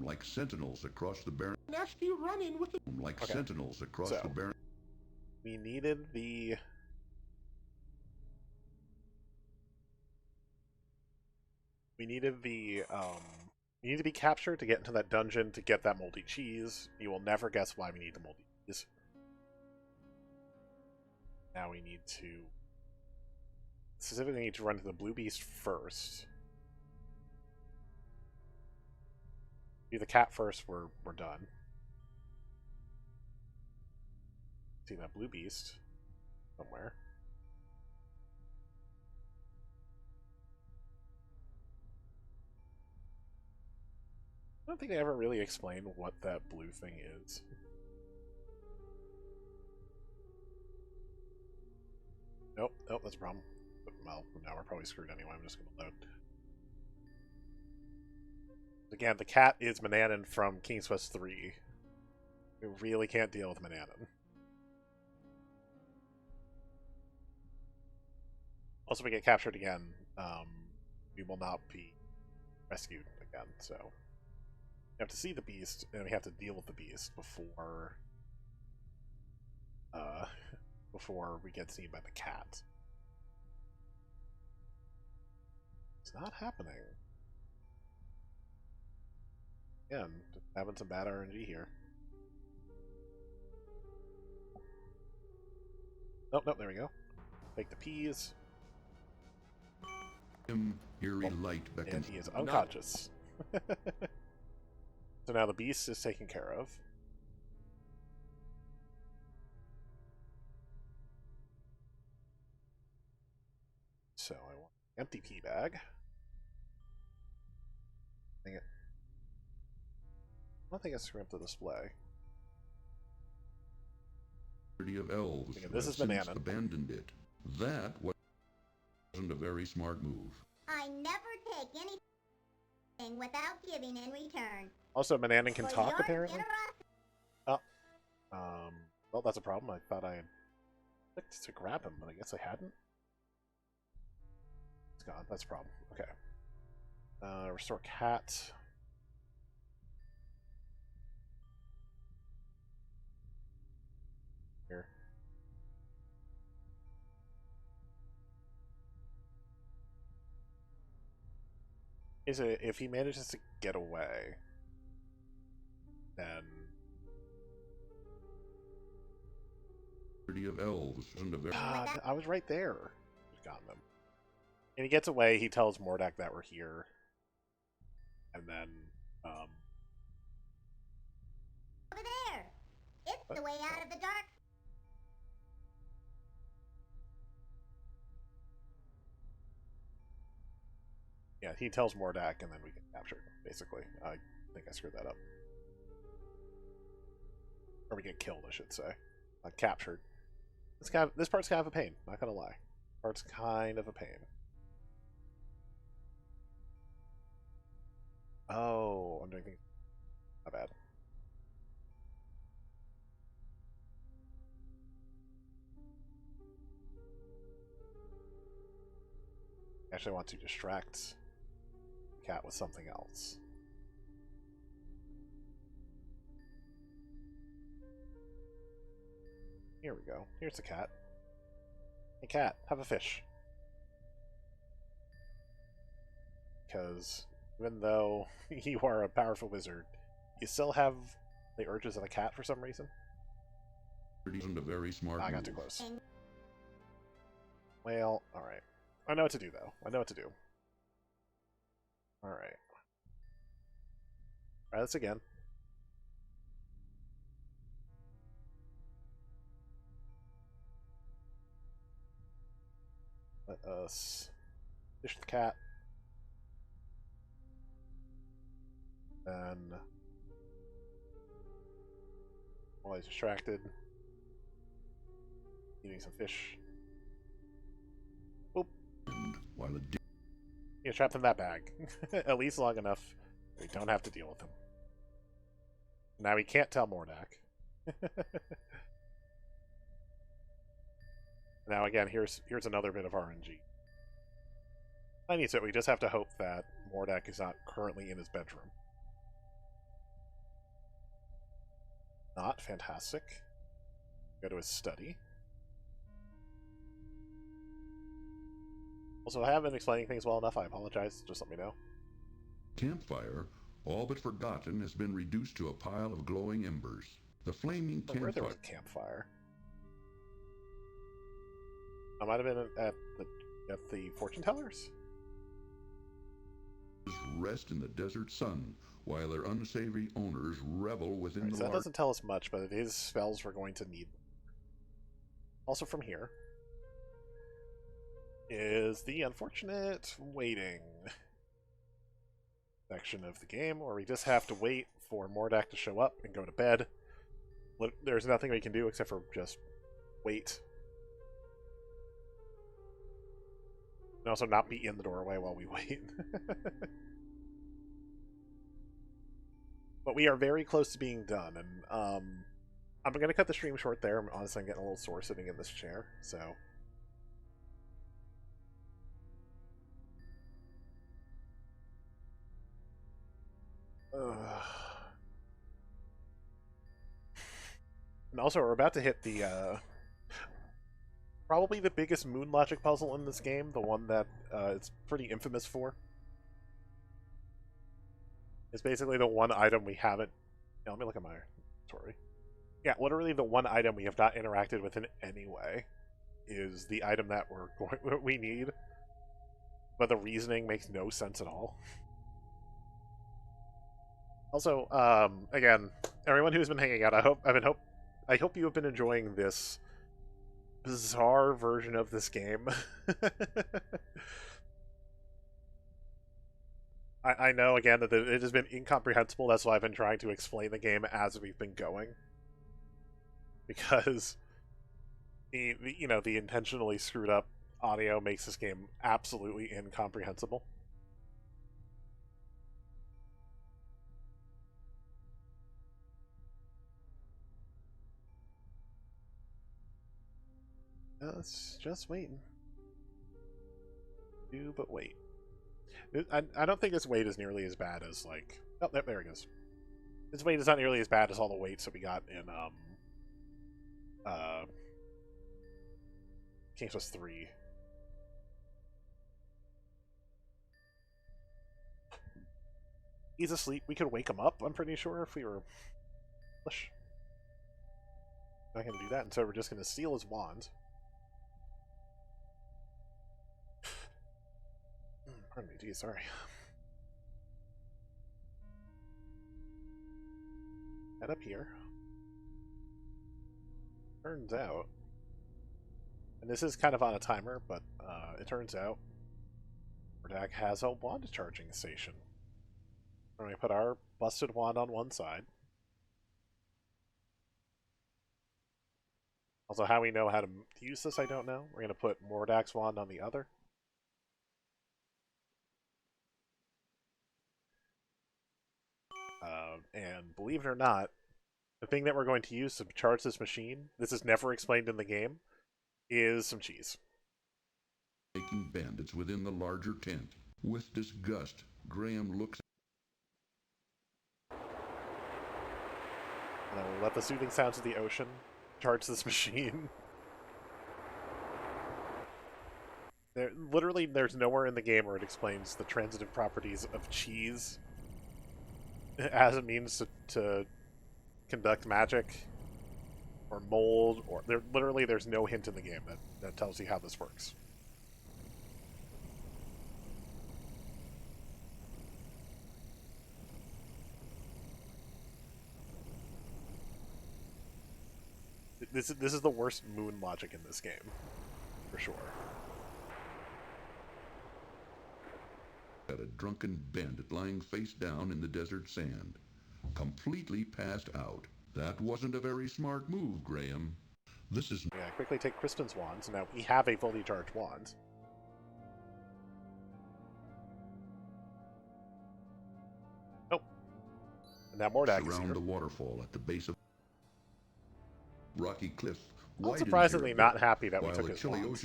Like sentinels across the barren. Nasty running with the. Like sentinels across the barren. We needed the. We need to be captured to get into that dungeon to get that moldy cheese. You will never guess why we need the moldy cheese. Now we need to specifically run to the blue beast first. Do the cat first, we're done. See that blue beast somewhere. I don't think they ever really explained what that blue thing is. Nope, nope, that's a problem. Well, now we're probably screwed anyway. I'm just going to load. Again, the cat is Mananan from King's Quest 3. We really can't deal with Mananan. Also, if we get captured again, we will not be rescued again, so... We have to see the beast, and we have to deal with the beast before... before we get seen by the cat. It's not happening. Again, just having some bad RNG here. Nope, nope, there we go. Take the peas. Eerie light beckons. And he is unconscious. So now the beast is taken care of. So I want an empty pea bag. Dang it. I don't think I screwed up the display. Of elves This is Banana. Abandoned it. That wasn't a very smart move. I never take anything without giving in return. Also, Mananan can For talk, your apparently. generosity. Oh. Well, that's a problem. I thought I had clicked to grab him, but I guess I hadn't. It's gone. That's a problem. Okay. Restore cat. Here. Is it if he manages to get away, then Of elves and a very God, I was right there. We've gotten them. And he gets away, he tells Mordak that we're here. And then Over there. It's the way out of the dark. yeah, he tells Mordak and then we get captured, basically. I think I screwed that up. Or we get killed, I should say. Not captured. This part's kind of a pain, not gonna lie. Part's kind of a pain. Oh, I'm doing things. My bad. Actually, I want to distract the cat with something else. Here we go. Here's the cat. Hey cat, have a fish. Because even though you are a powerful wizard, you still have the urges of a cat for some reason. isn't a very smart I got too close. Well, alright. I know what to do, though. I know what to do. Alright. Try this again. Let us fish the cat. Then, while he's distracted, eating some fish. Boop. While He's trapped in that bag. At least long enough we don't have to deal with him. Now we can't tell Mordak. Now again, here's another bit of RNG. I need to. We just have to hope that Mordak is not currently in his bedroom. Not fantastic. Go to his study. Also, if I haven't been explaining things well enough, I apologize. Just let me know. Campfire, all but forgotten, has been reduced to a pile of glowing embers. The flaming Where there campfire. was a campfire. I might have been at the fortune tellers. Rest in the desert sun, while their unsavory owners revel within Right, the so that large... doesn't tell us much, but it is spells we're going to need. Also from here is the unfortunate waiting section of the game, where we just have to wait for Mordak to show up and go to bed. There's nothing we can do except for just wait. And also not be in the doorway while we wait. But we are very close to being done, and I'm going to cut the stream short there. Honestly, I'm getting a little sore sitting in this chair, so... And also, we're about to hit the, probably the biggest moon logic puzzle in this game, the one that it's pretty infamous for. It's basically the one item we haven't... Yeah, let me look at my story. Yeah, literally the one item we have not interacted with in any way is the item that we need, but the reasoning makes no sense at all. Also, again, everyone who's been hanging out, I hope you have been enjoying this bizarre version of this game. I know, again, that it has been incomprehensible. That's why I've been trying to explain the game as we've been going. Because the intentionally screwed up audio makes this game absolutely incomprehensible. Just waiting. Do but wait. I don't think this wait is nearly as bad as, like... Oh, there it goes. This wait is not nearly as bad as all the waits that we got in, King's Quest 3. He's asleep. We could wake him up, I'm pretty sure, if we were... Not gonna do that, and so we're just gonna steal his wand. Pardon me, geez, sorry. Head up here. Turns out, and this is kind of on a timer, but it turns out Mordak has a wand charging station. We're going to put our busted wand on one side. Also, how we know how to use this, I don't know. We're going to put Mordak's wand on the other. And believe it or not, the thing that we're going to use to charge this machine, this is never explained in the game, is some cheese. Making bandits within the larger tent. With disgust, Graham looks. And then we'll let the soothing sounds of the ocean charge this machine. Literally, there's nowhere in the game where it explains the transitive properties of cheese as it means to conduct magic or mold, or literally there's no hint in the game that tells you how this works. This is the worst moon logic in this game, for sure. At a drunken bandit lying face down in the desert sand, completely passed out. That wasn't a very smart move, Graham. This is... Yeah, quickly take Kristen's wand, so now we have a fully charged wand. Oh. And now Mordak is here. Surround the waterfall at the base of rocky cliff. I'm surprisingly not happy that we took his wand.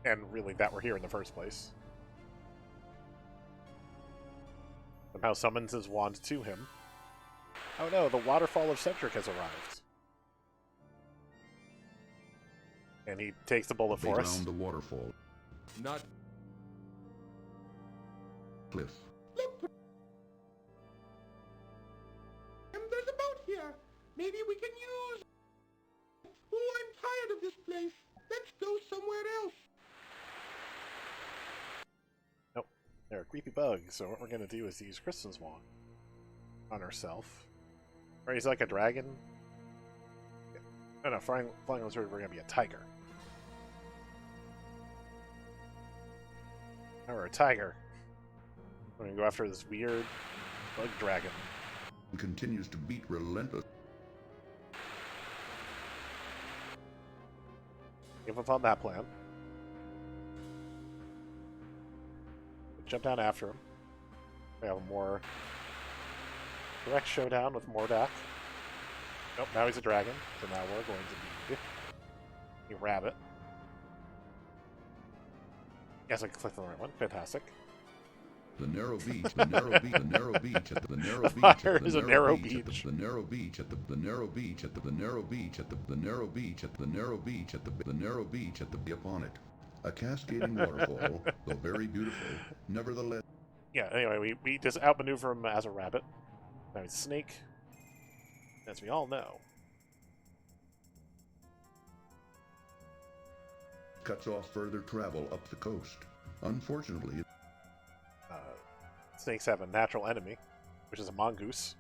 And really that we're here in the first place. Somehow summons his wand to him. Oh no, the waterfall of Cedric has arrived. And he takes the bullet for us. Around the waterfall. Not cliff. Look! There's a boat here. Maybe we can use... Oh, I'm tired of this place. Let's go somewhere else. Nope. They're a creepy bug, so what we're going to do is use Kristen's wand on herself. Or he's like a dragon. No, flying lizard, we're going to be a tiger. Now we're a tiger. We're going to go after this weird bug dragon. Continues to beat relentless. Give up on that plan. jump down after him. We have a more direct showdown with Mordak. Nope, now he's a dragon, so now we're going to be a rabbit. Yes, I clicked on the right one. Fantastic. The narrow beach, the narrow beach, the narrow beach, at the narrow beach, Fire is a narrow beach. The narrow beach, at the narrow beach, at the narrow beach, at the narrow beach, at the narrow beach, at the narrow beach, at the upon it. A cascading waterfall, though very beautiful, nevertheless. Yeah, anyway, we just outmaneuver him as a rabbit. Now he's a snake, as we all know. Cuts off further travel up the coast. Unfortunately, snakes have a natural enemy, which is a mongoose.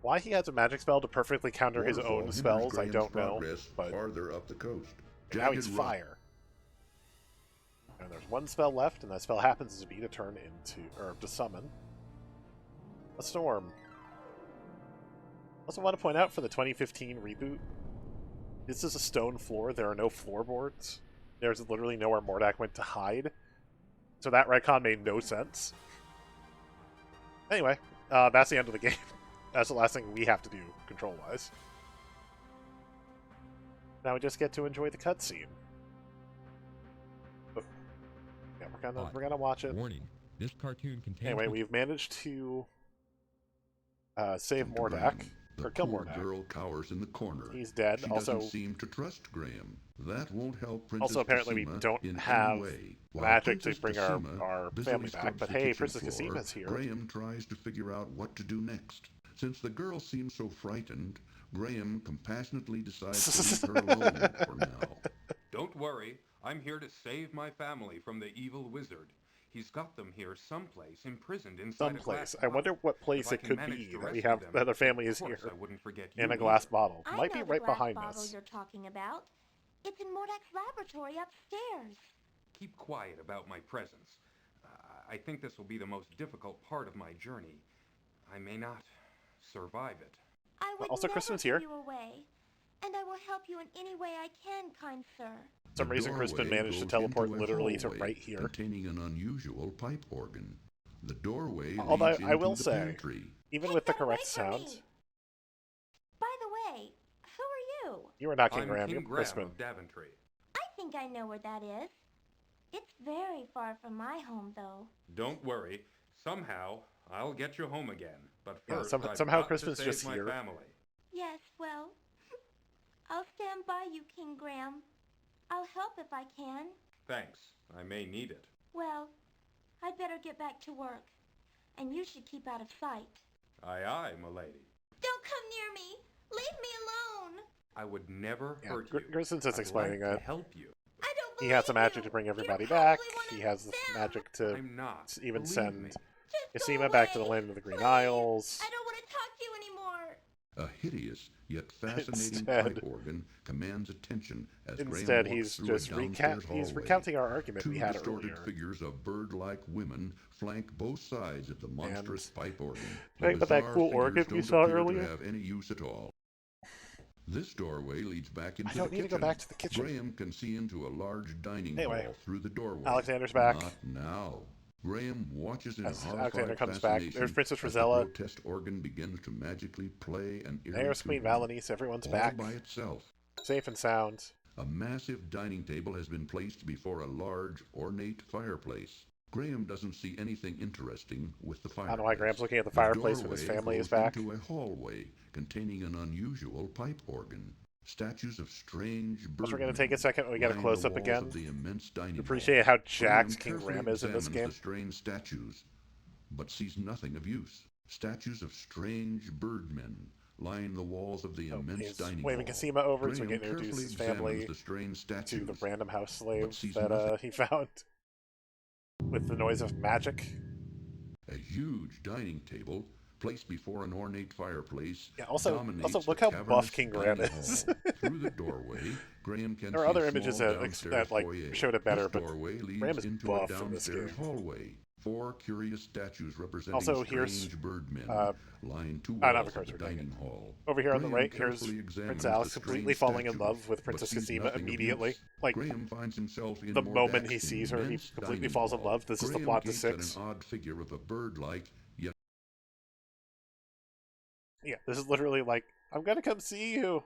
Why he has a magic spell to perfectly counter his own spells, I don't know. But farther up the coast. Now he's fire. And there's one spell left, and that spell happens to be to turn into, or to summon a storm. Also want to point out for the 2015 reboot, this is a stone floor. There are no floorboards. There's literally nowhere Mordak went to hide. So that retcon made no sense. Anyway, that's the end of the game. That's the last thing we have to do, control-wise. Now we just get to enjoy the cutscene. Yeah, we're gonna watch it. Warning: this cartoon contains. Anyway, we've managed to save Mordak. Or kill Mordak. Girl cowers in the corner. He's dead. She also, doesn't seem to trust Graham. That won't help Princess also, apparently, Cassima we don't in have any way. magic Princess to bring Cassima our busily family back. scrubs But the hey, kitchen Princess floor, Cassima's here. Graham tries to figure out what to do next. Since the girl seems so frightened, Graham compassionately decides to leave her alone for now. Don't worry. I'm here to save my family from the evil wizard. He's got them here someplace, imprisoned inside a glass. I wonder what place it could be that we have that the family is here. In a glass bottle. Might be right behind us. You're talking about. It's in Mordak's laboratory upstairs. Keep quiet about my presence. I think this will be the most difficult part of my journey. I may not survive it. I would also, never Crispin's give here. you away, and I will help you in any way I can, kind sir. For some reason, Crispin managed to teleport literally to right here. Containing an unusual pipe organ. The doorway Although leads I will into the say, pantry. even with the correct sound. By the way, who are you? You are not King I'm Graham, King you're Graham Crispin. of Daventry. I think I know where that is. It's very far from my home, though. Don't worry. Somehow, I'll get you home again. But Yeah, first, somehow I've got Crispin's to save just my here. family. Yes, well, I'll stand by you, King Graham. I'll help if I can. Thanks. I may need it. Well, I'd better get back to work. And you should keep out of sight. Aye, aye, m'lady. Don't come near me! Leave me alone! I would never hurt you. Crispin's just I'd explaining like that. to help you. I don't He has the magic to bring everybody back. He has the magic to I'm not. even Believe send me. Cassima back to the land of the Green Isles. I don't want to talk to you anymore! A hideous yet fascinating Instead- pipe organ commands attention as Instead, Graham he's walks through just a downstairs hallway. recounting our argument Two we had distorted earlier. figures of bird-like women flank both sides of the monstrous pipe organ. Right, but that bizarre cool figures organ don't we saw appear to earlier? have any use at all. This doorway leads back into I don't the need kitchen. to go back to the kitchen. Graham can see into a large dining Anyway, hall through the doorway. Alexander's back. Not now. Graham watches in As horrified Alexander comes back, fascination there's Princess as the Rosella. protest organ begins to magically play an eerie There's Queen tune, Valenice. Everyone's all back. by itself. Safe and sound. A massive dining table has been placed before a large, ornate fireplace. Graham doesn't see anything interesting with the fireplace. I don't know why Graham's looking at the fireplace when his doorway family is goes back. into a hallway containing an unusual pipe organ. Statues of strange birds. Also, we're going to take a second when we get a close-up again. Of the immense dining Appreciate hall. how jacked Graham King Graham carefully is in this examines game. the strange statues, but sees nothing of use. Statues of strange birdmen line the walls of the immense He's dining waving hall. Cassima over so we Graham can introduce carefully his family examines the strange statues, to the random house slave but sees that nothing. he found with the noise of magic. A huge dining table placed before an ornate fireplace. Yeah, also dominates look the how buff cavernous King Graham dining is. hall. Through the doorway, Graham can There are see other a images small that downstairs like foyer. showed it better, This but doorway leads Graham is into buff a in this downstairs game. hallway. 4 curious statues representing also, strange birdmen line 2 walls of the dining hall. Over here on the right, here's carefully Prince examines Alex the completely strange falling in statue, love with but Princess sees Casima nothing of immediately. use. Like, Graham finds himself in the moment he Mordak's sees her, he immense completely dining falls in hall. love. This is the Graham plot to gazes at 6. an odd figure of a bird-like, yet... Yeah, this is literally like, I'm gonna come see you.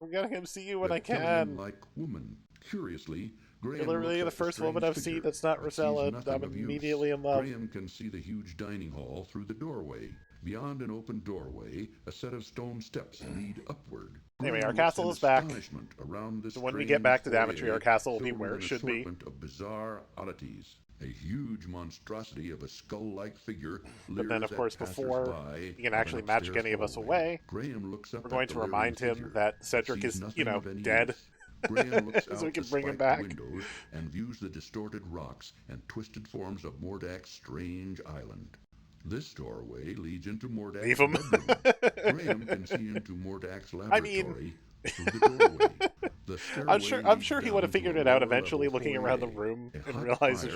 I'm gonna come see you when I can. reptilian-like woman. Curiously, Graham You're literally looks the at first woman I've seen that's not Rosella, and I'm immediately in love. Graham can see the huge dining hall through the doorway. Beyond an open doorway, a set of stone steps lead upward. Anyway, our Graham castle looks is in back. astonishment around this So when we get back to Daventry, our castle will be filled where with it an should be. assortment of bizarre oddities. A huge monstrosity of a skull-like figure But then, of leers course, at before passers-by he can of actually an magic upstairs any of us hallway. away, Graham looks up we're going at to the remind leering him figure, that but Cedric sees is, nothing of any dead. use. Graham looks So out we can the bring him spiked back. windows and views the distorted rocks and twisted forms of Mordak's strange island. This doorway leads into Mordak's Leave him. bedroom. Graham can see into Mordak's laboratory through the doorway. The I'm sure he would have figured it out eventually, looking around the room and realized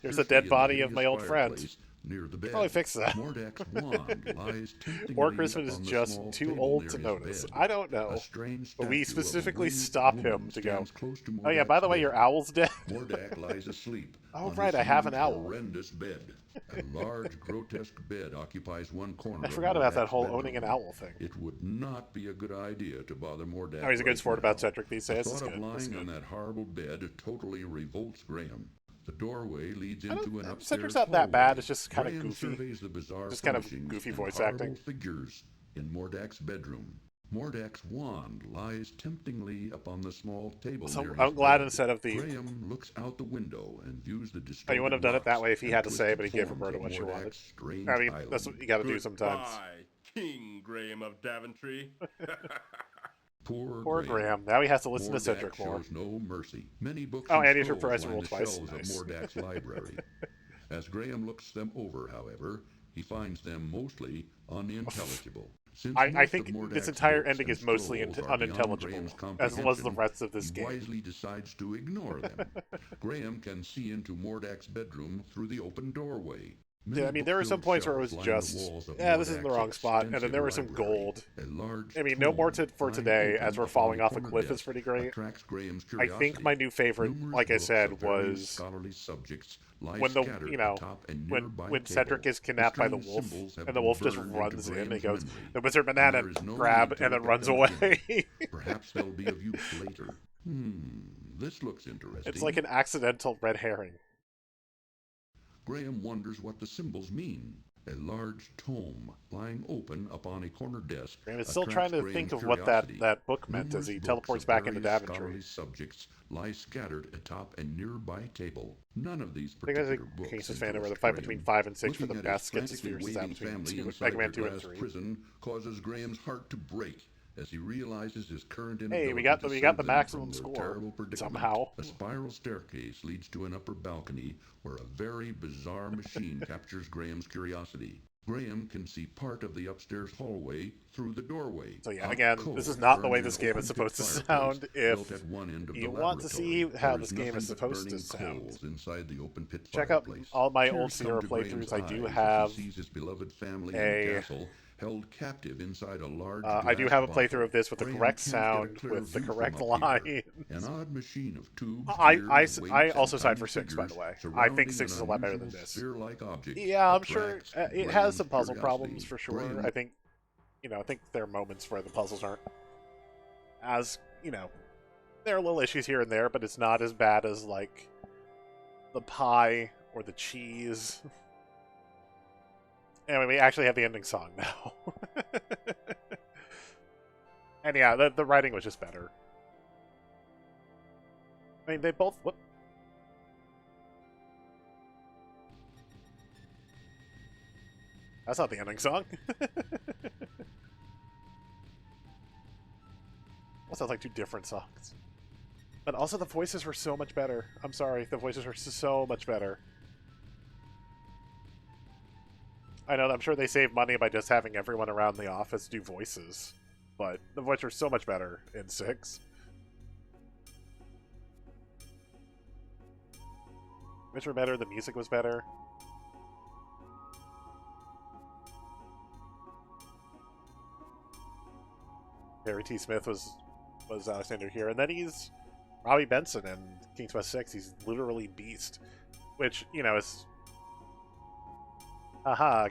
there's a dead body of my old friend. Near the bed. Probably fix that. Mordak's wand lies temptingly Or Crispin is upon the just small too table old near to his notice. bed. I don't know. A strange But we statue of a specifically winged stop woman him to go, stands close to oh yeah, by the way, Mordak's your bed. owl's dead. Mordak lies asleep. Oh on right, this I have an huge, owl. horrendous bed. A large, grotesque bed occupies one corner. I forgot about that Mordak's whole bedroom. owning an owl thing. It would not be a good idea to bother Mordak. Oh, he's a good right sport now. about Cedric these days. The It's thought of good. It's lying good. on that horrible bed totally revolts Graham. The doorway leads into an upstairs Cedric's not that bad. hallway. It's just kind of Graham goofy. surveys the bizarre Just kind of furnishings goofy and voice horrible acting. figures in Mordak's bedroom. Mordak's wand lies temptingly upon the small table So near I'm his glad bed. instead of the... Graham looks out the window and views the Oh, distorted you wouldn't have done it that rocks way if he and had to say, twisted but he gave forms Roberta of what she Mordak's wanted. strange I mean, island. that's what you gotta do sometimes. Goodbye, King Graham of Daventry. Poor Graham. Now he has to listen to Mordak Cedric more. shows no mercy. Many books Oh, and and he's scrolls reprised line rule the twice. shelves Nice. of Mordak's library. As Graham looks them over, however, he finds them mostly unintelligible. Since I most think of Mordak's this entire books ending and is mostly scrolls are beyond unintelligible, Graham's as well as the comprehension, rest of this he game. wisely decides to ignore them. Graham can see into Mordak's bedroom through the open doorway. Yeah, I mean, there were some points where it was just, yeah, this is in the wrong spot, and then there was some gold. I mean, no more for today, as we're falling off a cliff is pretty great. I think my new favorite, like I said, was when the, you know, when Cedric is kidnapped by the wolf, and the wolf just runs in, and he goes, the wizard banana, grab, and then runs away. Perhaps they'll be of use later. This looks interesting. It's like an accidental red herring. Graham wonders what the symbols mean. A large tome lying open upon a corner desk. Graham is still trying to think of what that book meant as he teleports back into Daventry. Subjects lie scattered atop a nearby table. None of these I think particular books. King's fan over the fight between 5 and 6 for the best gets his fiercest out between Mega Man 2 and 3. Prison causes Graham's heart to break as he realizes his current Hey, we got the maximum score somehow. A spiral staircase leads to an upper balcony where a very bizarre machine captures Graham's curiosity. Graham can see part of the upstairs hallway through the doorway. So yeah, again, this is not the way this game is supposed to sound. If you want to see how this game is supposed to sound, check out all my old Sierra playthroughs. I do have held captive inside a large I do have a playthrough of this with the correct sound, with the correct line. An odd machine of tubes, I also side for 6, by the way. I think 6 is a lot better than this. Yeah, I'm sure it has some puzzle problems for sure. I think, I think there are moments where the puzzles aren't as, there are little issues here and there, but it's not as bad as, like, the pie or the cheese. Anyway, we actually have the ending song now. And yeah, the writing was just better. I mean, they both... Whoop. That's not the ending song. That sounds like 2 different songs. But also the voices were so much better. I'm sorry, the voices were so much better. I know, I'm sure they save money by just having everyone around the office do voices, but the voices were so much better in 6. Which were better, the music was better. Barry T. Smith was Alexander here, and then he's Robbie Benson in King's Quest 6. He's literally Beast, which, you know, is haha. We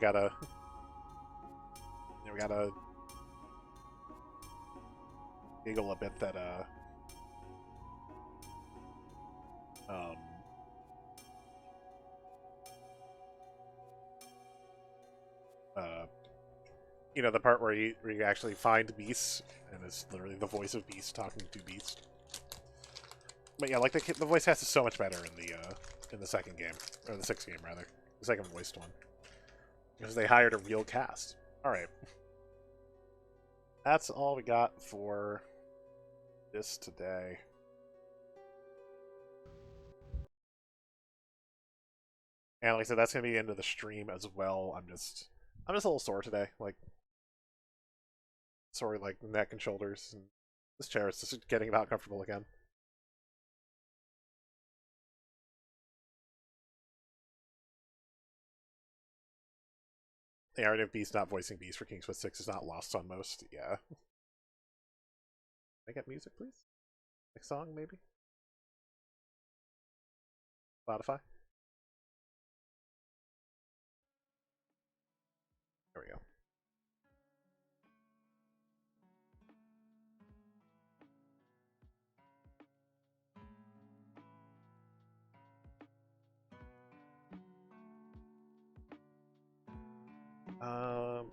gotta giggle a bit that you know, the part where you actually find Beast, and it's literally the voice of Beast talking to Beast. But yeah, like the voice cast is so much better in the second game, or the sixth game rather, the second voiced one, because they hired a real cast. All right, that's all we got for this today. And like I said, that's gonna be the end of the stream as well. I'm just a little sore today, like sore like neck and shoulders, and this chair is just getting about comfortable again. The irony of Beast not voicing Beast for King's Quest 6 is not lost on most. Yeah. Can I get music, please? Next song, maybe? Spotify? There we go.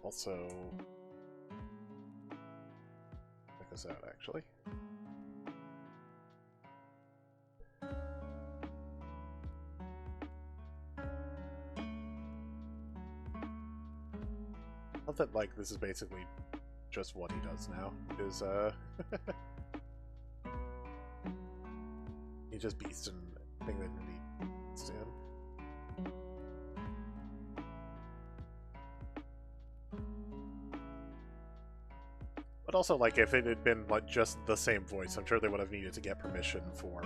Also, check this out, actually. I love that, like, this is basically just what he does now, is, he just beasts and thing that really beats to him. But also, like, if it had been like just the same voice, I'm sure they would have needed to get permission for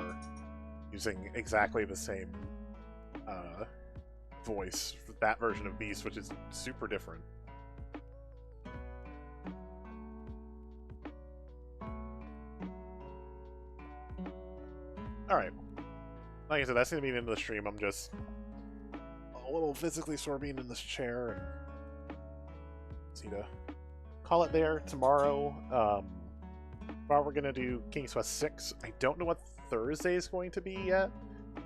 using exactly the same voice for that version of Beast, which is super different. Alright. Like I said, that's going to be the end of the stream. I'm just a little physically sore being in this chair, and see to call it there. Tomorrow we're going to do King's Quest 6. I don't know what Thursday is going to be yet,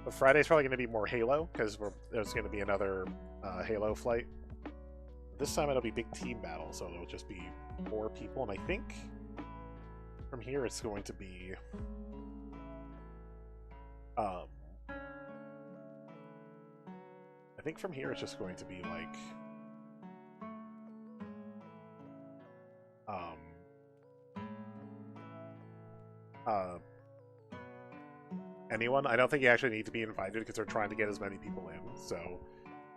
but Friday's probably going to be more Halo, because there's going to be another Halo flight. This time it'll be big team battle, so it'll just be 4 people, and I think from here it's going to be I think from here it's just going to be like anyone. I don't think you actually need to be invited because they're trying to get as many people in. So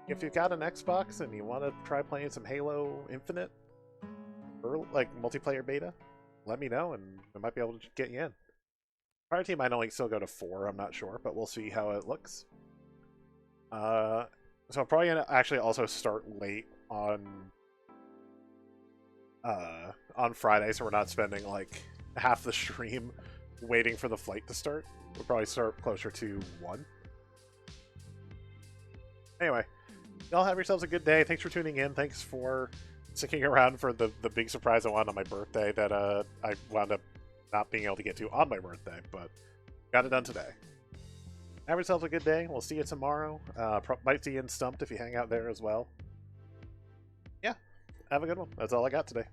if you've got an Xbox and you want to try playing some Halo Infinite or like multiplayer beta, let me know and I might be able to get you in. Our team might only still go to 4, I'm not sure, but we'll see how it looks. So I'm probably gonna actually also start late on Friday, so we're not spending like half the stream waiting for the flight to start. We'll probably start closer to 1. Anyway, y'all have yourselves a good day. Thanks for tuning in. Thanks for sticking around for the big surprise I wanted on my birthday that I wound up not being able to get to on my birthday, but got it done today. Have yourselves a good day. We'll see you tomorrow. Might see you in Stumped if you hang out there as well. Yeah, have a good one. That's all I got today.